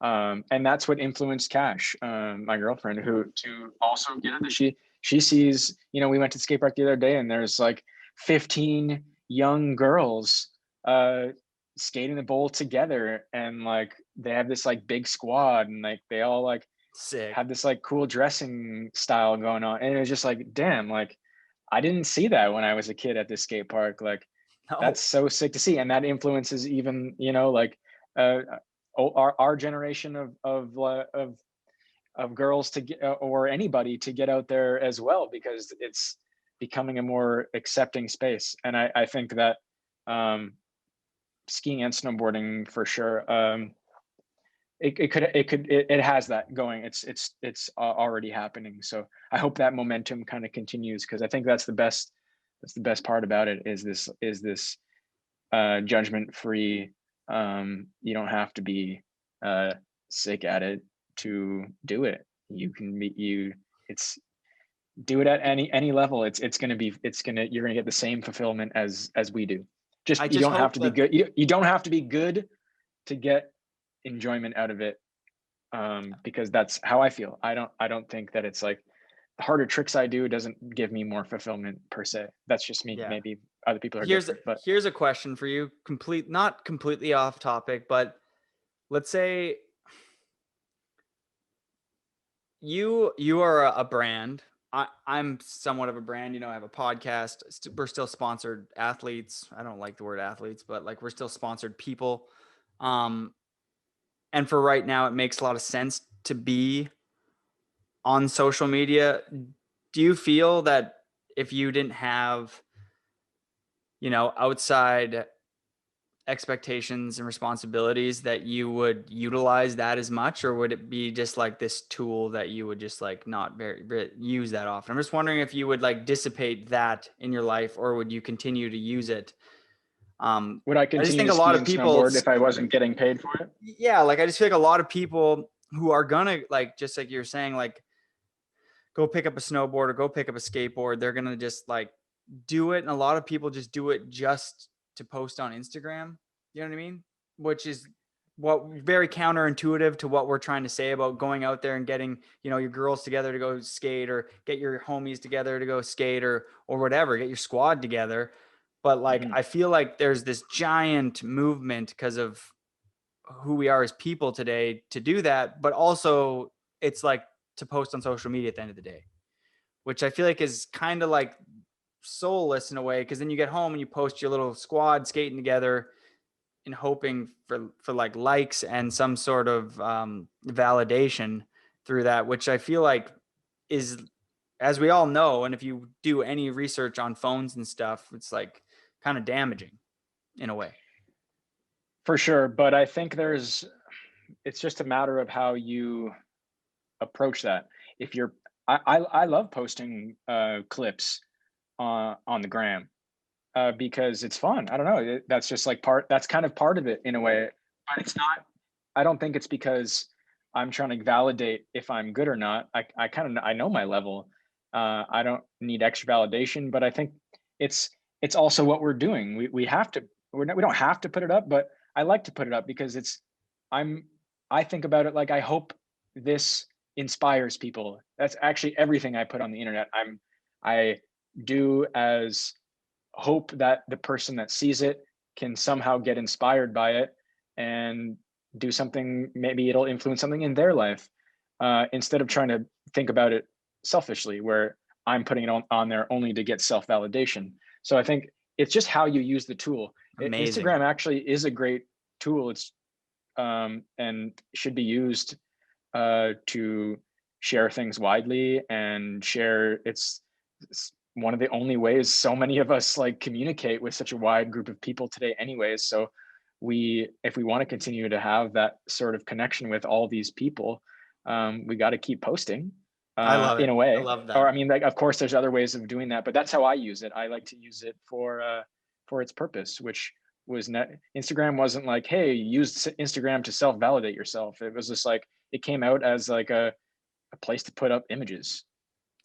And that's what influenced Cash, my girlfriend, who to also get into she sees, we went to skate park the other day and there's like 15 young girls uh skating the bowl together, and like they have this like big squad, and like they all like sick. have this like cool dressing style going on, and it was just like damn, like I didn't see that when I was a kid at this skate park. Like No, that's so sick to see, and that influences even like uh, our generation of girls to get, or anybody to get out there as well, because it's becoming a more accepting space. And I think that um, skiing and snowboarding for sure. It has that going. It's already happening. So I hope that momentum kind of continues, because I think that's the best part about it is this judgment free. You don't have to be sick at it to do it. You can be it's do it at any level. It's gonna be you're gonna get the same fulfillment as we do. Just I you just don't have hope to be that, good. You don't have to be good to get enjoyment out of it, because that's how I feel. I don't think that it's like the harder tricks I do doesn't give me more fulfillment per se. That's just me. yeah. Maybe other people are Here's different, but here's a question for you, not completely off topic, but let's say you are a brand. I'm somewhat of a brand. I have a podcast. We're still sponsored athletes. I don't like the word athletes, but like we're still sponsored people. Um, and for right now, it makes a lot of sense to be on social media. Do you feel that if you didn't have, outside expectations and responsibilities, that you would utilize that as much, or would it be just like this tool that you would just like not very use that often? I'm just wondering if you would like dissipate that in your life, or would you continue to use it? would I I just continue think to a lot ski of and people, snowboard if I wasn't getting paid for it? yeah, like I just feel like a lot of people who are gonna, like, just like you're saying, like, go pick up a snowboard or go pick up a skateboard. They're gonna just like do it, and a lot of people just do it just to post on Instagram. You know what I mean? Which is what very counterintuitive to what we're trying to say about going out there and getting, you know, your girls together to go skate, or get your homies together to go skate, or whatever, get your squad together. But like, Mhm. I feel like there's this giant movement because of who we are as people today to do that, but also it's like to post on social media at the end of the day, which I feel like is kind of like soulless in a way, because then you get home and you post your little squad skating together and hoping for like likes and some sort of validation through that, which I feel like is, as we all know, and if you do any research on phones and stuff, it's like kind of damaging in a way. For sure, but I think it's just a matter of how you approach that. If you're I love posting clips on the gram, because it's fun. I don't know. That's just like that's kind of part of it in a way. But it's not, I don't think it's because I'm trying to validate if I'm good or not. I kind of, I know my level. I don't need extra validation, but I think it's it's also what we're doing. We have to, we don't have to put it up, but I like to put it up because I'm I think about it like, I hope this inspires people. That's actually everything I put on the internet. I do as hope that the person that sees it can somehow get inspired by it and do something. Maybe it'll influence something in their life, instead of trying to think about it selfishly, where I'm putting it on there only to get self-validation. So I think it's just how you use the tool. Amazing. Instagram actually is a great tool. It's and should be used to share things widely and share. It's one of the only ways so many of us like communicate with such a wide group of people today anyways. So if we want to continue to have that sort of connection with all these people, we got to keep posting, I love in it. a I way. love Or that. I mean, like, of course there's other ways of doing that, but that's how I use it. I like to use it for its purpose, which was not, Instagram wasn't like, hey, use Instagram to self-validate yourself. It was just like, it came out as like a place to put up images.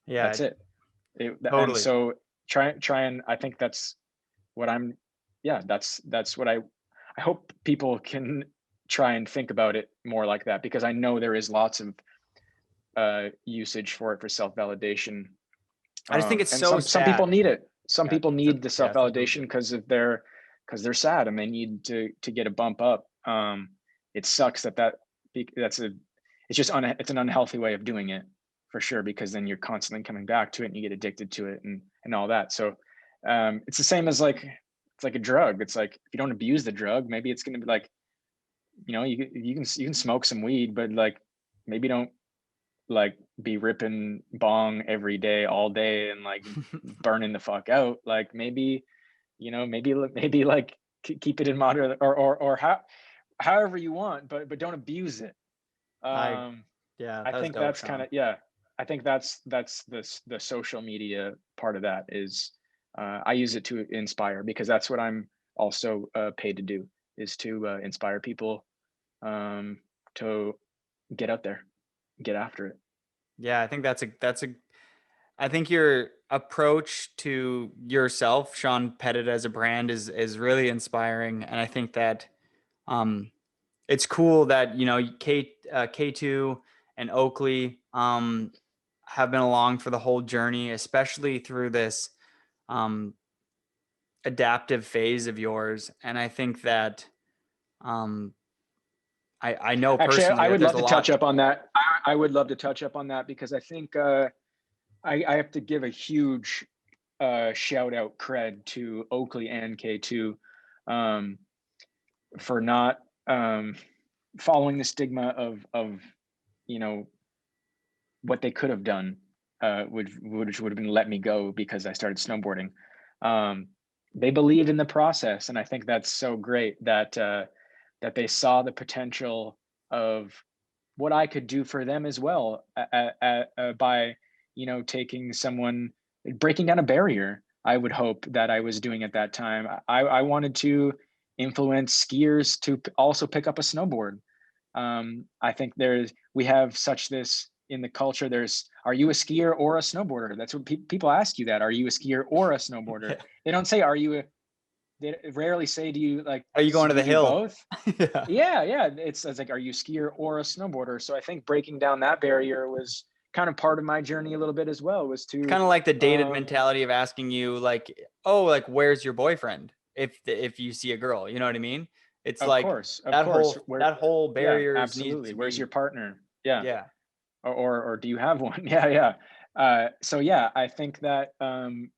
Yeah, That's it. And totally. so try and, I think that's what I'm, yeah, that's what I hope people can try and think about it more like that, because I know there is lots of usage for it for self-validation. I just think it's And so some people sad. need it. Some Yeah, people need the yeah, some people self-validation do. because they're sad and they need to get a bump up. It sucks that's a it's just it's an unhealthy way of doing it, for sure, because then you're constantly coming back to it and you get addicted to it and all that. So it's the same as like, it's like a drug. It's like, if you don't abuse the drug, maybe it's going to be like, you can smoke some weed, but like, maybe don't like be ripping bong every day all day and like burning the fuck out. Like, maybe, maybe like keep it in moderate, or however you want, but don't abuse it. I um Yeah, I that was think dope, that's kind Sean. of, yeah, I think that's the social media part of that is, I use it to inspire, because that's what I'm also paid to do, is to inspire people, um to get out there, get after it. Yeah, I think I think your approach to yourself, Sean Pettit, as a brand is really inspiring, and I think that um it's cool that, you know, K2 and Oakley have been along for the whole journey, especially through this um adaptive phase of yours. And I think that um I know Actually, personally I that would there's love a to touch lot. up on that. I would love to touch up on that, because I think I have to give a huge shout out cred to Oakley and K2, um, for not following the stigma of you know what they could have done, which would have been let me go because I started snowboarding. Um, they believed in the process, and I think that's so great that that they saw the potential of what I could do for them as well, by taking someone, breaking down a barrier. I would hope that I was doing at that time. I wanted to influence skiers to also pick up a snowboard. I think we have such this in the culture. Are you a skier or a snowboarder? That's what people ask you that. Are you a skier or a snowboarder? Yeah. They don't say, they rarely say, do you like, Are you going to do you the do hill? both? Yeah. Yeah. It's like, are you a skier or a snowboarder? So I think breaking down that barrier was kind of part of my journey a little bit as well, was It's to, kind of like the dated mentality of asking you like, oh, like, where's your boyfriend? If you see a girl, you know what I mean? It's of like course, that whole yeah, barriers needs absolutely. to Where's your be, partner? Yeah. yeah. Or do you have one? Yeah. So yeah, I think that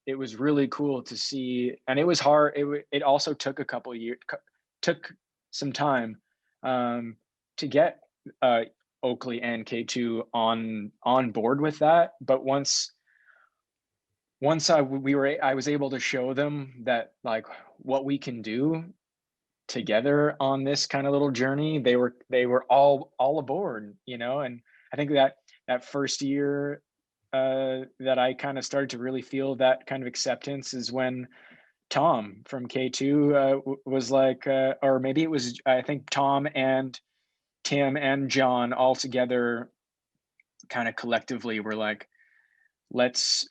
it was really cool to see, and it was hard. It also took a couple years, took some time to get Oakley and K2 on board with that. But once I was able to show them that like what we can do together on this kind of little journey, they were all aboard, and I think that first year that I kind of started to really feel that kind of acceptance is when Tom from K2 was like, or maybe it was, I think Tom and Tim and John all together kind of collectively were like, let's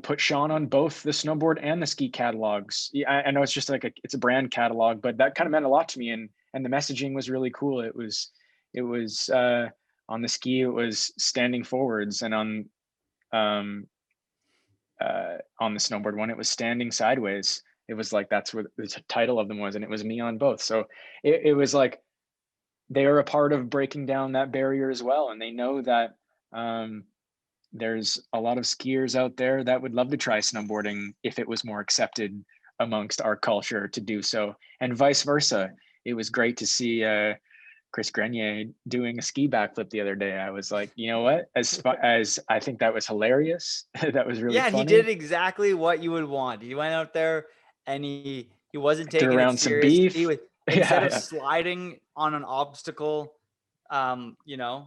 put Sean on both the snowboard and the ski catalogs. Yeah, I know it's just like it's a brand catalog, but that kind of meant a lot to me, and the messaging was really cool. It was on the ski, it was standing forwards, and on the snowboard one, it was standing sideways. It was like that's what the title of them was, and it was me on both. So it was like they are a part of breaking down that barrier as well, and they know that there's a lot of skiers out there that would love to try snowboarding if it was more accepted amongst our culture to do so, and vice versa. It was great to see Chris Grenier doing a ski backflip the other day. I was like, you know what? As I think that was hilarious. That was really Yeah, he did funny. exactly what you would want. He went out there and he wasn't Threw taking it around some serious. He beef. was, instead Yeah, of yeah, sliding on an obstacle,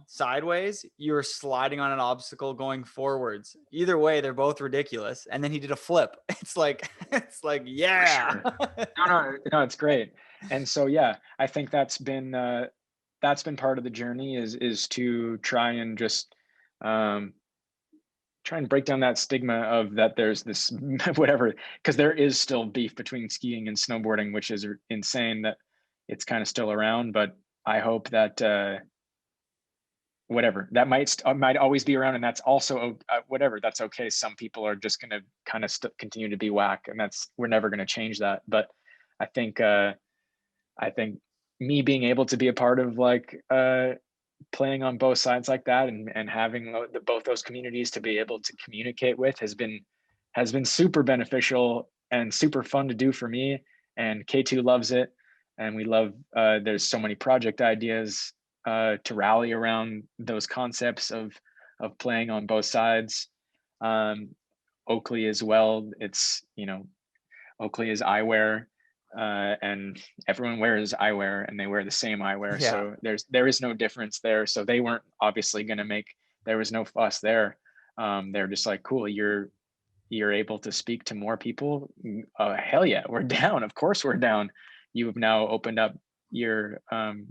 sideways, you were sliding on an obstacle going forwards. Either way, they're both ridiculous. And then he did a flip. It's like, for yeah. sure. No, it's great. And so yeah, I think that's been part of the journey is to try and just um try and break down that stigma of that there's this whatever, because there is still beef between skiing and snowboarding, which is insane that it's kind of still around. But I hope that whatever that might always be around, and that's also whatever, that's okay. Some people are just going to kind of continue to be whack, and we're never going to change that. But I think I think me being able to be a part of like playing on both sides like that, and having both those communities to be able to communicate with has been super beneficial and super fun to do for me. And K2 loves it, and we love there's so many project ideas to rally around those concepts of playing on both sides. um, Oakley as well, it's Oakley is eyewear, and everyone wears eyewear, and they wear the same eyewear. Yeah. So there is no difference there. So they weren't obviously going to there was no fuss there. They're just like, cool, you're able to speak to more people. Hell yeah, we're down. Of course we're down. You have now opened up your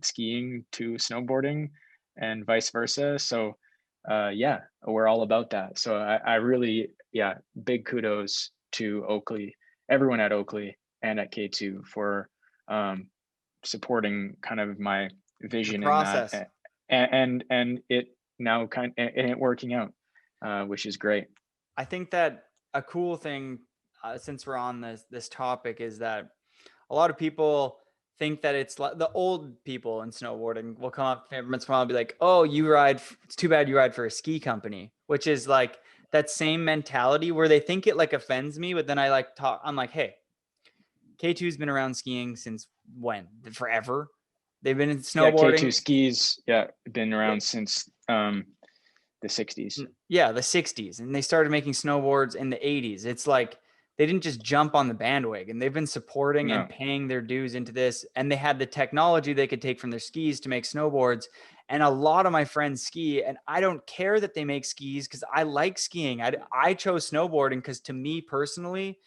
skiing to snowboarding and vice versa. So yeah, we're all about that. So I really, yeah, big kudos to Oakley, everyone at Oakley and at K2 for supporting kind of my The vision in that, process. and it now and it working out, which is great. I think that a cool thing, since we're on this topic, is that a lot of people think that it's like the old people in snowboarding will come up every once in a while and be like, "Oh, you ride. It's too bad you ride for a ski company," which is like that same mentality where they think it like offends me, but then I like talk. I'm like, "Hey, K2's been around skiing since when? Forever. They've been in Yeah, K2 snowboarding. skis, yeah, been around since the 60s. Yeah, the 60s, and they started making snowboards in the 80s. It's like they didn't just jump on the bandwagon. They've been supporting and No, paying their dues into this, and they had the technology they could take from their skis to make snowboards. And a lot of my friends ski, and I don't care that they make skis because I like skiing. I chose snowboarding because to me personally,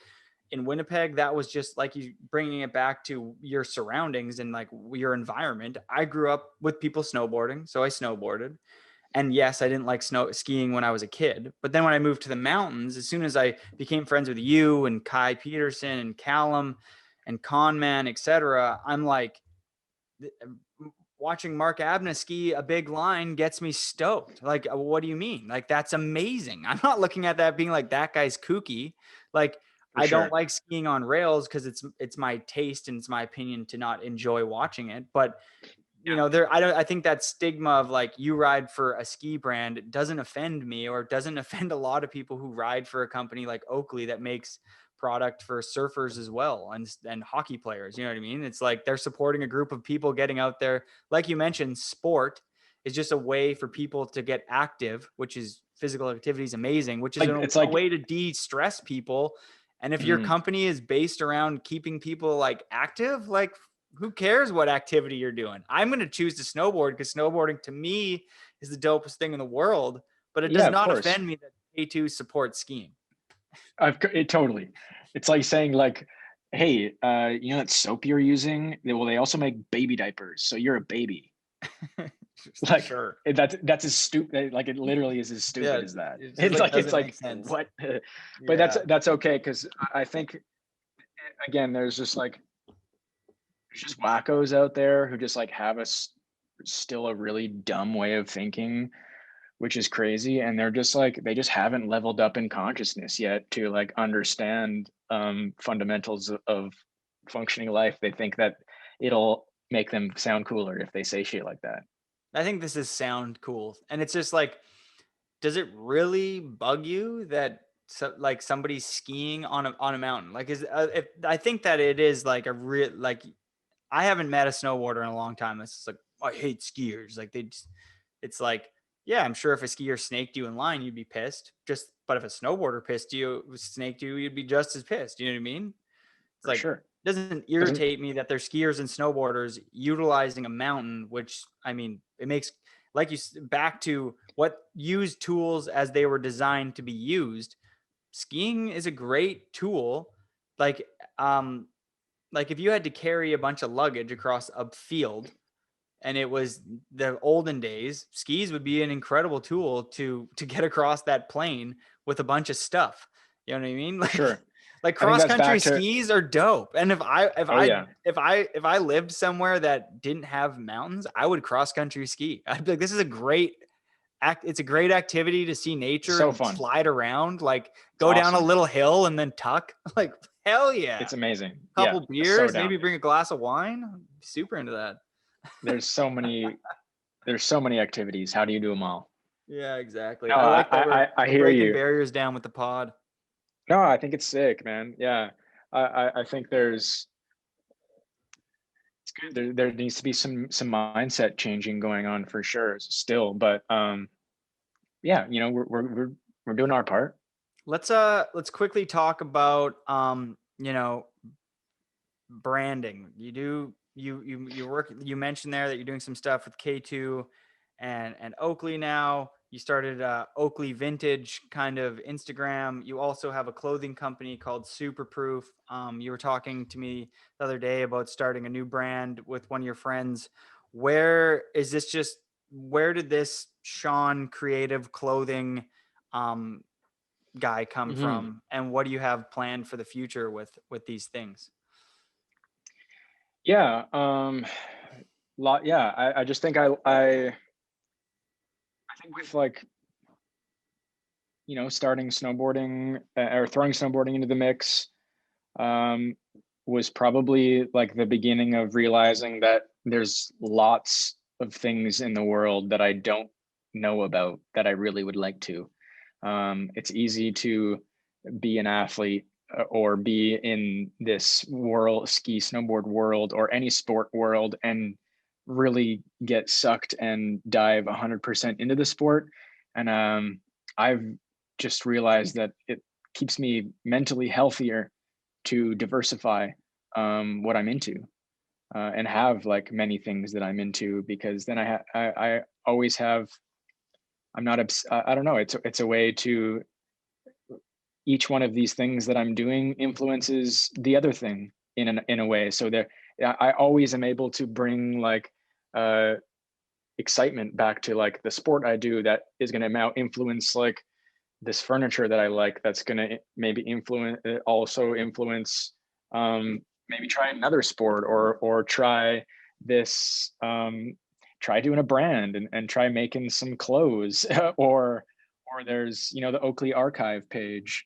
in Winnipeg, that was just like you bringing it back to your surroundings and like your environment. I grew up with people snowboarding, so I snowboarded. And yes, I didn't like snow skiing when I was a kid. But then when I moved to the mountains, as soon as I became friends with you and Kai Peterson and Callum and Conman, etc., I'm like, watching Mark Abna ski a big line gets me stoked. Like, what do you mean? Like, that's amazing. I'm not looking at that being like, that guy's kooky. Like, For I don't sure. like skiing on rails because it's my taste and it's my opinion to not enjoy watching it. But you know, I think that stigma of like, you ride for a ski brand doesn't offend me, or doesn't offend a lot of people who ride for a company like Oakley that makes product for surfers as well, and hockey players. You know what I mean? It's like they're supporting a group of people getting out there. Like you mentioned, sport is just a way for people to get active, which is physical activity is amazing, which is Like it's a like way to de-stress people. And if your mhm. company is based around keeping people like active, like, who cares what activity you're doing? I'm going to choose to snowboard because snowboarding to me is the dopest thing in the world, but it does Yeah, of not course. offend me that K2 supports skiing. It totally. It's like saying like, hey, you know that soap you're using? Well, they also make baby diapers, so you're a baby. Like Sure. that's as stupid. Like it literally is as Yeah. stupid as that. It just It's like like doesn't make sense. what? But Yeah. that's okay because I think again, there's just like there's just wackos out there who just like have still a really dumb way of thinking, which is crazy, and they're just like they just haven't leveled up in consciousness yet to like understand fundamentals of functioning life. They think that it'll make them sound cooler if they say shit like that. I think this is sound cool. And it's just like, does it really bug you that like somebody's skiing on a mountain? Like, if I think that it is like a real, like, I haven't met a snowboarder in a long time. It's just like, oh, I hate skiers. Like it's like, yeah, I'm sure if a skier snaked you in line, you'd be pissed. But if a snowboarder snaked you, you'd be just as pissed. You know what I mean? It's For like, sure. it doesn't Doesn't irritate me that they're skiers and snowboarders utilizing a mountain, which, I mean, it makes, like, back to what used tools as they were designed to be used. Skiing is a great tool. Like, um, like if you had to carry a bunch of luggage across a field and it was the olden days, skis would be an incredible tool to get across that plane with a bunch of stuff. You know what I mean? for sure. Like I think cross that's country back to skis are dope. And oh yeah, if I lived somewhere that didn't have mountains, I would cross country ski. I'd be like, this is a great it's a great activity to see nature so and fun. slide around, like It's go down a awesome. little hill and then tuck. Like, hell yeah. It's amazing. Yeah, Couple so beers, down. maybe bring a glass of wine. I'm super into that. There's so many there's so many activities. How do you do them all? Yeah, exactly. No, I like that I we're hear breaking you. barriers down with the pod. No, I think it's sick, man. Yeah. I think there's it's good. There needs to be some mindset changing going on for sure still. But yeah, you know, we're doing our part. Let's quickly talk about you know, branding. You work, you mentioned there that you're doing some stuff with K2 and Oakley now. You started Oakley Vintage kind of Instagram. You also have a clothing company called Superproof. You were talking to me the other day about starting a new brand with one of your friends. Where did this Sean Creative Clothing guy come Hmm. from, and what do you have planned for the future with these things? Yeah. Lot. Yeah. I just think I think with like you know starting snowboarding or throwing snowboarding into the mix um, was probably like the beginning of realizing that there's lots of things in the world that I don't know about that I really would like to. It's easy to be an athlete or be in this world, ski, snowboard world, or any sport world, and really get sucked and dive 100% into the sport. And I've just realized that it keeps me mentally healthier to diversify what I'm into and have like many things that I'm into because then I always have I'm not I don't know it's a way to each one of these things that I'm doing influences the other thing in a way. So there, I always am able to bring like excitement back to like the sport I do that is going to now influence like this furniture that I like, that's going to maybe also influence, maybe try another sport, or try this, try doing a brand, and try making some clothes, or there's, the Oakley archive page,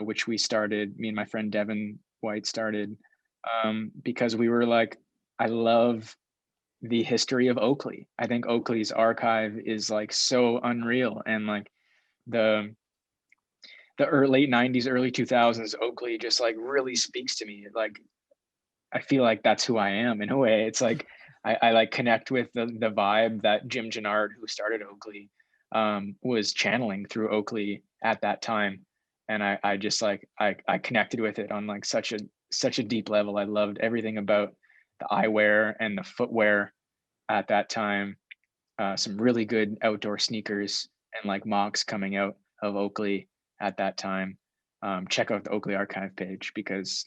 which we started, me and my friend Devin White started, because we were like, I love the history of Oakley. I think Oakley's archive is like so unreal, and like the late 90s, early 2000s Oakley just like really speaks to me. Like I feel like that's who I am in a way. It's like I like connect with the vibe that Jim Gennard, who started Oakley, was channeling through Oakley at that time. And I just like I connected with it on like such a deep level. I loved everything about the eyewear and the footwear at that time. Some really good outdoor sneakers and like mocks coming out of Oakley at that time. Check out the Oakley archive page, because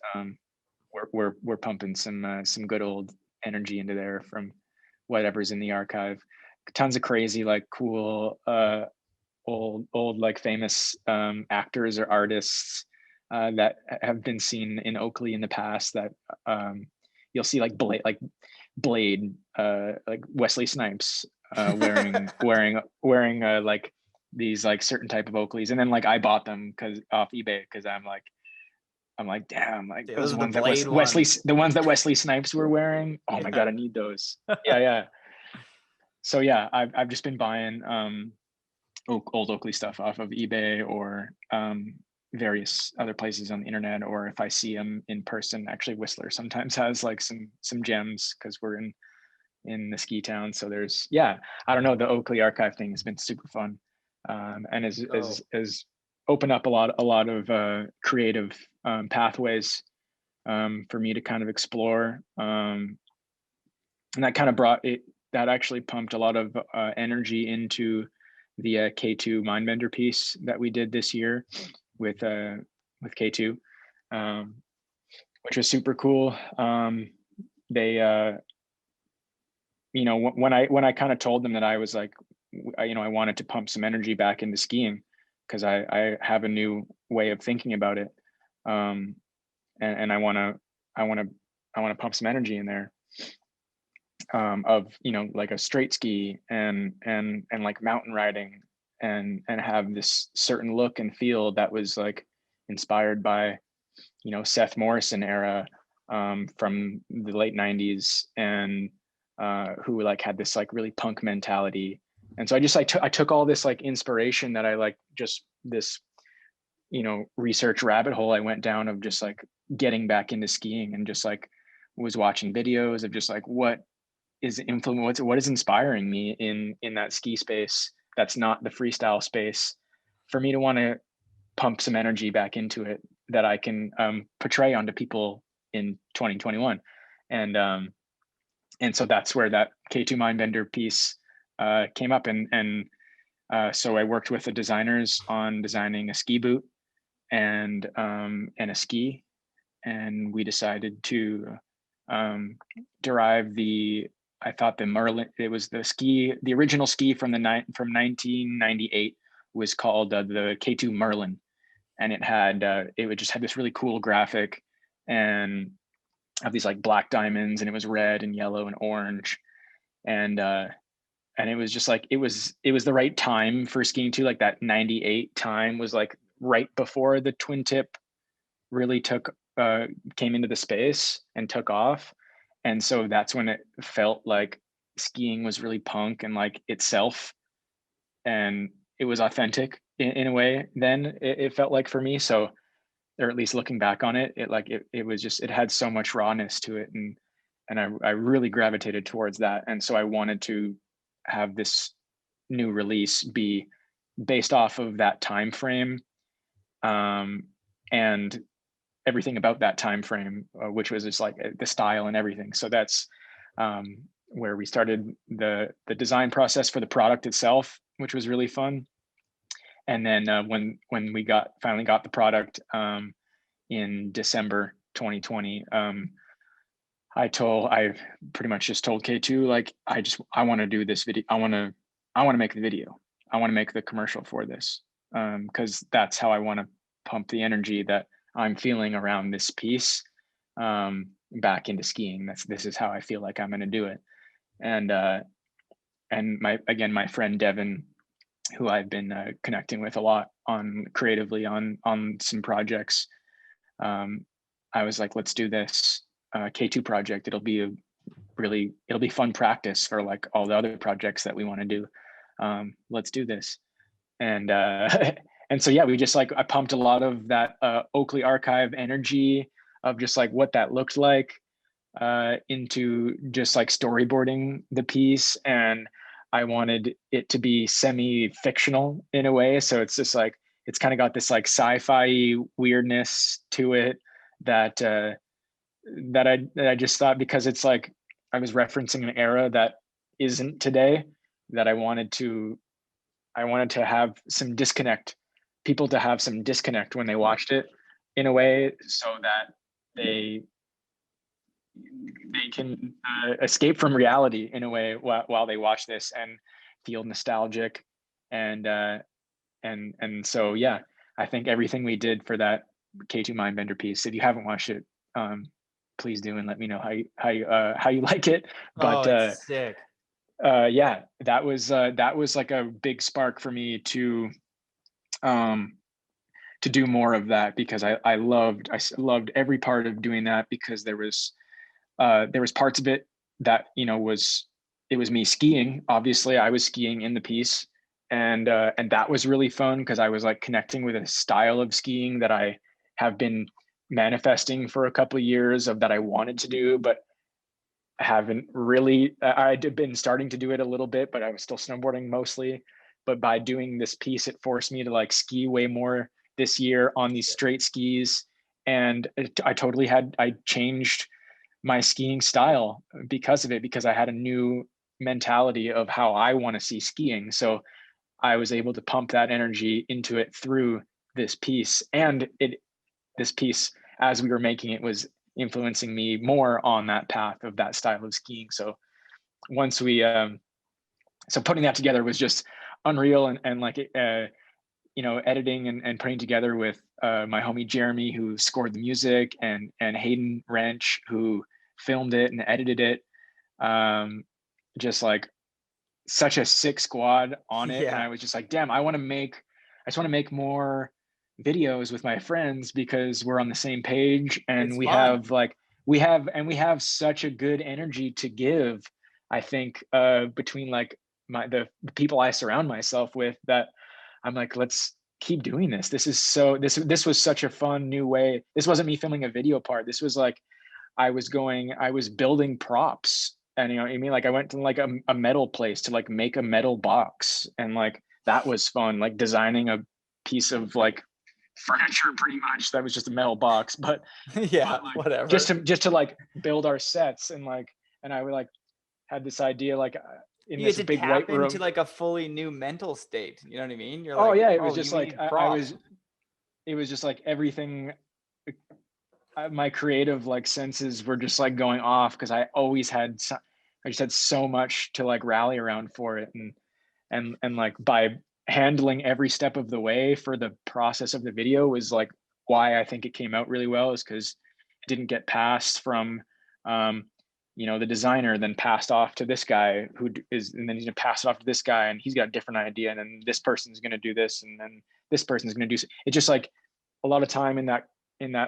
we're pumping some good old energy into there from whatever's in the archive. Tons of crazy, like cool, old like famous actors or artists that have been seen in Oakley in the past, that you'll see like Blade, like Wesley Snipes, wearing like these like certain type of Oakleys, and then like I bought them because off eBay, because I'm like, damn, like Yeah, those those are the ones that Blade Wesley, ones. the ones that Wesley Snipes were wearing. Oh my Yeah. god, I need those. Yeah, yeah. So yeah, I've just been buying old Oakley stuff off of eBay, or various other places on the internet, or if I see them in person. Actually, Whistler sometimes has like some gems, because we're in the ski town. So there's, yeah, I don't know. The Oakley archive thing has been super fun, and has opened up a lot of creative pathways for me to kind of explore, and that kind of brought it. That actually pumped a lot of energy into the K2 Mindbender piece that we did this year with K2, um, which was super cool. They when I kind of told them that I was like, I wanted to pump some energy back into skiing, because I have a new way of thinking about it, and I want to pump some energy in there, of like a straight ski, and like mountain riding, and have this certain look and feel that was like inspired by Seth Morrison era, from the late 90s, and who like had this like really punk mentality. And so I took all this like inspiration that I like, just this research rabbit hole I went down, of just like getting back into skiing, and just like was watching videos of just like what is inspiring me in that ski space that's not the freestyle space, for me to want to pump some energy back into it, that I can portray onto people in 2021. And so that's where that K2 Mindbender piece came up, and so I worked with the designers on designing a ski boot and a ski, and we decided to derive the I thought the Merlin. It was the original ski from 1998 was called the K2 Merlin, and it would just have this really cool graphic, and of these like black diamonds, and it was red and yellow and orange, and it was just like it was the right time for skiing too. Like that 98 time was like right before the twin tip really came into the space and took off. And so that's when it felt like skiing was really punk and like itself, and it was authentic in a way. Then it felt like for me. So, or at least looking back on it, it was just, it had so much rawness to it, and I really gravitated towards that. And so I wanted to have this new release be based off of that time frame, and everything about that time frame, which was just like the style and everything. So that's where we started the design process for the product itself, which was really fun. And then when we finally got the product in December 2020, I pretty much just told K2, like, I want to do this video. I want to make the video. I want to make the commercial for this, because that's how I want to pump the energy that I'm feeling around this piece back into skiing. This is how I feel like I'm going to do it. And my friend Devin, who I've been connecting with a lot creatively on some projects, I was like, let's do this K2 project. It'll be fun practice for like all the other projects that we want to do. Let's do this. And and so yeah, we just like, I pumped a lot of that Oakley archive energy of just like what that looked like into just like storyboarding the piece. And I wanted it to be semi-fictional in a way. So it's just like, it's kind of got this like sci-fi weirdness to it that I just thought, because it's like I was referencing an era that isn't today, that I wanted to have some disconnect, people to have some disconnect when they watched it, in a way, so that they can escape from reality in a way while they watch this and feel nostalgic. And so yeah, I think everything we did for that K2 Mindbender piece, if you haven't watched it, please do, and let me know how you like it. But it's sick. yeah, that was like a big spark for me to do more of that, because I loved every part of doing that, because there was parts of it that, you know, it was me skiing. Obviously I was skiing in the piece, and that was really fun, because I was like connecting with a style of skiing that I have been manifesting for a couple of years of that I wanted to do, but haven't really. I'd been starting to do it a little bit, but I was still snowboarding mostly. But by doing this piece, it forced me to like ski way more this year on these straight skis. And I changed my skiing style because of it, because I had a new mentality of how I want to see skiing. So I was able to pump that energy into it through this piece. And this piece, as we were making it, was influencing me more on that path of that style of skiing. So once we so putting that together was just unreal. And like you know, editing and putting together with my homie Jeremy, who scored the music, and Hayden Wrench, who filmed it and edited it. Just like such a sick squad on it. And I was just like, damn, I just want to make more videos with my friends, because we're on the same page, and It's we fun. have such a good energy to give. I think between like the people I surround myself with, that I'm like, let's keep doing this. This was such a fun new way. This wasn't me filming a video part. This was like, I was building props. And you know what I mean? Like I went to like a metal place to like make a metal box. And like, that was fun. Like designing a piece of like furniture, pretty much. That was just a metal box. But Yeah, like, whatever. just to like build our sets. And like, and I would like, had this idea like in You this get to big white tap into room. like a fully new mental state. You know what I mean? You're Oh like, yeah, it was oh, you just like need props. it was just like everything. My creative like senses were just like going off, because I just had so much to like rally around for it. And like, by handling every step of the way for the process of the video was like why I think it came out really well, is because it didn't get passed from you know, the designer, then passed off to this guy and then he's gonna pass it off to this guy, and he's got a different idea, and then this person's gonna do this, and then this person's gonna do. It's just like a lot of time in that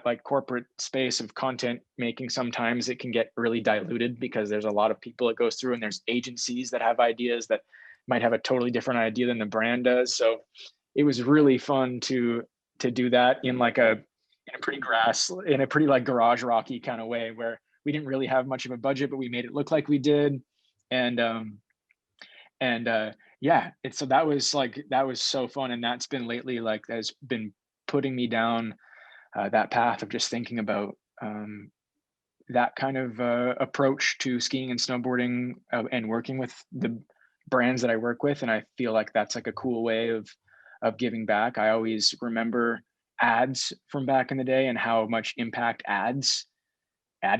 like corporate space of content making. Sometimes it can get really diluted, because there's a lot of people it goes through, and there's agencies that have ideas that might have a totally different idea than the brand does. So it was really fun to do that in like in a pretty like garage rocky kind of way, where we didn't really have much of a budget, but we made it look like we did. And yeah, so that was so fun. And that's been lately, like, has been putting me down that path of just thinking about that kind of approach to skiing and snowboarding, and working with the brands that I work with. And I feel like that's like a cool way of giving back. I always remember ads from back in the day and how much impact ad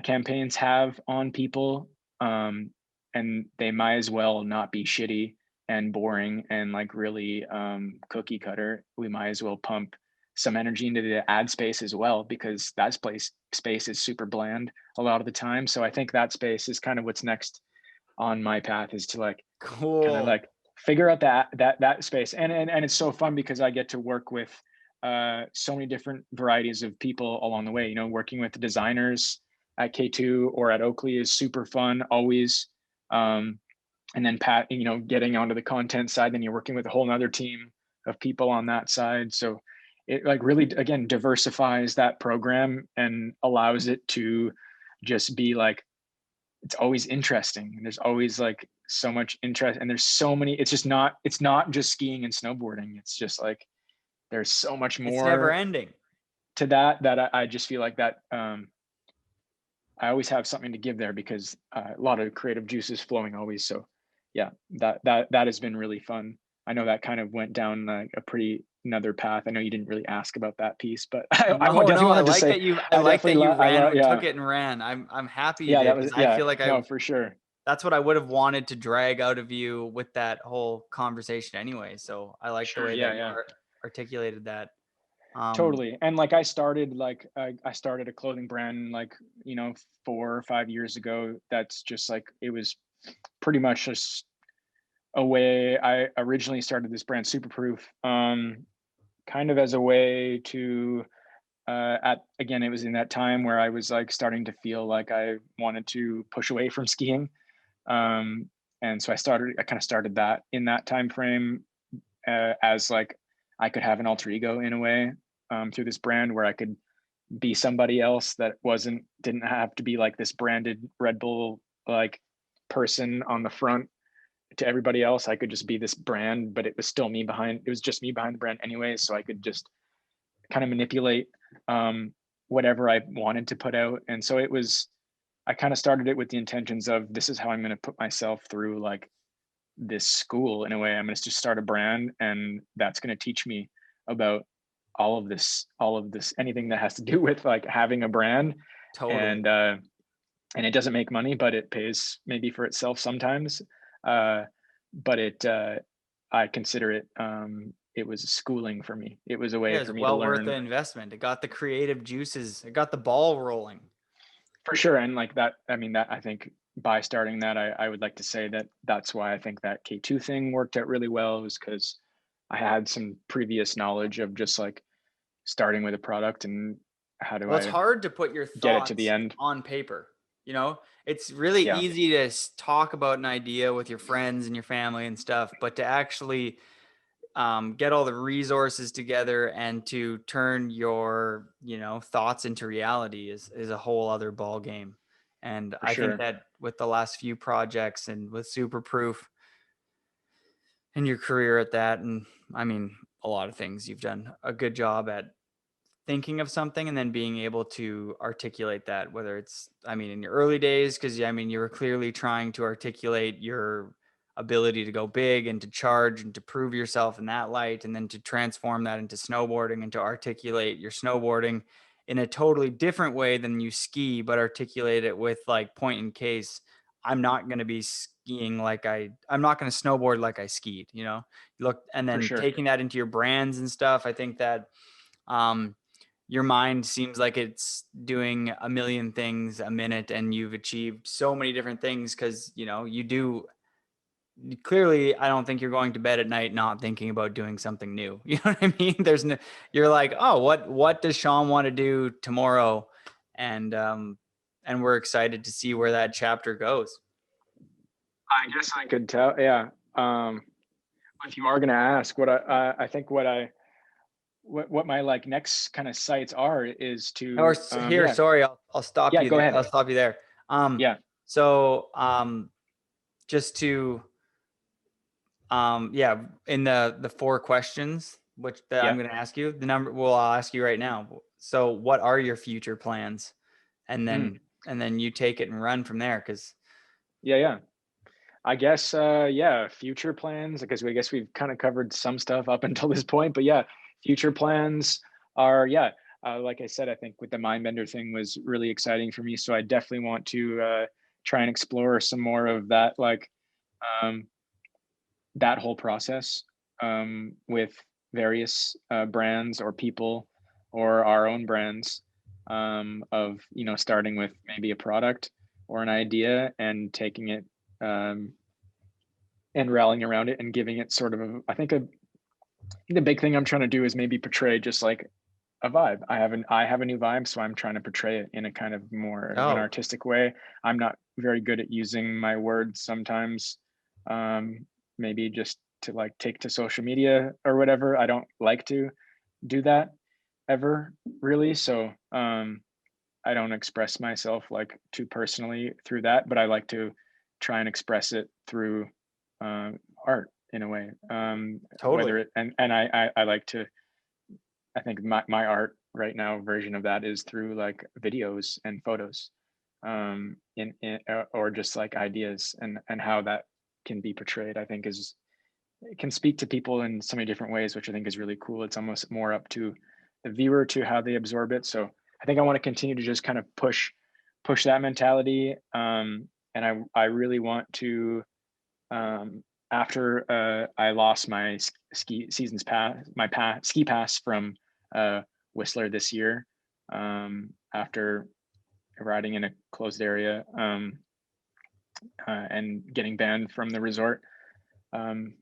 campaigns have on people. And they might as well not be shitty and boring and like really cookie cutter. We might as well pump some energy into the ad space as well, because that space is super bland a lot of the time. So I think that space is kind of what's next on my path, is to like kind of Cool. like figure out that space. And it's so fun because I get to work with so many different varieties of people along the way. You know, working with the designers at K2 or at Oakley is super fun always. And then getting onto the content side, then you're working with a whole nother team of people on that side. So it like really, again, diversifies that program and allows it to just be like, it's always interesting. There's always like so much interest, and there's so many, it's not just skiing and snowboarding. It's just like, there's so much It's never more ending. to that I just feel like that I always have something to give there, because a lot of creative juices flowing always. So yeah, that has been really fun. I know that kind of went down like a pretty another path. I know you didn't really ask about that piece, but I definitely No, wanted to say, I like that you I love, took yeah, it and ran. I'm happy you yeah, did, that was, because I yeah, feel like no, for sure. that's what I would have wanted to drag out of you with that whole conversation anyway. So I like the Sure. way Yeah. that you Yeah. articulated that. Um, Totally. And like I started I started a clothing brand like, 4 or 5 years ago. That's just like, it was pretty much just a way. I originally started this brand Superproof, kind of as a way to at again, it was in that time where I was like starting to feel like I wanted to push away from skiing. Um and so I kind of started that in that time frame, as like I could have an alter ego in a way, through this brand where I could be somebody else that didn't have to be like this branded Red Bull like person on the front to everybody else. I could just be this brand, but it was just me behind the brand anyway. So I could just kind of manipulate whatever I wanted to put out. And so I kind of started it with the intentions of, this is how I'm going to put myself through like this school in a way. I'm going to just start a brand, and that's going to teach me about all of this, anything that has to do with like having a brand. totally. And it doesn't make money, but it pays maybe for itself sometimes. Uh, but I consider it, it was schooling for me. It was a way Yeah, for it's me to well worth the learn. investment. It got the creative juices. It got the ball rolling. For sure. And like that, I mean, that I think by starting that, I would like to say that that's why I think that K2 thing worked out really well, is because I had some previous knowledge of just like starting with a product and how do Well, it's I hard to put your get it to the thoughts end. on paper. You know, it's really Yeah, easy to talk about an idea with your friends and your family and stuff, but to actually get all the resources together and to turn your, thoughts into reality is a whole other ball game. And for I think sure. that with the last few projects and with Superproof in your career at that, and I mean, a lot of things, you've done a good job at thinking of something and then being able to articulate that, whether it's, I mean, in your early days, because I mean, you were clearly trying to articulate your ability to go big and to charge and to prove yourself in that light, and then to transform that into snowboarding and to articulate your snowboarding in a totally different way than you ski, but articulate it with like point in case. I'm not going to be skiing I'm not going to snowboard like I skied, look, and For then sure. taking that into your brands and stuff. I think that, um, your mind seems like it's doing a million things a minute, and you've achieved so many different things because you do clearly. I don't think you're going to bed at night not thinking about doing something new. You know what I mean? There's no, you're like, oh, what does Sean want to do tomorrow? And we're excited to see where that chapter goes. I guess I could tell. Yeah. If you are going to ask I think what my like next kind of sites are is Or to, here, yeah, sorry, I'll stop yeah, you go there. ahead. I'll stop you there. Um, Yeah. so just to yeah, in the four questions which that I'm Yeah. going to ask you, the number, well, I'll ask you right now. So what are your future plans? And Mm. then you take it and run from there. Cause Yeah. Yeah. I guess, yeah, future plans, because I guess we've kind of covered some stuff up until this point, but yeah, future plans are, yeah, like I said, I think with the mind bender thing was really exciting for me. So I definitely want to try and explore some more of that, like um, that whole process with various brands or people or our own brands of, starting with maybe a product or an idea and taking it um, and rallying around it and giving it sort of I think the big thing I'm trying to do is maybe portray just like a vibe. I have a new vibe, so I'm trying to portray it in a kind of more of an Oh, artistic way. I'm not very good at using my words sometimes. Um, Maybe just to like take to social media or whatever. I don't like to do that ever really. So I don't express myself like too personally through that, but I like to try and express it through art in a way. totally. Whether it and I like to. I think my art right now version of that is through like videos and photos, in or just like ideas and how that can be portrayed. I think is it can speak to people in so many different ways, which I think is really cool. It's almost more up to the viewer to how they absorb it. So I think I want to continue to just kind of push that mentality. And I really want to after I lost my ski seasons pass, ski pass from Whistler this year, after riding in a closed area and getting banned from the resort. Um,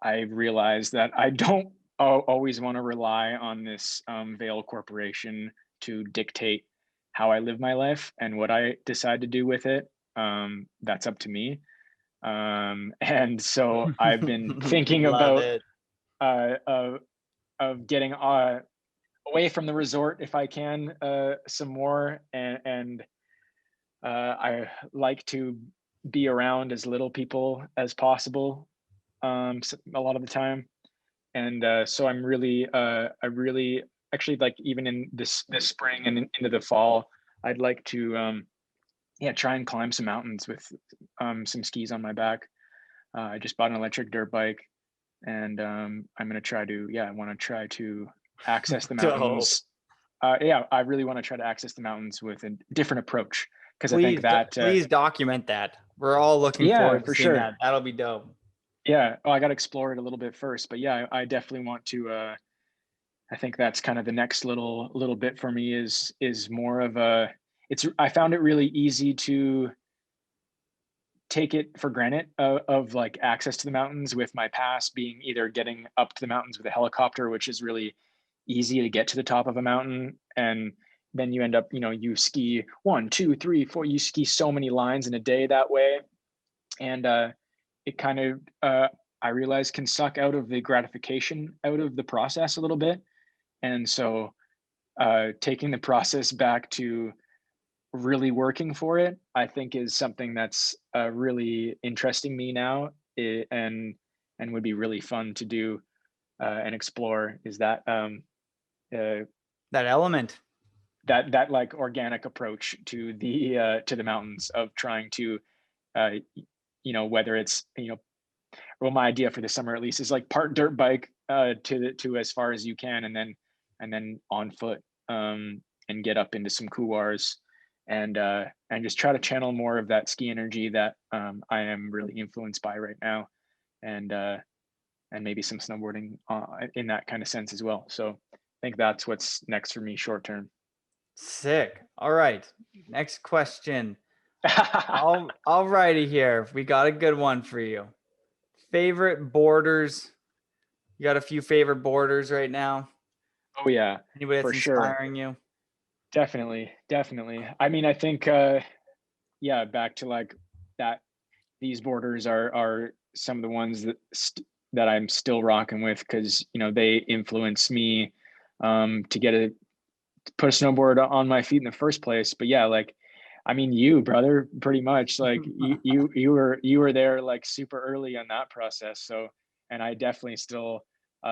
I realized that I don't always want to rely on this Vail Corporation to dictate how I live my life and what I decide to do with it. That's up to me. And so I've been thinking Love about it. uh, of, of getting away from the resort if I can some more, and I like to be around as little people as possible a lot of the time. And so I really actually like even in this spring and into the fall, I'd like to yeah, try and climb some mountains with some skis on my back. I just bought an electric dirt bike, and I'm gonna try to, yeah, I want to try to access the Dope. mountains. Yeah, I really want to try to access the mountains with a different approach, because I think that Please document that. We're all looking yeah, forward to for seeing sure. that. That'll be dope. Yeah, oh, I got to explore it a little bit first, but yeah, I definitely want to. I think that's kind of the next little bit for me is more of a. It's I found it really easy to take it for granted of like access to the mountains with my pass being either getting up to the mountains with a helicopter, which is really easy to get to the top of a mountain, and then you end up, you ski one, two, three, four, you ski so many lines in a day that way, and it kind of I realize can suck out of the gratification out of the process a little bit, and so taking the process back to really working for it, I think is something that's really interesting me now, and would be really fun to do and explore. Is that uh, That element. that like organic approach to the mountains of trying to uh, whether it's well, my idea for the summer at least is like part dirt bike to as far as you can, and then on foot, and get up into some couloirs, and just try to channel more of that ski energy that I am really influenced by right now, and and maybe some snowboarding in that kind of sense as well. So I think that's what's next for me short term. Sick. All right. Next question. All righty here. We got a good one for you. Favorite borders. You got a few favorite borders right now? Oh yeah, Anybody for that's sure. inspiring you? Definitely. I mean, I think yeah, back to like that these borders are some of the ones that I'm still rocking with, because they influence me to put a snowboard on my feet in the first place. But yeah, like I mean, you brother, pretty much like you were there like super early on that process. So, and I definitely still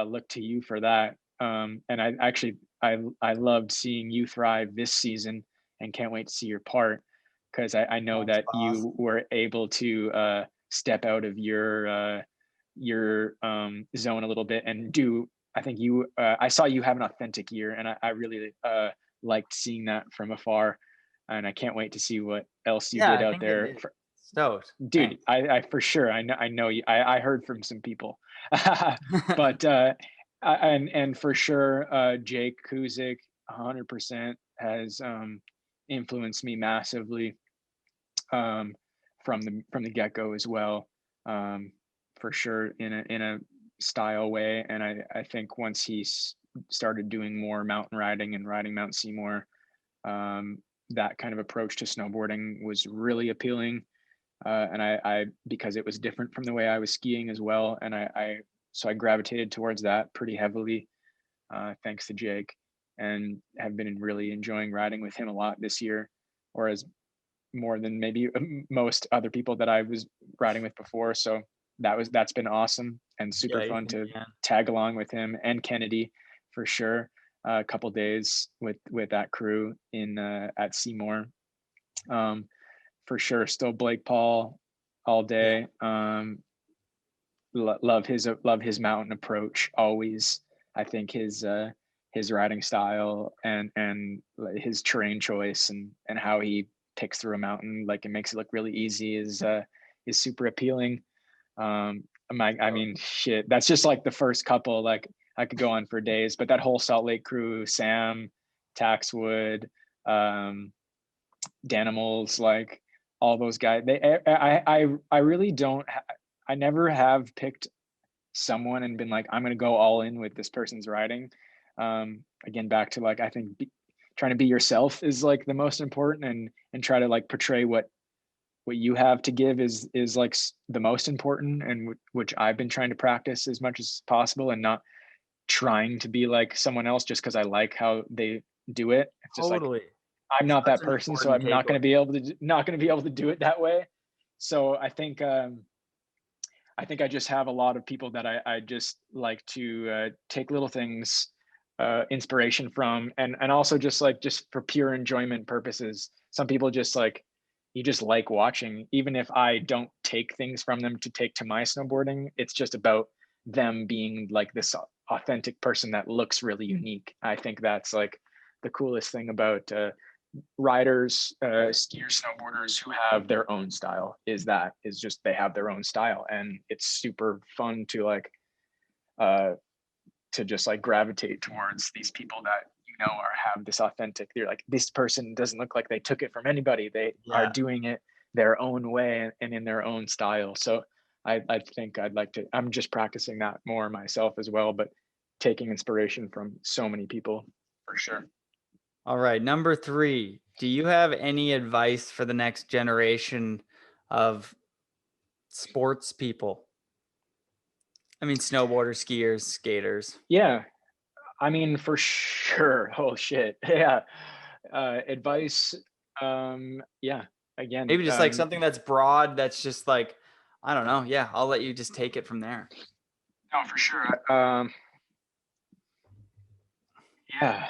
look to you for that. And I actually I loved seeing you thrive this season, and can't wait to see your part. because I know Thanks, that boss. you were able to step out of your zone a little bit and do. I think you. I saw you have an authentic year, and I really liked seeing that from afar, and I can't wait to see what else you Yeah, did I out think it there. did. Stoked. Dude, Thanks. I for sure, I know you. I heard from some people, but and for sure, Jake Kuzik, 100% has influenced me massively, um, from the get go as well, for sure in a style way. And I think once he started doing more mountain riding and riding Mount Seymour, that kind of approach to snowboarding was really appealing, and I because it was different from the way I was skiing as well, and so I gravitated towards that pretty heavily, thanks to Jake, and have been really enjoying riding with him a lot this year, whereas more than maybe most other people that I was riding with before. So that's been awesome and super Yeah, you fun think, to man. tag along with him and Kennedy for sure. A couple days with that crew in at Seymour. Um, for sure, still Blake Paul all Yeah. day. Love his mountain approach always. I think his riding style and his terrain choice and how he picks through a mountain, like it makes it look really easy, is super appealing. I So, mean, shit, that's just like the first couple. Like I could go on for days, but that whole Salt Lake crew, Sam, Taxwood, um, Danimals, like all those guys. I really don't. I never have picked someone and been like, I'm going to go all in with this person's writing. Again, back to like, I think trying to be yourself is like the most important, and try to like portray what you have to give is like the most important, and which I've been trying to practice as much as possible, and not trying to be like someone else just because I like how they do it. It's just like totally. I'm not Such that an person, so important I'm not going takeaway. to be able to do it that way. So I think I just have a lot of people that I just like to take little things, inspiration from, and also just for pure enjoyment purposes. Some people just like you just like watching, even if I don't take things from them to take to my snowboarding. It's just about them being like this authentic person that looks really unique. I think that's like the coolest thing about riders, skiers, snowboarders who have their own style is just they have their own style, and it's super fun uh, to just like gravitate towards these people that are have this authentic. They're like this person doesn't look like they took it from anybody. They are Yeah. doing it their own way and in their own style. So I think I'd like to. I'm just practicing that more myself as well, but taking inspiration from so many people for sure. All right. Number 3. Do you have any advice for the next generation of sports people? I mean, snowboarders, skiers, skaters. Yeah, I mean, for sure. Oh shit. Yeah. Advice. Yeah. Again. Maybe just like something that's broad, that's just like, I don't know. Yeah, I'll let you just take it from there. No, for sure. Yeah.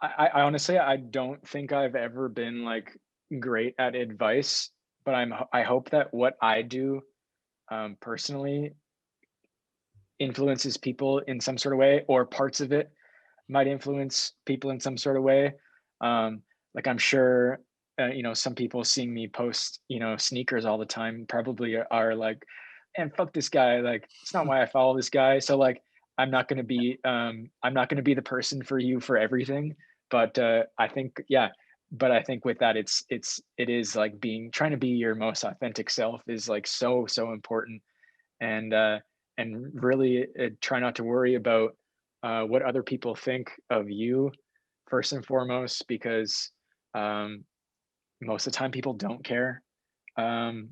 I honestly, I don't think I've ever been like great at advice, but I hope that what I do, personally influences people in some sort of way, or parts of it might influence people in some sort of way. Like I'm sure, some people seeing me post, sneakers all the time probably are like, and fuck this guy. Like, it's not why I follow this guy. So like, I'm not going to be the person for you for everything. But I think, yeah. But I think with that, it is like trying to be your most authentic self is like so important, and really try not to worry about what other people think of you first and foremost, because um, most of the time people don't care um,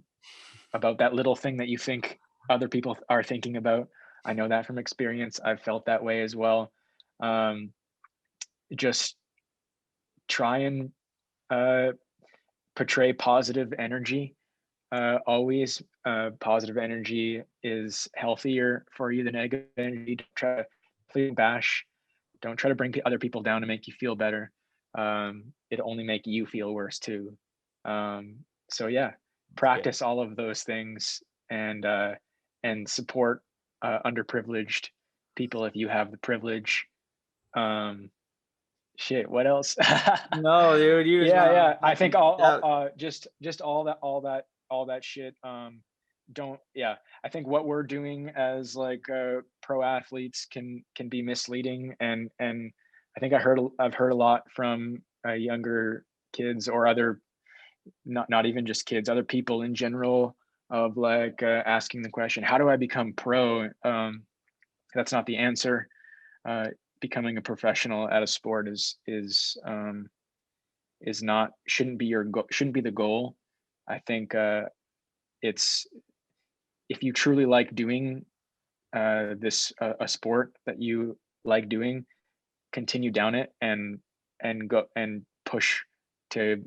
about that little thing that you think other people are thinking about. I know that from experience. I've felt that way as well. um, just try and uh, portray positive energy. Always, positive energy is healthier for you than negative energy. Don't try to bash. Don't try to bring other people down to make you feel better. It only make you feel worse too. So yeah, practice all of those things, and support underprivileged people if you have the privilege. Um, Shit, what else? No, dude, you just Yeah, went on yeah. a I think fucking depth. just all that shit. Don't yeah. I think what we're doing as like pro athletes can be misleading, and I think I've heard a lot from younger kids or other, not even just kids, other people in general, of like asking the question, how do I become pro? That's not the answer. uh, Becoming a professional at a sport is not, shouldn't be the goal. I think it's, if you truly like doing this a sport that you like doing, continue down it, and go and push to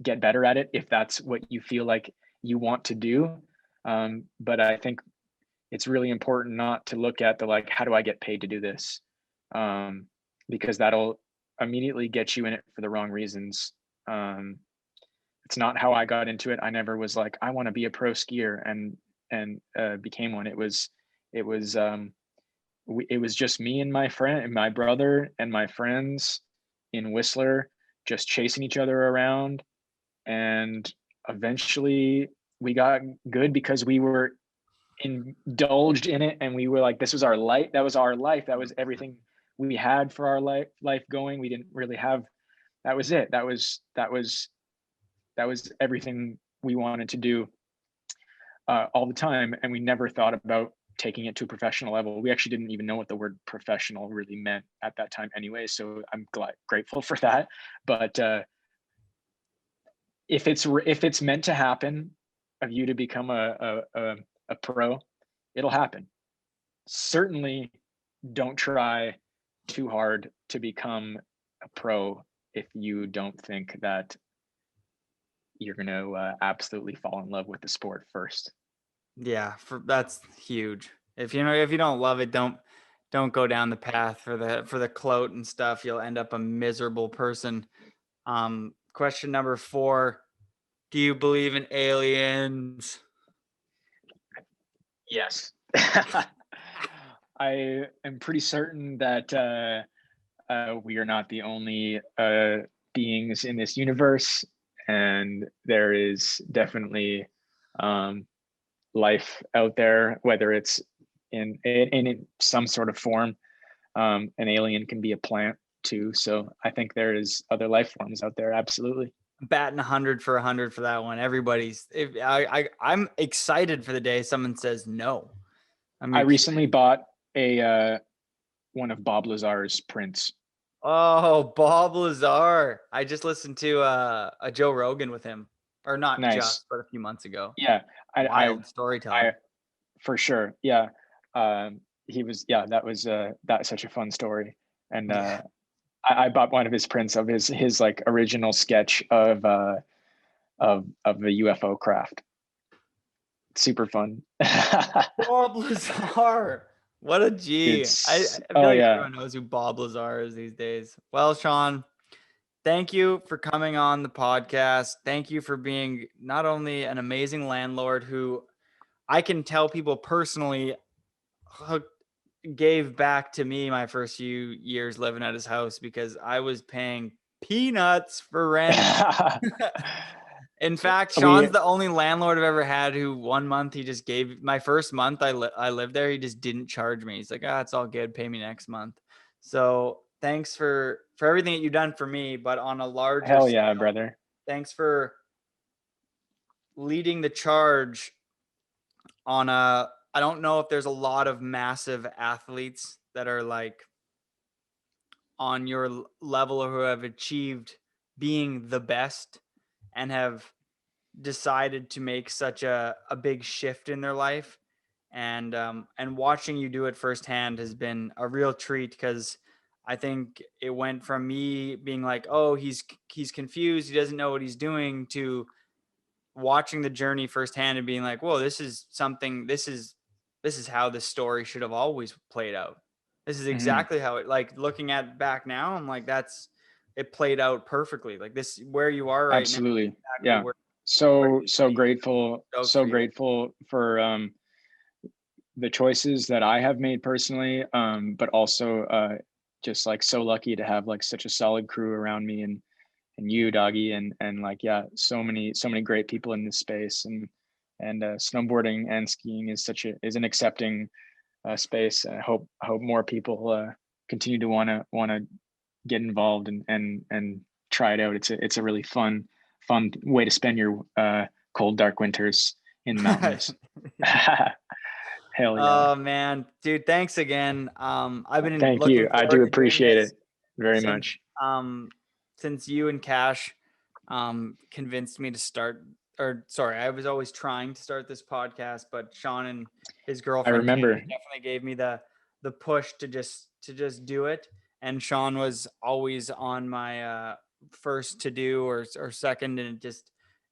get better at it if that's what you feel like you want to do. But I think it's really important not to look at the like, how do I get paid to do this? um, because that'll immediately get you in it for the wrong reasons. um, it's not how I got into it. I never was like, I want to be a pro skier, and became one. It was just me and my friend and my brother and my friends in Whistler, just chasing each other around, and eventually we got good because we were indulged in it, and we were like, this was our life, that was our life, that was everything we had for our life going. We didn't really have, that was it, that was everything we wanted to do all the time, and we never thought about taking it to a professional level. We actually didn't even know what the word professional really meant at that time anyway, so I'm grateful for that. But if it's meant to happen, of you to become a pro, it'll happen. Certainly don't try too hard to become a pro if you don't think that you're going to absolutely fall in love with the sport first. Yeah, that's huge. If you don't love it, don't go down the path for the clout and stuff. You'll end up a miserable person. Question number 4. Do you believe in aliens? Yes. I am pretty certain that we are not the only beings in this universe, and there is definitely um, life out there, whether it's in some sort of form. An alien can be a plant too, so I think there is other life forms out there. Absolutely. Batting 100 for 100 for that one. I'm excited for the day someone says no. I recently bought a one of Bob Lazar's prints. Oh, Bob Lazar. I just listened to a Joe Rogan with him, or not Nice. just, but a few months ago. Yeah, Wild I storyteller. for sure. Yeah. He was, yeah, that's such a fun story. And Yeah. I bought one of his prints of his like original sketch of the UFO craft. Super fun. Bob Lazar. What a G. I It's, feel oh like yeah. everyone knows who Bob Lazar is these days. Well, Sean, thank you for coming on the podcast. Thank you for being not only an amazing landlord who I can tell people personally gave back to me my first few years living at his house because I was paying peanuts for rent. In fact, we Sean's the only landlord I've ever had who one month he just gave my first month I lived there. He just didn't charge me. He's like, it's all good. Pay me next month. So thanks for everything that you've done for me, but on a larger Hell yeah, scale, brother. thanks for leading the charge on I don't know if there's a lot of massive athletes that are like on your level or who have achieved being the best and have decided to make such a big shift in their life. And watching you do it firsthand has been a real treat because I think it went from me being like, oh, he's confused, he doesn't know what he's doing, to watching the journey firsthand and being like, whoa, this is how this story should have always played out. This is Mhm. exactly how it, like, looking at back now, I'm like, that's it played out perfectly. Like this, where you are right now, Absolutely. exactly Yeah. where you So be. grateful, Stoked so for you. grateful for the choices that I have made personally, but also just like so lucky to have like such a solid crew around me, and you, Doggy, and like yeah, so many great people in this space, and snowboarding and skiing is is an accepting space. I hope more people continue to want to get involved and try it out. It's a really fun way to spend your cold dark winters in the mountains. Hell yeah. Oh man, dude, thanks again. I've been Thank looking you. I do forward to doing appreciate it this very since much. um since you and Cash convinced me to start, or sorry, I was always trying to start this podcast, but Sean and his I girlfriend Tammy remember. definitely gave me the push to just do it. And Sean was always on my first to do or second, and it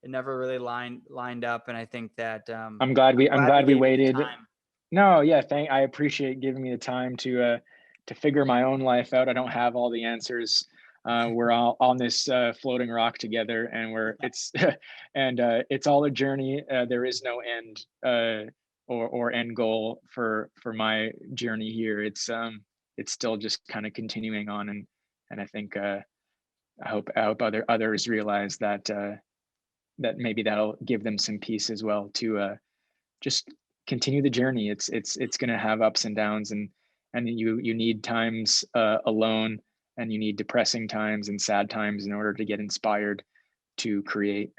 never really lined up. And I think that I'm I'm glad we glad we gave you the waited. time. No, yeah, I appreciate giving me the time to figure my own life out. I don't have all the answers. We're all on this floating rock together, and we're it's and it's all a journey. There is no end or end goal for my journey here. It's still just kind of continuing on, and I think I hope others realize that that maybe that'll give them some peace as well to just continue the journey. It's going to have ups and downs, and you need times alone, and you need depressing times and sad times in order to get inspired to create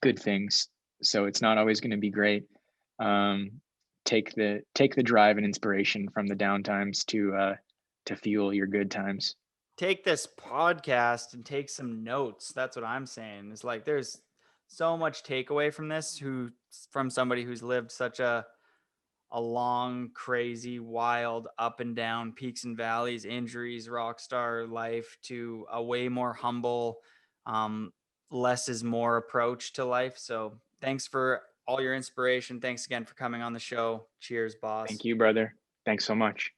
good things. So it's not always going to be great. Um, take the drive and inspiration from the down times to fuel your good times. Take this podcast and take some notes. That's what I'm saying. It's like there's so much takeaway from this from somebody who's lived such a long, crazy, wild, up and down, peaks and valleys, injuries, rock star life, to a way more humble, um, less is more approach to life. So thanks for all your inspiration. Thanks again for coming on the show. Cheers, boss. Thank you, brother. Thanks so much.